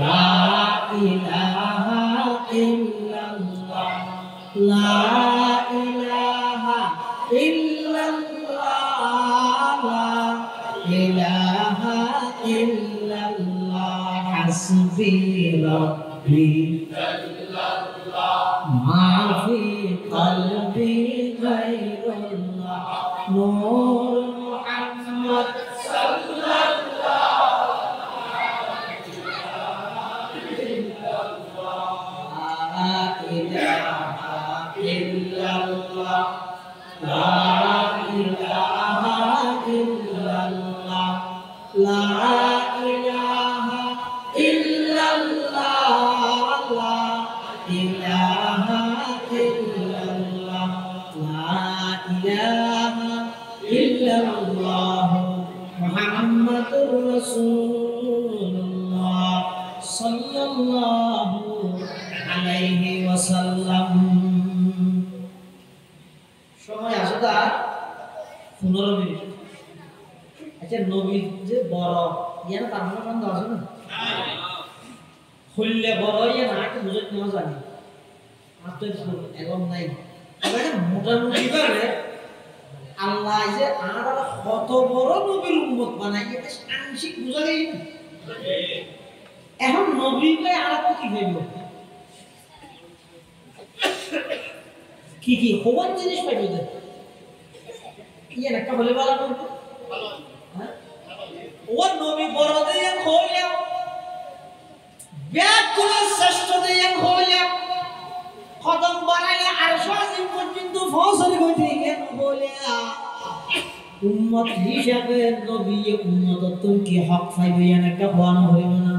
লা ইলাহা ইল্লাল্লাহ লা ইলাহা ইল্লাল্লাহ লা ইলাহা ইল্লাল্লাহ হাসবি রব্বি জাল্লাল্লাহু মাফি কলবি গায়রুল্লাহ নূর মুহাম্মদ সাল্লাল্লাহু আলাইহি ওয়াসাল্লাম লা ইলাহা ইল্লাল্লাহ লা ইলাহা ইল্লাল্লাহ লা ইলাহা ইল্লাল্লাহ লা ইলাহা ইল্লাল্লাহ মুহাম্মাদুর রাসূলুল্লাহ সাল্লাল্লাহু আলাইহি ওয়াসাল্লাম সময় আসলে 15 মিনিট আচ্ছা নবী যে বড় ইয়ার তার মানে বন্ধ আছে না খুললে বড় ইয়া না কি বুঝতে না জানি মাত্র একদম নাই তবে মোটামুটি ভাবে আল্লাহ যে আমরা কত বড় নবীর উম্মত বানাই এটা আংশিক বুঝা যায় না এখন নবীকে আলাপ কি হইল কি হবান জিনিস পাইবে দেন ইয়ে একটা বলে বলা করবে ও নবী বড় দিয়ে হইয়া ব্যাগ কোন শ্রেষ্ঠ দিয়ে হইয়া কদম বানাইলে আরশ আজিম পর্যন্ত ফসল হইতে গেল বলিয়া উম্মত হিসাবে নবী উম্মত কি হক পাইবে একটা বয়ান হইল না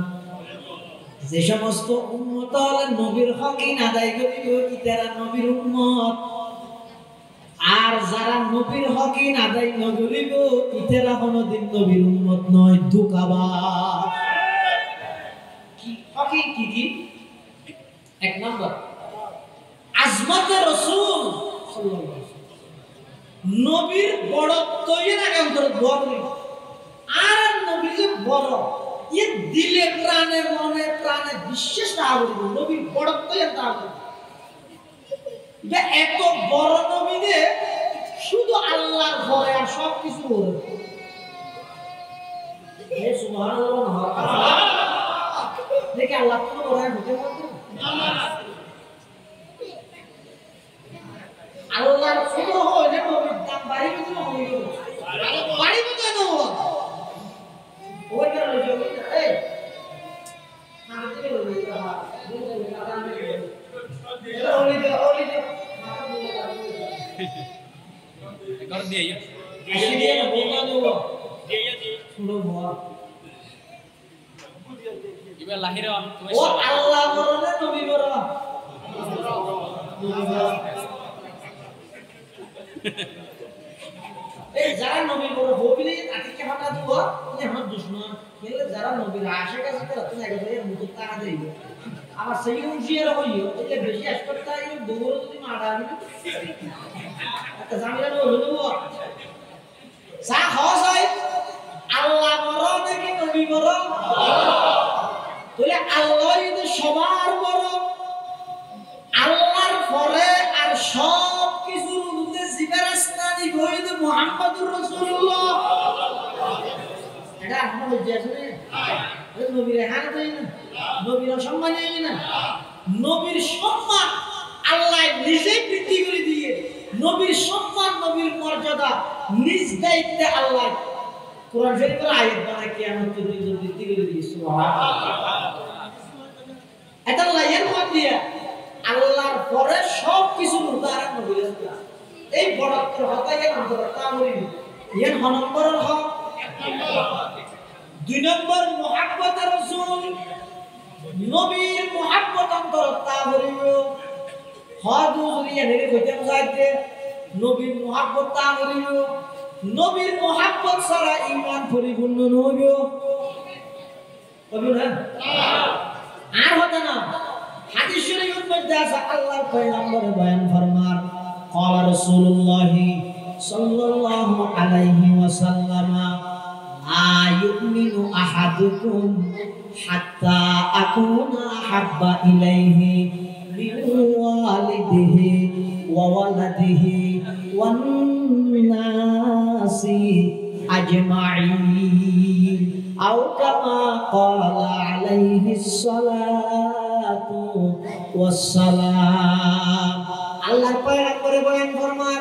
যে সমস্ত উম্মত নবীর হকই আদায় করিবে ইতারা নবীর উম্মত আর যারা নবীর হকই আদায় না করিব ইতারা কোনদিন নবীর উম্মত নয় দুকাবাজ কি হকই কি এক নাম্বার আজমতে রাসূল সাল্লাল্লাহু আলাইহি ওয়াসাল্লাম নবীর বড়ত্বই আগে অন্তর দোয়া করি আর নবী যে বড় ये दिले प्राणे मने प्राणे বিশ্বাস না করিব নবীর বড়ত্বই তা করিব যে এত বড় নবী যে শুধু আল্লাহর ভয় আর সব কিছু করে হে সুবহানাল্লাহ দেখে আল্লাহ তো বড় হতে পারতো আল্লাহর শুধু হয় যে নবীর দাম বাড়িবে তো হইল বাড়িবে কেন ওই কারণে জমি এই আমাদের ওই কথা বুঝলে আগামী এটা ওই कर दिया ये इसलिए बोलना जो दिया जी सुनो बोल इबे लाहिर हम तुम्हें ओ अल्लाह बरो ने नबी बरो এই যারা নবী বড় হবিলে তাকে কি হটা দিব যে আমার দুশমন এলে যারা নবীর আশিক আছে তারা তো একবারে মুখ তারা দেইবে আবার সেই উজিয়ে হইও এটা বেশি আসপত্তা এই দৌড় যদি মারা আমি একটা জামিলা হলো দেব সা হয় আল্লাহ বড় নাকি নবী বড় তাহলে আল্লাহই তো সবার বড় আল্লাহর পরে আর সব কিছু রূপে জিবারাস্তানি গইদ মুহাম্মদুর রাসূলুল্লাহ এটা আমরা বুঝাইছি না নবীর হাত দেই না নবীর সম্মান দেই না নবীর সম্মান আল্লাহ নিজে বৃদ্ধি করে দিয়ে নবীর সম্মান নবীর মর্যাদা নিজ দায়িত্বে আল্লাহ কোরআন শরীফের আয়াত বানায় কিয়ামত পর্যন্ত বৃদ্ধি করে দিয়ে সুবহানাল্লাহ এটা লাইয়ের মধ্যে আল্লাহর পরে সব কিছু উদাহরণ নবীর এই বড়ত্ব হতাই অন্তরটা আমরি এর নম্বরের হক দুই নম্বর মুহাব্বত রাসূল নবীর মুহাব্বত অন্তরটা আমরি হাদু জুরিয়া নেরে কইতে বুঝাইতে নবীর মুহাব্বত আমরি নবীর মুহাব্বত ছাড়া ঈমান পরিপূর্ণ নয় কবি না আর হতো না হাদিস শরীফের মধ্যে আছে আল্লাহর পয়গম্বর বয়ান ফরমান قال رسول الله صلى الله عليه وسلم لا يؤمن احدكم حتى اكون احب اليه من والده وولده والناس اجمعين او كما قال عليه الصلاه والسلام আল্লাহর পয়গম্বর বয়ান ফরমান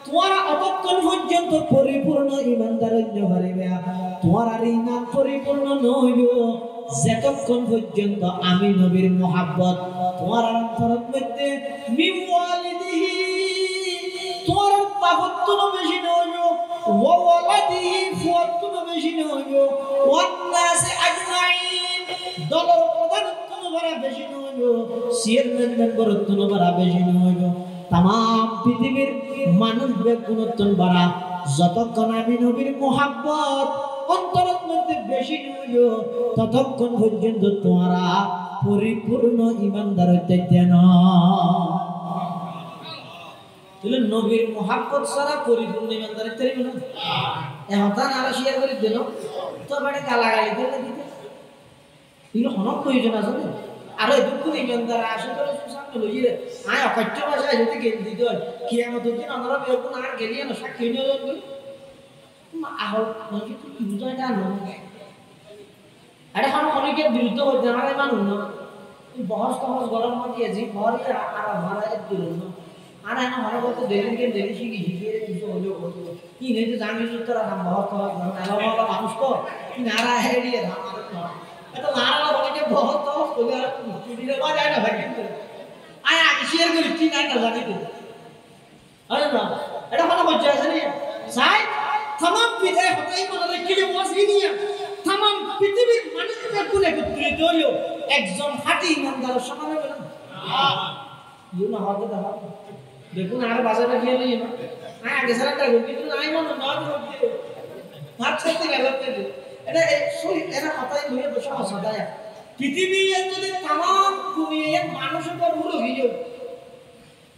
তোমরা অতক্ষণ পর্যন্ত পরিপূর্ণ ঈমানদার হইতে পারবে তোমরা ঈমান পরিপূর্ণ নইও যতক্ষণ পর্যন্ত আমি নবীর মুহাব্বত তোমার অন্তরের মধ্যে মিন ওয়ালিদিহি তোমার বাপত্ব বেশি নইও ওয়া ওয়ালাদিহি ফুয়াত্ব বেশি নইও ওয়ান নাস আজমাইন দলর প্রধানত্ব বড় বেশি নইও চেয়ারম্যান মেম্বারত্ব বড় বেশি নইও तमाम পৃথিবীর মানুষ গুণত্ব বাড়া যতক্ষণ আমি নবীর মুহাব্বত অন্তরের মধ্যে বেশি নইও ততক্ষণ পর্যন্ত তোমরা পরিপূর্ণ ঈমানদার হইতে না তাহলে নবীর মুহাব্বত ছাড়া পরিপূর্ণ ঈমানদার হইতে পারবে না এখন তা না শেয়ার করে দেন তো বড় গালাগালি করে দিতে এগুলো হনক প্রয়োজন আছে না আর এই দুঃখ ঈমানদার আসে তো সামনে লইয়ে আয় অকচ্য ভাষায় যদি গেল দিতে হয় কিয়ামতের দিন আমরা বেরবো আর গেলিয়ে না সাক্ষী নিয়ে যাবো আহল নবী কি বুঝায় না আরে অনেকের বিরুদ্ধে হইতে আমার মানুষ না বহস টহস গরম মধ্যে যে ঘরে আর মারা দিল না আর আমি মনে করতে দেরি শিখিয়ে কিছু হলেও করতো কি হয়েছে জানি তোরা নাম বহস টহস গরম মানুষ তো কি নারা হেরিয়ে না এত নারা অনেকে বহস টহস করে আর চুরিরে বাজায় না ভাই কিন্তু আয় আগে শেয়ার করি কি নাই না জানি তো আরে না এটা মনে হচ্ছে আসলে সাই तमाम পিঠে হতেই মনে কি যে মসজিদ নিয়ে तमाम পৃথিবীর মানুষদের কোন একত্রিত হলো একজন খাঁটি ইমানদারের সমানে বলেন ইউ না হবে দাও দেখুন আর বাজারে গিয়ে নিয়ে না হ্যাঁ আগে সারাটা কিন্তু নাই মনে না করতে ভাত খেতে গেল এটা এটা কথাই বলে বসে সদায় পৃথিবীর যদি तमाम দুনিয়ার মানুষের উপর উড়ে গিয়ে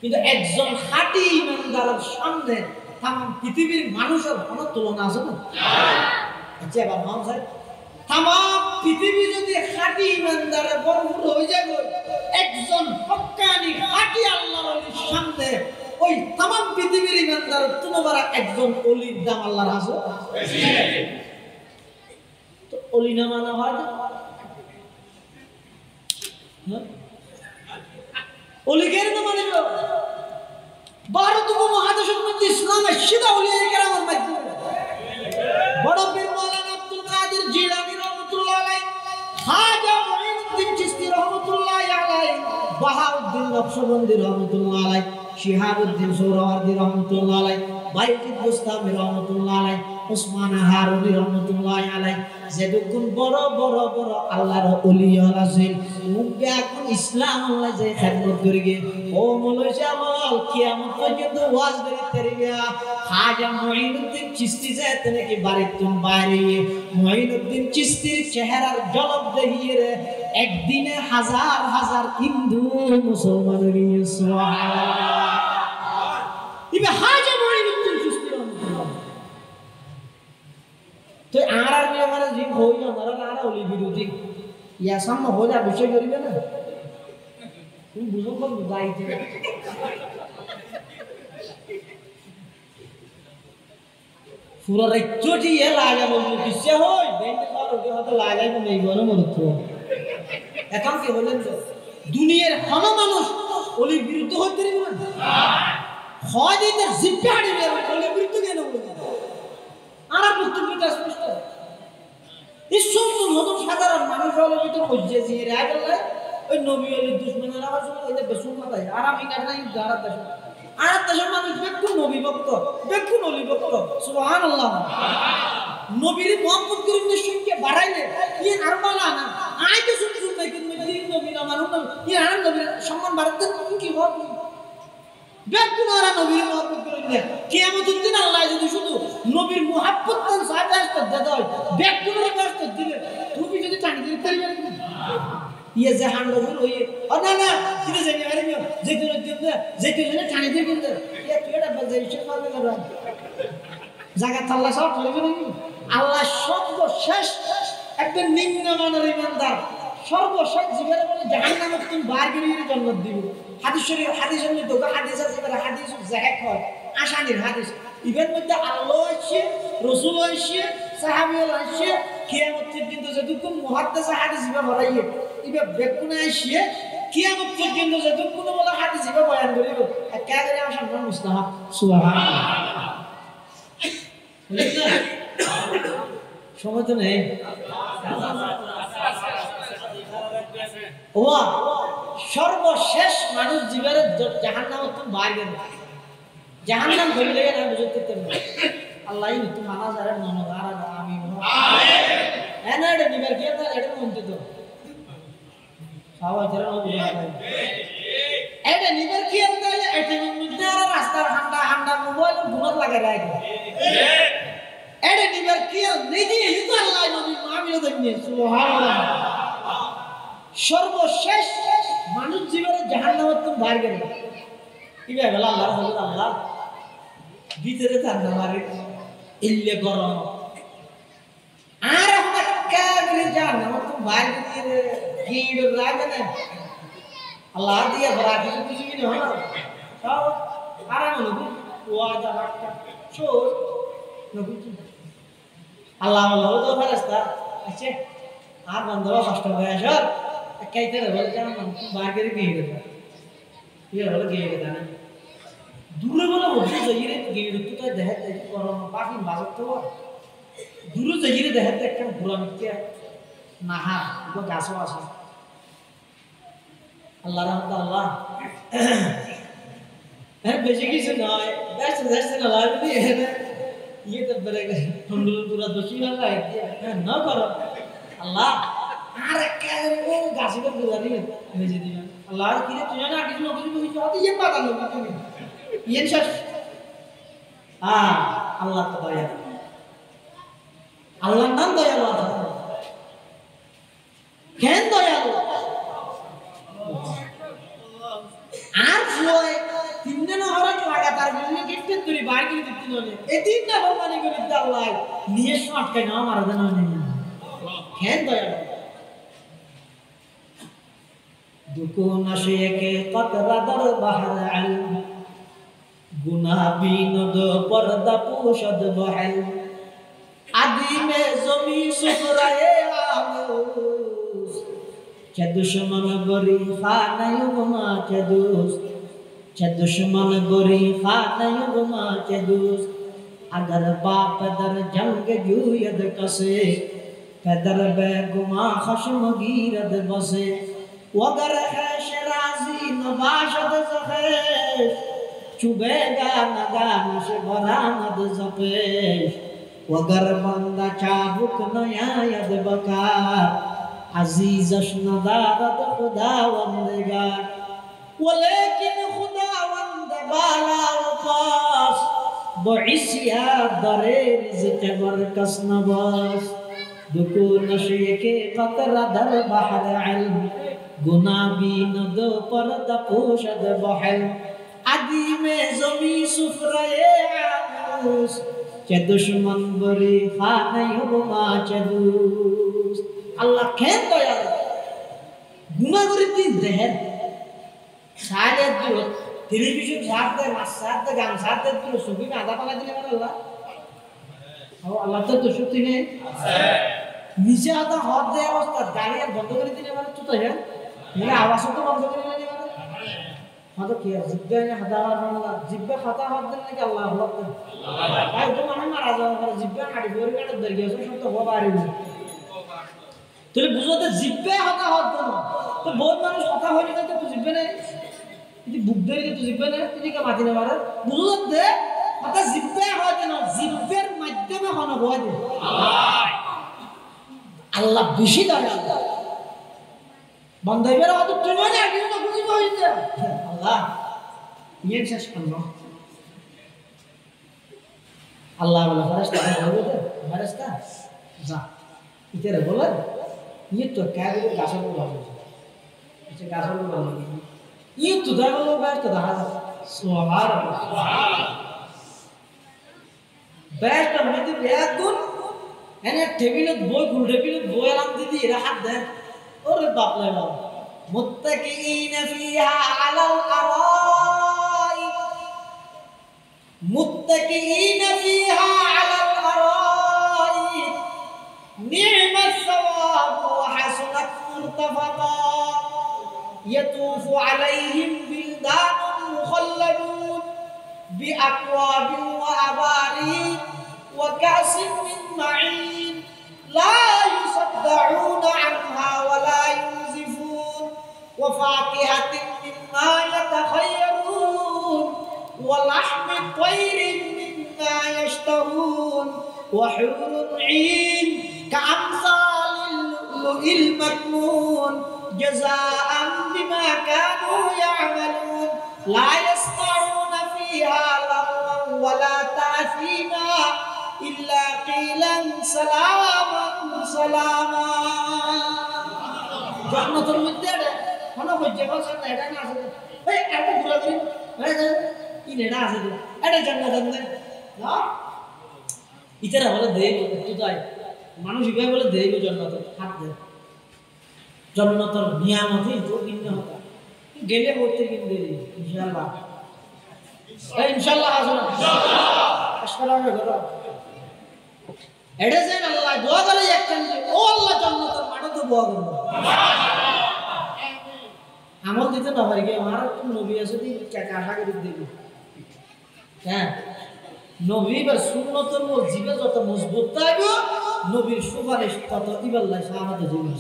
কিন্তু একজন খাঁটি ইমানদারের সামনে तमाम পৃথিবীর মানুষের কোনো তুলনা আছে না আচ্ছা এবার নাম স্যার तमाम পৃথিবী যদি খাঁটি ইমানদারে ভরপুর হয়ে যাবে একজন হক্কানি খাঁটি আল্লাহর ওলির সামনে ওই तमाम পৃথিবীর ইমানদারের তুলনায় একজন ওলির দাম আল্লাহর আছে তো ওলি না মানা হয় না ওলি কেন না মানিব ভারত উপমহাদেশের মধ্যে ইসলামের সিধা ওলিয়ে কেরামের মাধ্যমে বড় পীর মাওলানা আব্দুল কাদের জিলানী রহমাতুল্লাহ আলাইহি খাজা মুঈনুদ্দিন চিশতি রহমাতুল্লাহ আলাইহি বাহাউদ্দিন নকশবন্দি রহমাতুল্লাহ আলাইহি শিহাবুদ্দিন সোহরাওয়ার্দী রহমাতুল্লাহ আলাইহি বাইতুল বুস্তামি রহমাতুল্লাহ আলাইহি উসমান হারুনি রহমাতুল্লাহ আলাইহি যেদুকুন বড় বড় বড় আল্লাহর ওলি আছেন মুখে এখন ইসলাম আল্লাহ যে খেদমত করিগে ও মৌলানা বল কিয়ামত পর্যন্ত ওয়াজ করিতে রিয়া খাজা মুঈনুদ্দিন চিশতি যেতে নাকি বাড়িতুন বাইরে মুঈনুদ্দিন চিশতির চেহারার ঝলক দেখিয়ে রে একদিনে হাজার হাজার হিন্দু মুসলমান হয়ে সুবহানাল্লাহ ইবে খাজা মুঈনুদ্দিন চিশতি রহমাতুল্লাহ তো আর নিয়ে মানে জি হই না আর ওলি বিরোধী ইয়া সামনে হলে বিষয় করিবে না তুমি বুঝো কোন বুঝাইতে পুরো রাজ্যটি এ লাগা বলবো কিসে হই বেন্টে পার ওকে হয়তো লাগাই না নেই বড় মরত এখন কি বলেন তো দুনিয়ার কোন মানুষ ওলির বিরুদ্ধে হইতে পারে না হয় দিতে জিপে হাড়িবে ওলির বিরুদ্ধে কেন বলবে আর বক্তব্যটা স্পষ্ট এই সুন্দর মতন সাধারণ মানুষ হলো ভিতর হজ্জে জিয়ে রায় বলে ওই নবী ওলির দুশমনেরা হয় ওই যে বেসুন মাথায় আর আমি কাটে নাই আর দেশের মানুষ বেকুন নবী ভক্ত বেকুন ওলি ভক্ত সুবহানাল্লাহ নবীর মুহাম্মদ করিমের সংখ্যা বাড়াইলে কি আর বলা না আই তো শুনছুন নাই কিন্তু নবী না মানুষ কি আর নবীর সম্মান বাড়াতে কি হবে বেকুন আর নবীর মুহাম্মদ করিমে কিয়ামতের দিন আল্লাহ যদি শুধু নবীর মুহাব্বত তার সাহায্য দেয় হয় বেকুনের ব্যস্ত দিলে তুমি যদি টানি দিতে পারবে ये जहान रसूल होइए और ना किने जाने वाले में जैतून टानी दे কিন্তু ये केड़ा बजे इशे करने कर रहा জায়গা আল্লাহ সব করবে নাকি আল্লাহ সর্বশেষ একজন নিম্নমানের ইমানদার সর্বশেষ জীবনে বলে জাহান্নামে তুমি বার করে জান্নাত দিবে হাদিস শরীফ হাদিসের মধ্যে হাদিস আছে এবারে হাদিস জাহেদ হয় আসানির হাদিস ইভেন মধ্যে আল্লাহ আছে রাসূল আছে সাহাবী আছে কিয়ামতের দিন যতক্ষণ মুহাদ্দিস হাদিস ব্যবহারাইয়ে ইবে বেকুনা আসিয়ে কিয়ামত পর্যন্ত যতক্ষণ বলা হাদিস ইবে বয়ান করিব একা করে আসান না মুস্তাহাব সুবহানাল্লাহ সময় তো নেই ওয়া সর্বশেষ মানুষ জীবনে জাহান্নামে তুমি বাইরে গেল জাহান্নাম ধরে না বুঝতে পারবে আল্লাহই তো মানা যারা মনে আর আমি আমিন এনাডে নিবার কি না এটা মনতে তো সাওয়া যারা বুঝে না এটা নিবার কি না এটা মধ্যে আর রাস্তার হান্ডা হান্ডা মোবাইল ঘুমত লাগে রাখে এটা নিবার কি নিজে হিত আল্লাহ নবী মামিও দেখনি সুবহানাল্লাহ সর্বশেষ মানুষ জীবনে জাহান্নামে তুমি বাইরে গেল ইবে বলা আল্লাহর হযরত আল্লাহ ভিতরে ঠান্ডা মারে ইল্লে গরম আর আমরা কাগরে জাহান্নামে তুমি বাইরে গিয়ে গিয়ে লাগে না আল্লাহ দিয়া বড় কিছু কি না হয় সব আরাম হলো ওয়াদা রাখা সব নবী আল্লাহ আল্লাহ তো ফেরেশতা আছে আর বন্ধুরা কষ্ট হয়ে আসর একাইতে বলে যেন বাগের গিয়ে গেছে ইয়ে বলে গিয়ে গেছে না দূরে বলে বসে যাইরে গিয়ে তো তাই দেখে দেখি করোনা পাখি বাজার তো দূরে যাইরে দেখে একটা ঘোরা মিথ্যা নাহা গাছও আছে আল্লাহ রহমত আল্লাহ হ্যাঁ বেশি কিছু নয় দেখছে না লাগবে ইয়ে তো বেড়ে গেছে ঠন্ডুল পুরা দোষী হল হ্যাঁ না করো আল্লাহ আর গাছে তো গুলারি ভেজে দিবেন আল্লাহ কি রে তুই না কিছু কিছু কিছু হতে ইয়ে পাতা লোক তুমি ইয়ে শেষ আল্লাহ তো দয়া আল্লাহর নাম দয়ালু কেন দয়ালু আর জয় তিন দিন হরাত লাগাতার বিলে গিফটেড করি বাইরে করে দিতে নলে এই তিনটা ভগবানই করে দিতে আল্লাহ নিয়ে শর্টকাট না মারা দেন না কেন দয়ালু दुको नशे के कतरा दर बहर इल्म गुनाह बीनद पर्दा पोशद बहल आदि में जमी सुखराए आमोस चे दुश्मन बरी खाना युगमा चे दोस्त चे दुश्मन बरी खाना युगमा चे दोस्त अगर बाप दर जंग जुयद कसे कदर बेगुमा खशम गिरद बसे वगर है शराजी नबाशद ज़खेश चुबेगा नगान से बरामद ज़पेश वगर बंदा चाबुक नयायद बकार अजीज़श नदारद खुदावंदगार वलेकिन खुदावंद बाला वकास बइसिया दरे रिज़्क़ बरकस नबास दुको नशे के कतरा दर बहर इल्म गुनाबी नद पर्दा पोशद बहल आदि में जमी सुफराए आमोस चे दुश्मन बरी खाने हुमा चे दोस्त अल्लाह केन दयाल गुनाह करी दिन देहर साले दूर टेलीविजन साथ दे मास साथ दे गान साथ दे दूर सुबह में आधा पाला दिले मार अल्लाह और अल्लाह तो दुश्मन ने नीचे आधा हाथ दे अवस्था गाड़ी बंद कर दिले मार तू तो है मेरे आवाज़ तो बंद कर देने वाला हाँ तो क्या जिब्बे ने हदावर बनला जिब्बे खाता हाथ देने के अल्लाह अल्लाह भाई तो माने मारा जाओ पर जिब्बे काटी बोरी काट दर गया सब तो हो बारी में तो ले बुझो तो जिब्बे खाता हाथ देना तो बहुत मानुष खाता हो जाता तो जिब्बे ने इतनी बुक दे के तो जिब्बे ने इतनी का माती ने मारा बुझो तो दे खाता जिब्बे हाथ देना जिब्बे मध्य में खाना हुआ दे अल्लाह बिशी दया बंदे मेरा तो तुम्हारे आगे तो कुछ भी हो जाए अल्लाह ये शेष करना अल्लाह वाला फरिश्ता बोलो तो फरिश्ता जा इधर बोला ये तो क्या भी गासर को बोलो इसे गासर को बोलो ये तो दाग लो बैठ तो दाग सुहार बैठ तो मैं तो बैठ दूँ है ना टेबल बोय लाम दीदी राहत दे और बाप ले बाप मुत्तकीन फीहा अलल अराइक मुत्तकीन फीहा अलल अराइक निअमत सवाब व हसनत मुर्तफका यतूफु अलैहिम बिल्दान मुखल्लदून बिअक्वाब व अबारीक व कासिम मिन मईन ला युसद्दऊन अन्हा व ला وفاكهة مما يتخيرون ولحم طير مما يشتهون وحور عين كأمثال اللؤلؤ المكنون جزاء بما كانوا يعملون لا يسمعون فيها لغوا ولا تأثيما إلا قيلا سلاما سلاما জান্নাতের মধ্যে কোন হজ্জে বসে না এটা না আছে এই একটা ঘোরা করি এই নেড়া আছে এটা জান্নাত আছে না ইতারা বলে দেই তো তাই মানুষ ইভাবে বলে দেই জান্নাত হাত দে জান্নাতের নিয়ামতই তো ভিন্ন হতা গেলে করতে কিনবে ইনশাআল্লাহ এই ইনশাআল্লাহ আসুন ইনশাআল্লাহ আসসালামু আলাইকুম এটা যে আল্লাহ দোয়া করে একখান যে ও আল্লাহ জান্নাতের মাঠে তো দোয়া করব আমল দিতে না পারি আমার একটু নবী আছে দি কাকা আশা করে দিবি হ্যাঁ নবী বা সুন্নতের মসজিদে যত মজবুত থাকবে নবীর সুপারিশ তত ইবাল্লাহ সাহাবাতে যাবে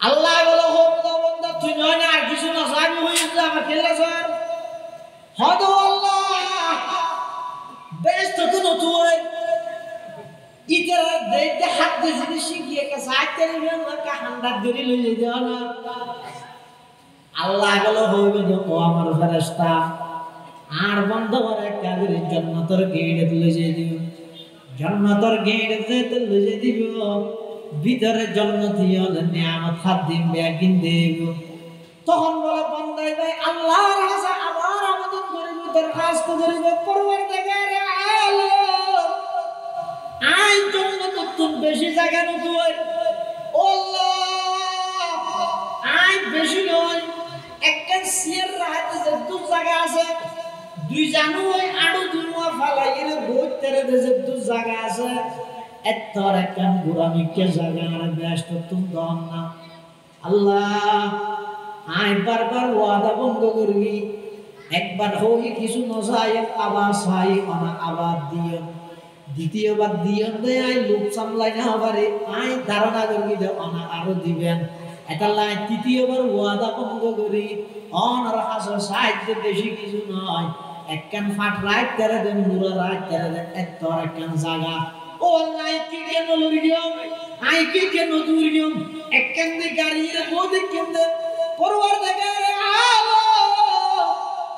আল্লাহ বলে হোক বন্ধা তুই নয় না আর কিছু না সাহাবি হয়ে যা আমার খেলা স্যার হদ আল্লাহ বেশ তো তুই ইতারা দেইতে হাত দিয়ে জিনিস শিখিয়ে কে সাইতে নিবেন না কা হান্ডার ধরে লইয়ে দাও না আল্লাহ বলে হইবে ও আমার ফেরেশতা আর বন্ধ করে কাদের জান্নাতের গেট লইয়ে দিও জান্নাতের গেট যেতে লইয়ে দিব ভিতরে জান্নাতি হলে নিয়ামত হাত দিন বেগিন দেব তখন বলে বান্দাই ভাই আল্লাহর কাছে আবার আবেদন করিব দরখাস্ত করিব পরওয়ারদিগারে আলম আই জান্নাত তুই বেশি জায়গা ন তুই ও আল্লাহ আই বেশি নয় একটা সিয়ার রাতে যে দুই জায়গা আছে দুই জানু ওই আড়ু দুয়া ফালাইরে বইতেরে যে দুই জায়গা আছে এতর একখান গুরামিকে জায়গা আর ব্যস্ত তুমি দম না আল্লাহ আই বারবার ওয়াদা বন্ধ করবি একবার হই কিছু নসাই আবার সাই অনা আবার দিও দ্বিতীয়বার দিও দে আই লোক সামলাই না পারে আই ধারণা করবি যে অনা আরো দিবেন এটা লাই তৃতীয়বার ওয়াদা বন্ধ করি অনার হাসর সাহিত্য বেশি কিছু নয় একখান ফাট রাইট করে দেন মুরা রাইট করে দেন এতর একখান জায়গা ও আল্লাহ কি কেন লরিও আই কি কেন দূরিও একখান দি গাড়ির মধ্যে কেন পরওয়ারদিগারে আলম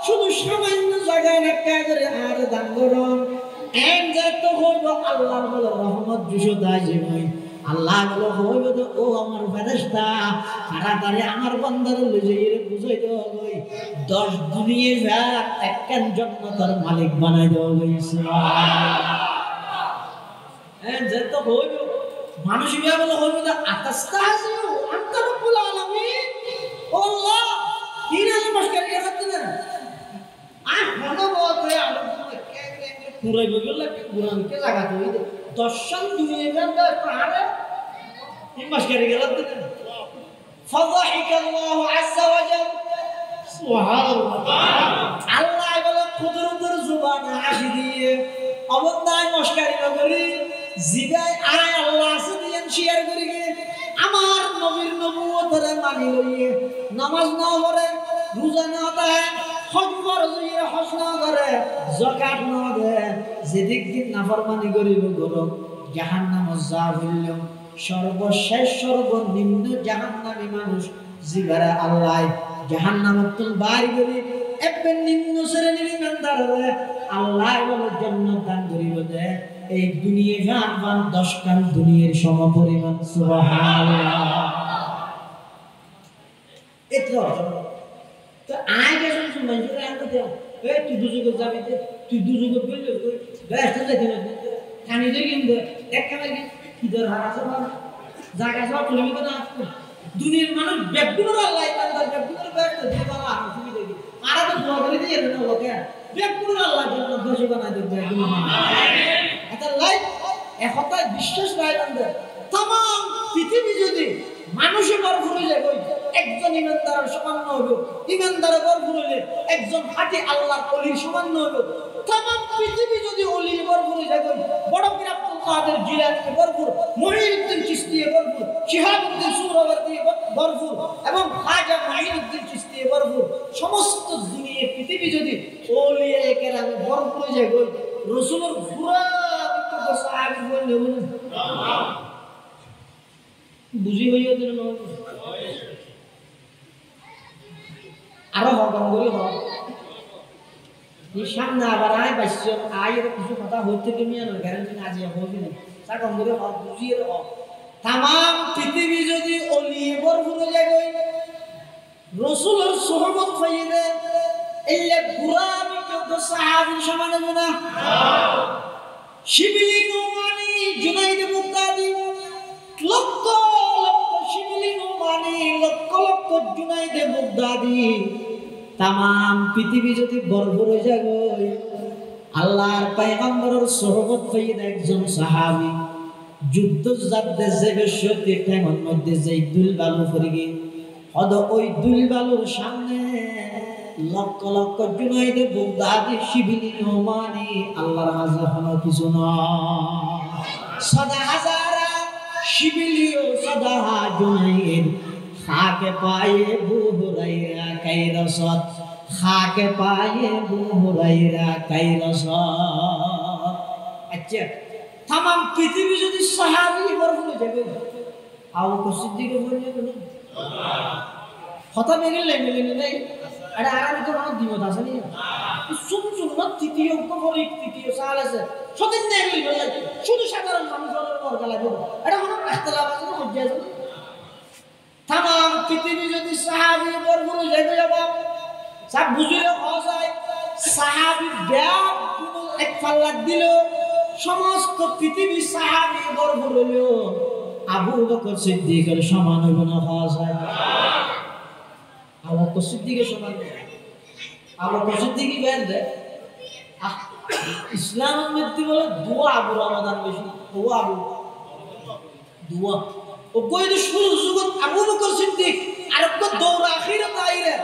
শুধু সামান্য জায়গা একটা করে আর দান করুন এন যত হইব আল্লাহর বলে রহমত জুসো দাই যাবে আল্লাহ বলে হইব তো ও আমার ফেরেশতা তাড়াতাড়ি আমার বান্দার লইয়ে বুঝাই দাও গই 10 দুনিয়া যা একখান জান্নাতের মালিক বানাই দাও গই সুবহানাল্লাহ এন যত হইব মানুষ ইয়া বলে হইব তো আতাস্তাহজিউ আনতা রব্বুল আলামিন ও আল্লাহ কিরালে মস্কারি করতে না আয় মনে বলতে আলো পুরাই বগল পুরান কে জায়গা তো দর্শন দুনিয়া যা পারে এই মস্কারি করতে না فضحك الله عز وجل سبحان الله আল্লাহ বলে কুদরতের জবান হাসি দিয়ে অবন্দায় মস্কারি করি জিগায় আয় আল্লাহ আছে দিয়ে শেয়ার করি আমার নবীর নবুয়তের মানি লইয়ে নামাজ না পড়ে রোজা না দেয় হজ ফরজ হজ না করে যাকাত না দেয় যেদিক দিন নাফরমানি করিব গরম জাহান্নামে যা হইল সর্বশেষ সর্বনিম্ন জাহান্নামী মানুষ জিবারে আল্লাহ জাহান্নামে তুল বাইর করে একবে নিম্ন শ্রেণীর ইমানদার হবে আল্লাহ বলে জান্নাত দান করিব দে এই দুনিয়া জাহান 10 কান দুনিয়ার সমপরিমাণ সুবহানাল্লাহ এত তো আগে শুনছো মঞ্জুর আনতে দাও এই তুই দুজকে যাবি তুই দুজকে বললে ব্যস্ত যাইতে না কানি দেই কিন্তু এক কামে কি দর হারাছে বাবা জায়গা সব তুলবি তো না দুনিয়ার মানুষ ব্যক্তিগত আল্লাহ ইমানদার ব্যক্তিগত ব্যস্ত দিয়ে বাবা তুমি দেখি আর তো দোয়া করে দিয়ে না লোকে ব্যক্তিগত আল্লাহ জন্য বেশি বানাই দেবে এগুলো আমিন এটা লাইফ একতায় বিশ্বাস রায় বান্দা तमाम পৃথিবী যদি মানুষে ভরপুর হয়ে যায় একজন ইমানদার সমান হবে ইমানদার ভরপুর হলে একজন খাঁটি আল্লাহর ওলির সমান হবে तमाम পৃথিবী যদি ওলির ভরপুর হয়ে যায় বড় পীর আব্দুল কাদের জিলানী ভরপুর মুঈনুদ্দিন চিশতি ভরপুর শিহাবুদ্দিন সুহরাওয়ার্দী ভরপুর এবং খাজা মুঈনুদ্দিন চিশতি ভরপুর সমস্ত দুনিয়া পৃথিবী যদি ওলিয়ে কেরামে ভরপুর হয়ে যায় রাসূলের পুরা বিখ্যাত সাহাবী বললে বলুন বুঝি হইও দিন আরো হকম করি হোক এই সামনে আবার আয় বাইশ আয় এর কিছু কথা হইতে কি মিয়া না গ্যারান্টি না যে হবে না তা কম করে হোক বুঝিয়ে হোক तमाम পৃথিবী যদি ওলি ভরপুর হয়ে যায় রাসূলের সুহবত পাইলে এলে পুরা বিখ্যাত সাহাবী সমান হবে না শিবলি নুমানি জুনাইদ বুগদাদি লক্ষ লক্ষ শিবলি নুমানি লক্ষ লক্ষ জুনাইদ বুগদাদি तमाम পৃথিবী যদি ভরপুর হয়ে যায় আল্লাহর পয়গম্বরের সোহবত পেয়ে একজন সাহাবী যুদ্ধ যাতে যে সত্যি টাইমের মধ্যে যেই দুল বালু পড়ে গিয়ে হদ ওই দুল বালুর সামনে লক্ষ লক্ষ জুনাইদে বুগদাদি শিবিলি নোমানি আল্লাহর হাজার হলো কিছু না সদা হাজারা শিবিলি ও সদা জুনাইদ খাকে পায়ে বুহুরাইরা কাইরসত খাকে পায়ে বুহুরাইরা কাইরসত আচ্ছা तमाम পৃথিবী যদি সাহাবী বরফ যাবে আবু বকর সিদ্দিকের বলে যাবে না কথা মেলে নেই আরে আরাম তো মানুষ দিমত আছে নি শুধু শুধু না তৃতীয় উপরিক তৃতীয় সাল আছে সদিন নেই বলে শুধু সাধারণ মানুষের বর্গ লাগবে এটা কোনো ইখতিলাফ আছে না হজ্জা আছে तमाम পৃথিবী যদি সাহাবী বরফ যাবে বাবা সব বুঝিয়ে হওয়া যায় সাহাবী ব্যাগ এক পাল্লা দিল সমস্ত পৃথিবী সাহাবী বরফ হইল আবু বকর সিদ্দিকের সমান হইব না হওয়া যায় আবু বকর সিদ্দিকের সমান আবু বকর সিদ্দিক বেঁধে ইসলামের মধ্যে বলে দোয়া আবু রমাদান বেশি দোয়া আবু দোয়া ও কইতে শুরু যুগত আবু বকর সিদ্দিক আর কত দৌড় আখিরাত আইরে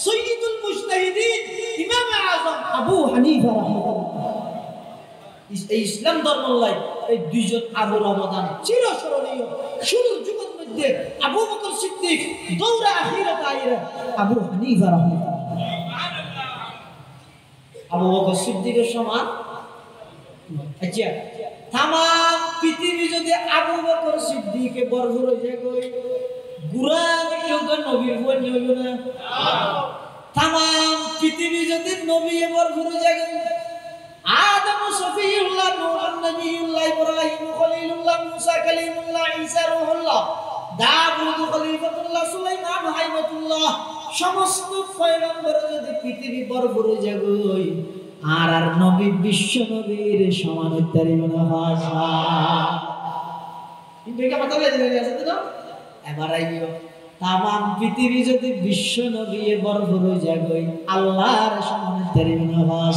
সাইয়্যিদুল মুজতাহিদিন ইমাম আযম আবু হানিফা রাহিমাহুল্লাহ এই ইসলাম ধর্মলাই এই দুইজন আবু রমাদান চিরস্মরণীয় শুরুর যুগের মধ্যে আবু বকর সিদ্দিক দৌড়া আখিরাত আইরা আবু হানিফা রাহিমাহুল্লাহ আবু বকর সিদ্দিকের সমান আচ্ছা तमाम পৃথিবী যদি আবু বকর সিদ্দিকে বরফর হয়ে যায় গুরান যোগ্য নবীর বই হইব না तमाम পৃথিবী যদি নবী বরফর হয়ে যায় आदम सफीउल्लाह नूह नबीउल्लाह इब्राहिम खलीलुल्लाह मूसा कलीमुल्लाह ईसा रूहुल्लाह दाऊद खलीफातुल्लाह सुलाइमान हाइबातुल्लाह समस्त পয়গম্বর যদি পৃথিবী বরফর হয়ে যায় আর নবী বিশ্ব নবীর সমান উত্তরি মনে হয় কিন্তু এটা কথা বলে দিলেন আছে তো এবার আইও तमाम পৃথিবী যদি বিশ্ব নবী বরফর হয়ে যায় আল্লাহর সমান উত্তরি মনে হয়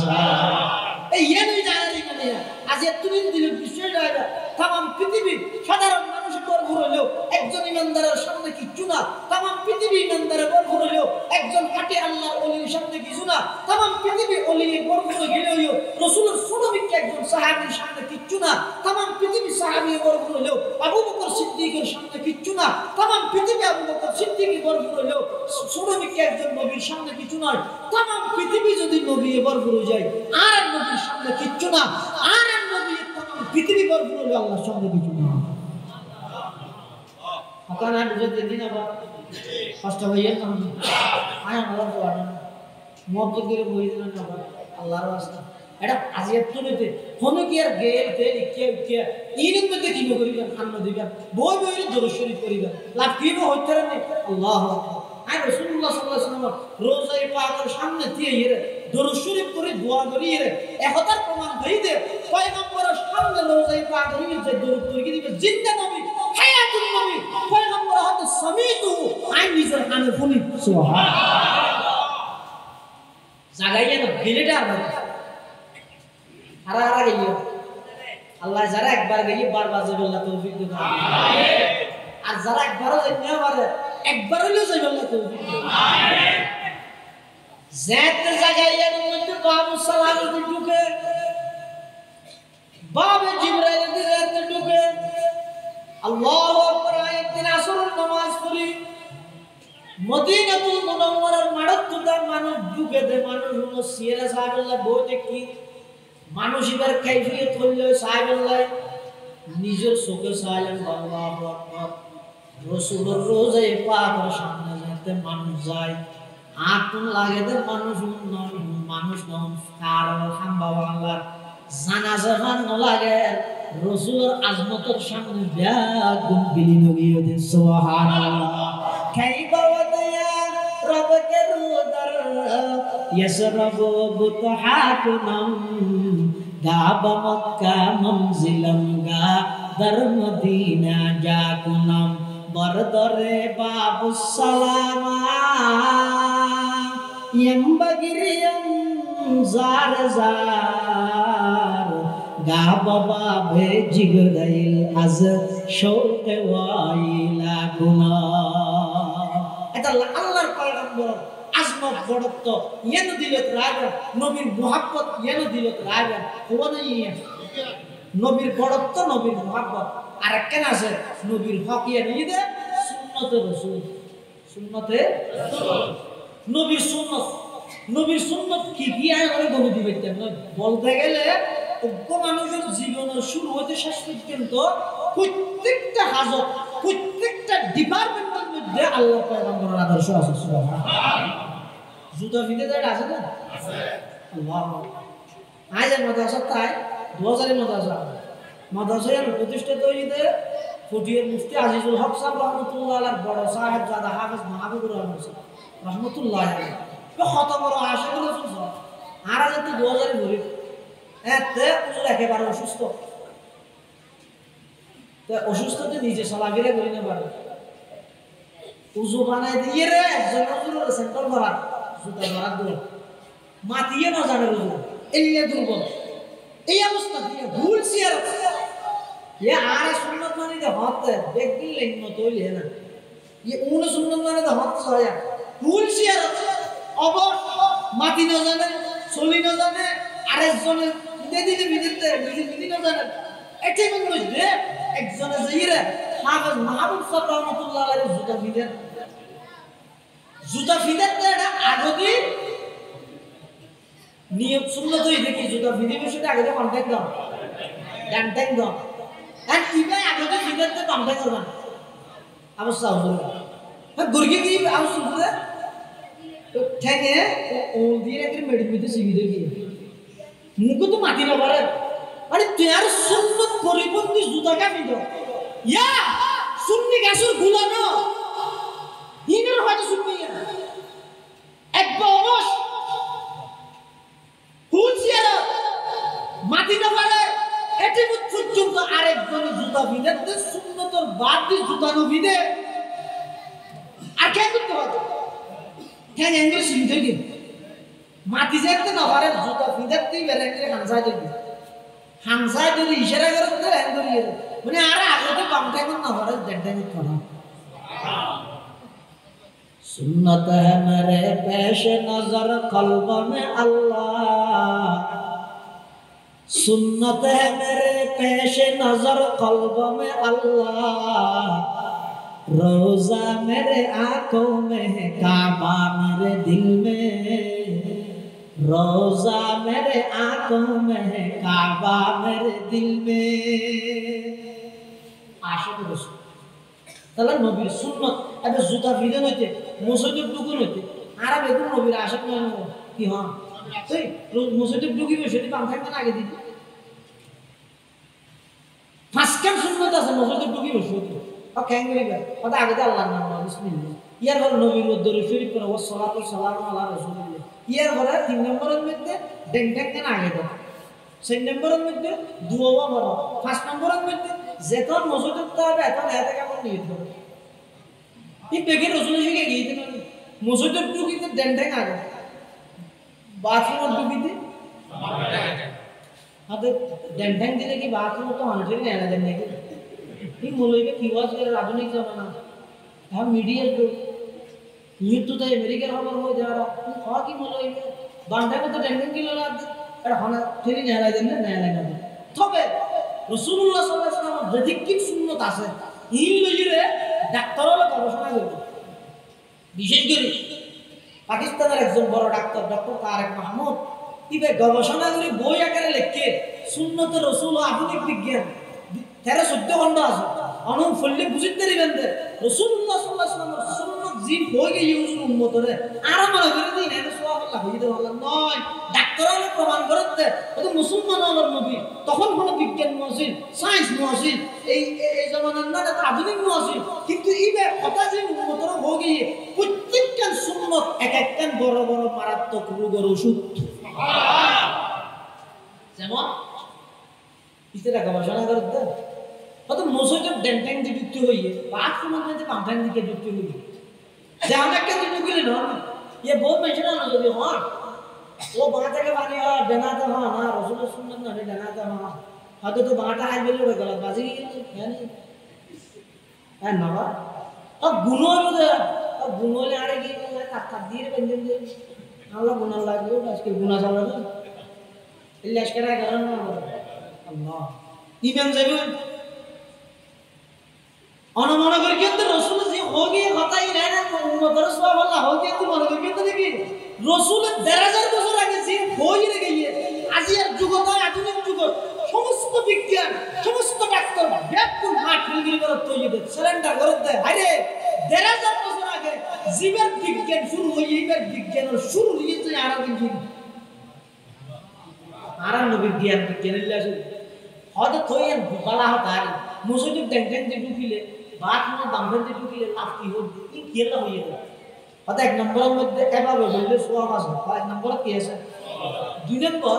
এই এনই জানারি মানে আজ তুমি দিলে বিষয় জায়গা तमाम পৃথিবী সাধারণ মানুষের বরফর হলো একজন ইমানদারের সামনে কিছু না तमाम পৃথিবী ইমানদারের বরফর হলো একজন হাটে আল্লাহর ওলির সামনে কিছু না तमाम পৃথিবী ওলির বরফর গেলেও রাসূলের সুনবিকে একজন সাহাবীর সামনে কিছু না तमाम পৃথিবী সাহাবী বরফর হলো আবু বকর সিদ্দিকের সামনে কিছু না तमाम পৃথিবী আবু বকর সিদ্দিকের বরফর হলো সুনবিকে একজন নবীর সামনে কিছু নয় तमाम পৃথিবী যদি নবী বরফর হয়ে যায় আর নবীর সামনে কিছু না আর নবী तमाम পৃথিবী বরফর হলো আল্লাহর সামনে কিছু না আপনারা বুঝতে দিন আবার কষ্ট হইয়া না আয় আল্লাহ তো আনা মত করে বই দিন না আল্লাহর রাস্তা এটা আজিয়াত তুলেতে ফোনে কি আর গেল তে কে ইনের মধ্যে কি করিবেন আন্ন দিবেন বই বই দরুদ শরীফ করিবেন লাভ কি হইতে রে আল্লাহু আকবার আর রাসূলুল্লাহ সাল্লাল্লাহু আলাইহি ওয়াসাল্লাম রোজায়ে পাকের সামনে দিয়ে ইরে দরুদ শরীফ করে দোয়া করি ইরে একতার প্রমাণ হইতে পয়গম্বরের সামনে রোজায়ে পাক হইতে যে দরুদ করি দিবে জিন্দা নবী হায়াতুল নবী পয়গম্বর হতে সমিতু আই নিজের কানে শুনি সুবহানাল্লাহ জাগাইয়া না গিলেটা আর গেল আল্লাহ যারা একবার গিয়ে বারবার যাবে আল্লাহ তৌফিক দেন আমিন আর যারা একবারও যেতে পারে একবার হলেও যাবে আল্লাহ তৌফিক দেন আমিন যেতে জাগাইয়ার মধ্যে বাবু সালাম ঢুকে বাবা জিবরাইল দিতে ঢুকে আল্লাহু আকবার আয়াত দিন আসরের নামাজ পড়ি মদিনাতুল মুনাওয়ারার মাড়তুদা মানুষ ঢুকে দে মানুষ হলো সিরা সাহাবাল্লাহ বইতে কি মানুষ এবার কাইফিয়ত হইল সাহেবুল্লাহ নিজের চোখে চাইলেন আল্লাহু আকবার রাসূলের রোজায়ে পাকের সামনে যেতে মানুষ যায় আগুন লাগে দে মানুষ নন কার হামবা আল্লাহর জানাজা গান লাগে রাসূলের আজমতের সামনে বেগুন বিলীন হয়ে দে সুবহানাল্লাহ কাইবা ওয়াদিয়া রবকে রুদার ইয়াসরাবু বুতহাকুনাম গাবা মক্কা মনজিলাম গা দর মদিনা জাকুনাম বরদরে বাবুস সালামা ইয়ামবাগিরিয়াম जार जार गा बाबा भे जिगराइल आज शौके वाइला गुना এটা আল্লাহর পয়গম্বর আজমত বড়ত্ব ইয়ানো দিলত রাগা নবীর মুহাব্বত ইয়ানো দিলত রাগা কোনে ইয়া নবীর বড়ত্ব নবীর মুহাব্বত আর কেন আছে নবীর হক ইয়া নিদে সুন্নতে রাসূল সুন্নতে রাসূল নবীর সুন্নত কি কি আয় করে বলে দিবেন না বলতে গেলে অজ্ঞ মানুষের জীবনের শুরু হতে শেষ পর্যন্ত প্রত্যেকটা হাজত প্রত্যেকটা ডিপার্টমেন্টের মধ্যে আল্লাহ পয়গম্বরের আদর্শ আছে সুবহানাল্লাহ জুতা ফিতে দেয় আছে না আছে আল্লাহ আজ মাদ্রাসা তাই 2000 মাদ্রাসার প্রতিষ্ঠিত হইতে ফটিয়ার মুফতি আজিজুল হক সাহেব রহমাতুল্লাহ আলাইহি বড় সাহেব জাদা হাফেজ মাহবুবুর রহমান রহমাতুল্লাহ আলাইহি কত বড় আশা করে শুনছো আর আজ তো 2000 গরিব এতে হুজুর একেবারে অসুস্থ তো অসুস্থতে নিজে চলাফেরা করি না পারে উজু বানাই দিয়ে রে একজন হুজুরের সেন্টার ভরা জুতা ভরা দিল মাতিয়ে না জানে হুজুর এলিয়ে দুর্বল এই অবস্থা দিয়ে ভুল সিয়ার ये आरे सुन्नत माने दे होते देखिन लेन मत होइले ना ये उन सुन्नत माने दे होत सया भूल सियार অবশ মাটি না জানে চলি না জানে আরেকজনে দিদি বিদিতে বিদি না জানে এটাই মনে দে একজনে যাইরে হাফেজ মাহবুব সাহেব রহমাতুল্লাহ আলাইহি জুতা ফিদের এটা আগদি নিয়ম সুন্নত হই দেখি জুতা ফিদি বিষয়টা আগে কন্টাক্ট দাও কন্টাক্ট দাও আর ইবা আগদি ফিদেরতে কন্টাক্ট করবা অবস্থা হলো গুরগি কি আউস করে তো ঠেঙে ও দিয়ে একটা মেডিমিতে সিবিদে কি মুখ তো মাটি না পারে আরে তেয়ার সুন্নত পরিপন্থী জুতা কাটি দাও ইয়া সুন্নি গাছর গুলানো হিনের হয়তো সুন্নি একবার অবশ হুঁশিয়ার মাটি না পারে এটি পর্যন্ত আরেকজন জুতা ভিদে সুন্নতর বাদ দিয়ে জুতা নভিদে আর কেন করতে হবে কেন এঙ্গেল সুবিধা কি মাটি যেতে না পারে জুতা ভিদেতেই বেরেঙ্গে হামসা দিবি হামসা যদি ইশারা করে তো এঙ্গেল ইয়ে মানে আরে আগতে বামটা কোন না পারে ডেডে করা सुन्नत है मेरे पेश नजर कल्ब में अल्लाह सुन्नत है मेरे पेश नजर कल्ब में अल्लाह रोजा मेरे आंखों में है काबा मेरे दिल में रोजा मेरे आंखों में है काबा मेरे दिल में आशिक रसूल তাহলে নবীর সুন্নত এবে জুতা ভিদে নইতে মসজিদের টুকু নইতে আর বেগুন নবীর আশিক নয় কি হ্যাঁ তুই মসজিদের টুকিবে সেটি পাম থাকবে না আগে দিদি ফাসকার সুন্নত আছে মসজিদের টুকিবে সেটি ও ক্যাঙ্গরিবে কথা আগে দে আল্লাহর নাম বিসমিল্লাহ ইয়ার পর নবীর উদ্দরে শরীফ করে ওয়াসসালাতু সালামু আলা রাসূলিল্লাহ ইয়ার পরে 3 নম্বরের মধ্যে ডেংটাক কেন আগে দাও 6 নম্বরের মধ্যে দুয়া বড় 5 নম্বরের মধ্যে যেতন মসজিদে উঠতে হবে এখন এতে কেমন নিয়ে দেবো এই বেগের রসুলের শিখে গিয়েছে না মসজিদের টুকিতে ডেন্টাই আগে বাথরুমের টুকিতে হাতে ডেন্টাই দিলে কি বাথরুম তো হান্ড্রেড নেওয়া যায় নাকি এই মৌলবী কি ওয়াজ করে আধুনিক জমানা এখন মিডিয়ার যুগ মৃত্যুতে আমেরিকার খবর হয়ে যাওয়ারা হওয়া কি মৌলবী বান্ডাকে তো ডেন্টাই কিলো লাগবে এটা হনা ফেরি নেওয়া যায় না নেওয়া লাগে না তবে রাসূলুল্লাহ সাল্লাল্লাহু আলাইহি ওয়াসাল্লাম যেদিক সুন্নত আছে এই লইরে ডাক্তাররা গবেষণা করে বিশেষ করে পাকিস্তানের একজন বড় ডাক্তার ডক্টর তারেক মাহমুদ ইবে গবেষণা করে বই আকারে লিখে সুন্নতে রাসূল ও আধুনিক বিজ্ঞান 13-14 খন্ড আছে অনুম ফললে বুঝিতে দিবেন যে রাসূলুল্লাহ সাল্লাল্লাহু আলাইহি ওয়াসাল্লামের সুন্নত জিন হয়ে গিয়ে ইউজুর উম্মতরে আর মনে করে দিন এটা সুবহানাল্লাহ হইতে বললেন নয় ডাক্তাররা প্রমাণ করতে এটা মুসলমান হওয়ার নবী তখন কোনো বিজ্ঞান মহসিন সায়েন্স মহসিন এই জামানার না এটা আধুনিক মহসিন কিন্তু ইবে কথা যে উম্মতরে হয়ে গিয়ে প্রত্যেকটা সুন্নত এক একটা বড় বড় মারাত্মক রোগের ওষুধ সুবহানাল্লাহ যেমন ইতরা গবেষণা করতে হয়তো মসজিদের ডেন্টাইন দিয়ে যুক্ত হইয়ে বাথরুমের মধ্যে পাম্পাইন দিকে যুক্ত হইয়ে যে আমরা একটা যুক্ত গেলে না ইয়ে বহুত মেশিন আনো যদি হন ও বাঁ থেকে পানি হয় ডানাতে হয় না রসুলের সুন্নাত না ডানাতে হয় হয়তো তো বাঁটা হাই বেলে উড়ে গেল বাজি হ্যাঁ বাবা গুণ হলো গুণ হলে আরে কি কাট দিয়ে বেঞ্জেন দিয়ে আল্লাহ গুণার লাগবে আজকে গুণা চালাবে ইল্লাস করে গেল না আল্লাহ ইমান যাবে অনুমান করে কিন্তু রসুল যে হোগি কথাই নাই না উম্মতের সওয়াব আল্লাহ হোগি কিন্তু মনে করে কিন্তু দেখি রসুলের 1000 বছর আগে যে হই রে গিয়ে আজিয়ার যুগত আধুনিক যুগ সমস্ত বিজ্ঞান সমস্ত ডাক্তার ব্যাপক হার্ট ফিল করে তৈরি সিলিন্ডার করে দেয় আরে 1000 বছর আগে জীবের বিজ্ঞান শুরু হই এইবার বিজ্ঞানের শুরু হইছে আর কিন্তু আরম্ভ বিজ্ঞান বিজ্ঞানের হয়তো থইয়েন বালা হতার মুসুদি টেনটেন যে ঢুকিলে বাত না দামবেন যে ঢুকিলে লাভ কি হোক কি খেলা হইয়ে যায় হয়তো এক নম্বরের মধ্যে এভাবে বললে সোয়াব আছে এক নম্বর কি আছে দুই নম্বর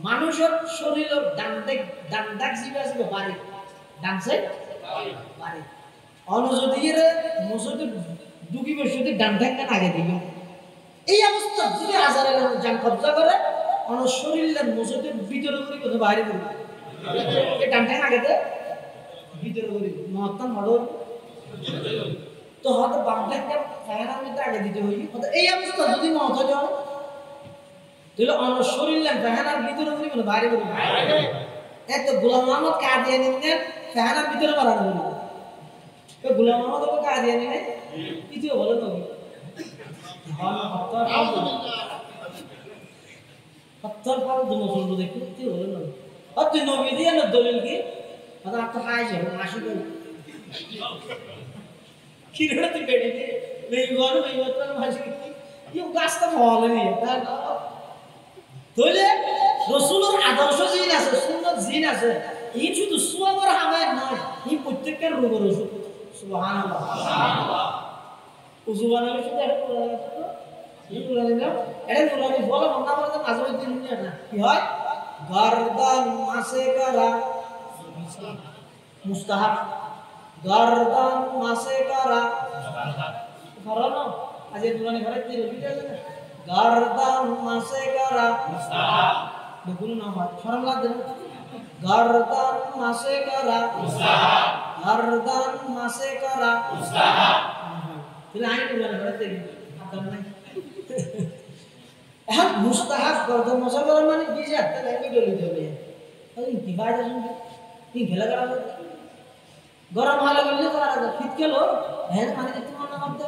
মানুষের শরীরের ডান্ডাক জীব আছে বাড়ি ডান্সে বাড়ি অনুযদি রে মুসুদি ঢুকি বসে ডান্ডাক কেন আগে দিবে এই অবস্থা যদি আজারের জান কবজা করে অন শরীরের মুসুদির ভিতরে করে কোথাও বাইরে করবে এই ডান্ডাক আগে দে ভিতরে করি মহত্তম হলো তো হয়তো বামটাকে ফায়ারের মধ্যে আগে দিতে হই এই অবস্থা যদি মহত হয় তাহলে অন্য শরীর ফায়ারের ভিতরে করি কোনো বাইরে করি এত গোলাম মোহাম্মদ কাদিয়ানি নিয়ে ফায়ারের ভিতরে বাড়ানো হলো তো গোলাম মোহাম্মদ ওকে কাদিয়ানি নেই তৃতীয় বলে নবী হত্যার পর দুমসল দেখি তৃতীয় বলে নবী আর তুই নবী দিয়ে না দলিল কি আদা তো খাইছে আসি তো কি রে তুই বেডি দে নেই গর নেই গর ভাজি ইউ গাছটা ফলে নি তার তাহলে রাসূলের আদর্শ জিন আছে সুন্নাত জিন আছে এই শুধু সুয়াবর হামায় নয় এই প্রত্যেকটা রোগের ওষুধ সুবহানাল্লাহ সুবহানাল্লাহ উজুবানের ওষুধ এটা বলা আছে তো এই বলা দিনা এটা বলা বলা মন্না বলতে আজও দিন না কি হয় গর্দান মাসে করা মুস্তাহাব গর্দান মাসে করা ফরনো আজ দুলানি ঘরে কি রবিটা আছে গর্দান মাসে করা মুস্তাহাব দেখুন না হয় ফরম লাগবে গর্দান মাসে করা মুস্তাহাব গর্দান মাসে করা মুস্তাহাব তাহলে আই দুলানি ঘরে দেখি আদম নাই এখন মুস্তাহাব গর্দান মাসে করা মানে কি যে একটা লাগে ডলি দেবে এই কি বাইরে শুনবে কি খেলা করা গরম হলে বললে করা শীত গেল হ্যাঁ মানে তোমার নাম দে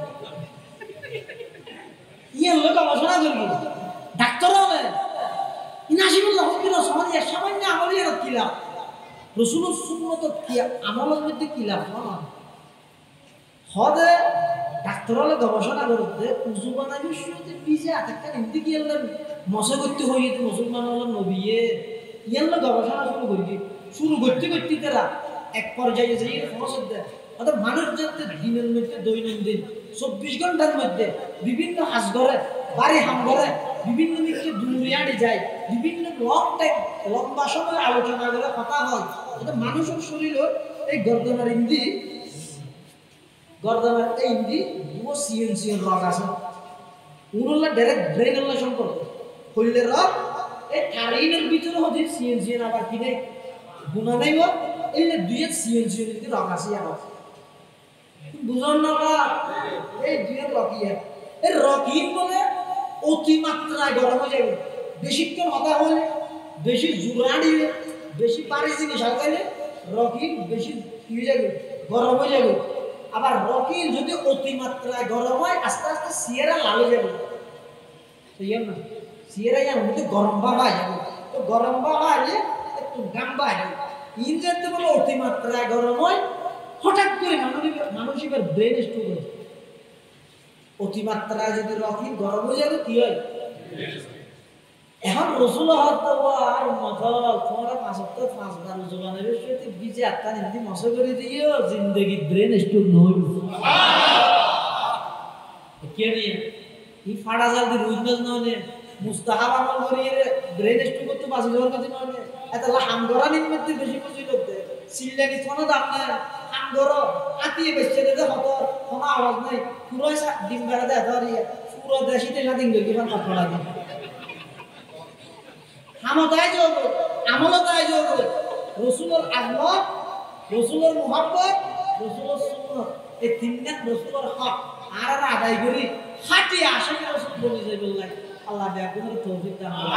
ইয়ে লোক আলোচনা করবি ডাক্তার হবে ইনাসিবুল্লাহ হকিল সমাজে সামান্য আমলি আর কিলাম রসুলের সুন্নত কি আমলের মধ্যে কিলাম না হদে ডাক্তার হলে গবেষণা করতে উজু বানাবি শুরুতে পিছে আটাকা হিন্দি কি এলাম মশা করতে হয়ে মুসলমান হলো নবিয়ে ইয়াল্লা গবেষণা শুরু করতে তারা এক পর্যায়ে যে ফসল দেয় অর্থাৎ মানুষ যাতে দিনের মধ্যে দৈনন্দিন 24 ঘন্টার মধ্যে বিভিন্ন হাস ঘরে বাড়ি হাম ঘরে বিভিন্ন দিকে দুনিয়াটি যায় বিভিন্ন লম্বা সময় আলোচনা করে কথা হয় অর্থাৎ মানুষের শরীরের এই গর্দনার ইন্দি দুটো সিএনসিএন রক আছে উনল্লা ডাইরেক্ট ব্রেনের সম্পর্ক হইলে রক এই কারিনের ভিতরে হচ্ছে সিএনসিএন আবার কিনে গুণা নেই এই দুই সিএনসিএন কিন্তু রক আছে আমার বুঝন না এই দুই রকিয়া এই রকিন বলে অতিমাত্রায় গরম হয়ে যাবে বেশিক্ষণ হতা হলে বেশি জোড়া দিলে বেশি পারি জিনিস হালকাইলে রকিন বেশি কি হয়ে যাবে গরম হয়ে যাবে আবার রকিন যদি অতিমাত্রায় গরম হয় আস্তে আস্তে সিয়েরা লাল হয়ে যাবে সেই না সিয়েরা যার মধ্যে গরম ভাব হয় যাবে তো গরম ভাব হয় একটু গাম্বা হয় ইঞ্জেতে বলে অতিমাত্রায় গরম হয় হঠাৎ করে মানুষের ব্রেন স্ট্রোক হয় অতিমাত্রায় যদি রকিন গরম হয়ে যাবে কি হয় এখন রসুল আর মতল তোমার 5 সপ্তাহ 5 বার জবানের সাথে বিজে আত্মা নিতে মশা করে দিও জিন্দেগি ব্রেন স্ট্রোক নয় কে নিয়ে ই ফাড়া জাল দি রুজনাজ নয় মুস্তাহাব আমল করিয়ে ব্রেন স্ট্রোক তো বাঁচি যাওয়ার কথা নয় এতলা হামগরা নিমতে বেশি বুঝি করতে সিল্লানি কোন দাম না হামগরা আতিয়ে বেচে দে হতো কোন আওয়াজ নাই পুরো ডিম বেড়া দে ধরিয়ে পুরো দেশিতে না দিন গিয়ে কথা লাগে হামো তাই যোগ আমলও তাই যোগ রসুলের আজমত রসুলের মুহাব্বত রসুলের সুন্নাত এই তিনটা রসুলের হক আর আদায় করি হাঁটি আশিক রসুল বলি যাই বললাই আল্লাহ দেয়া কোন তৌফিক দান করুন।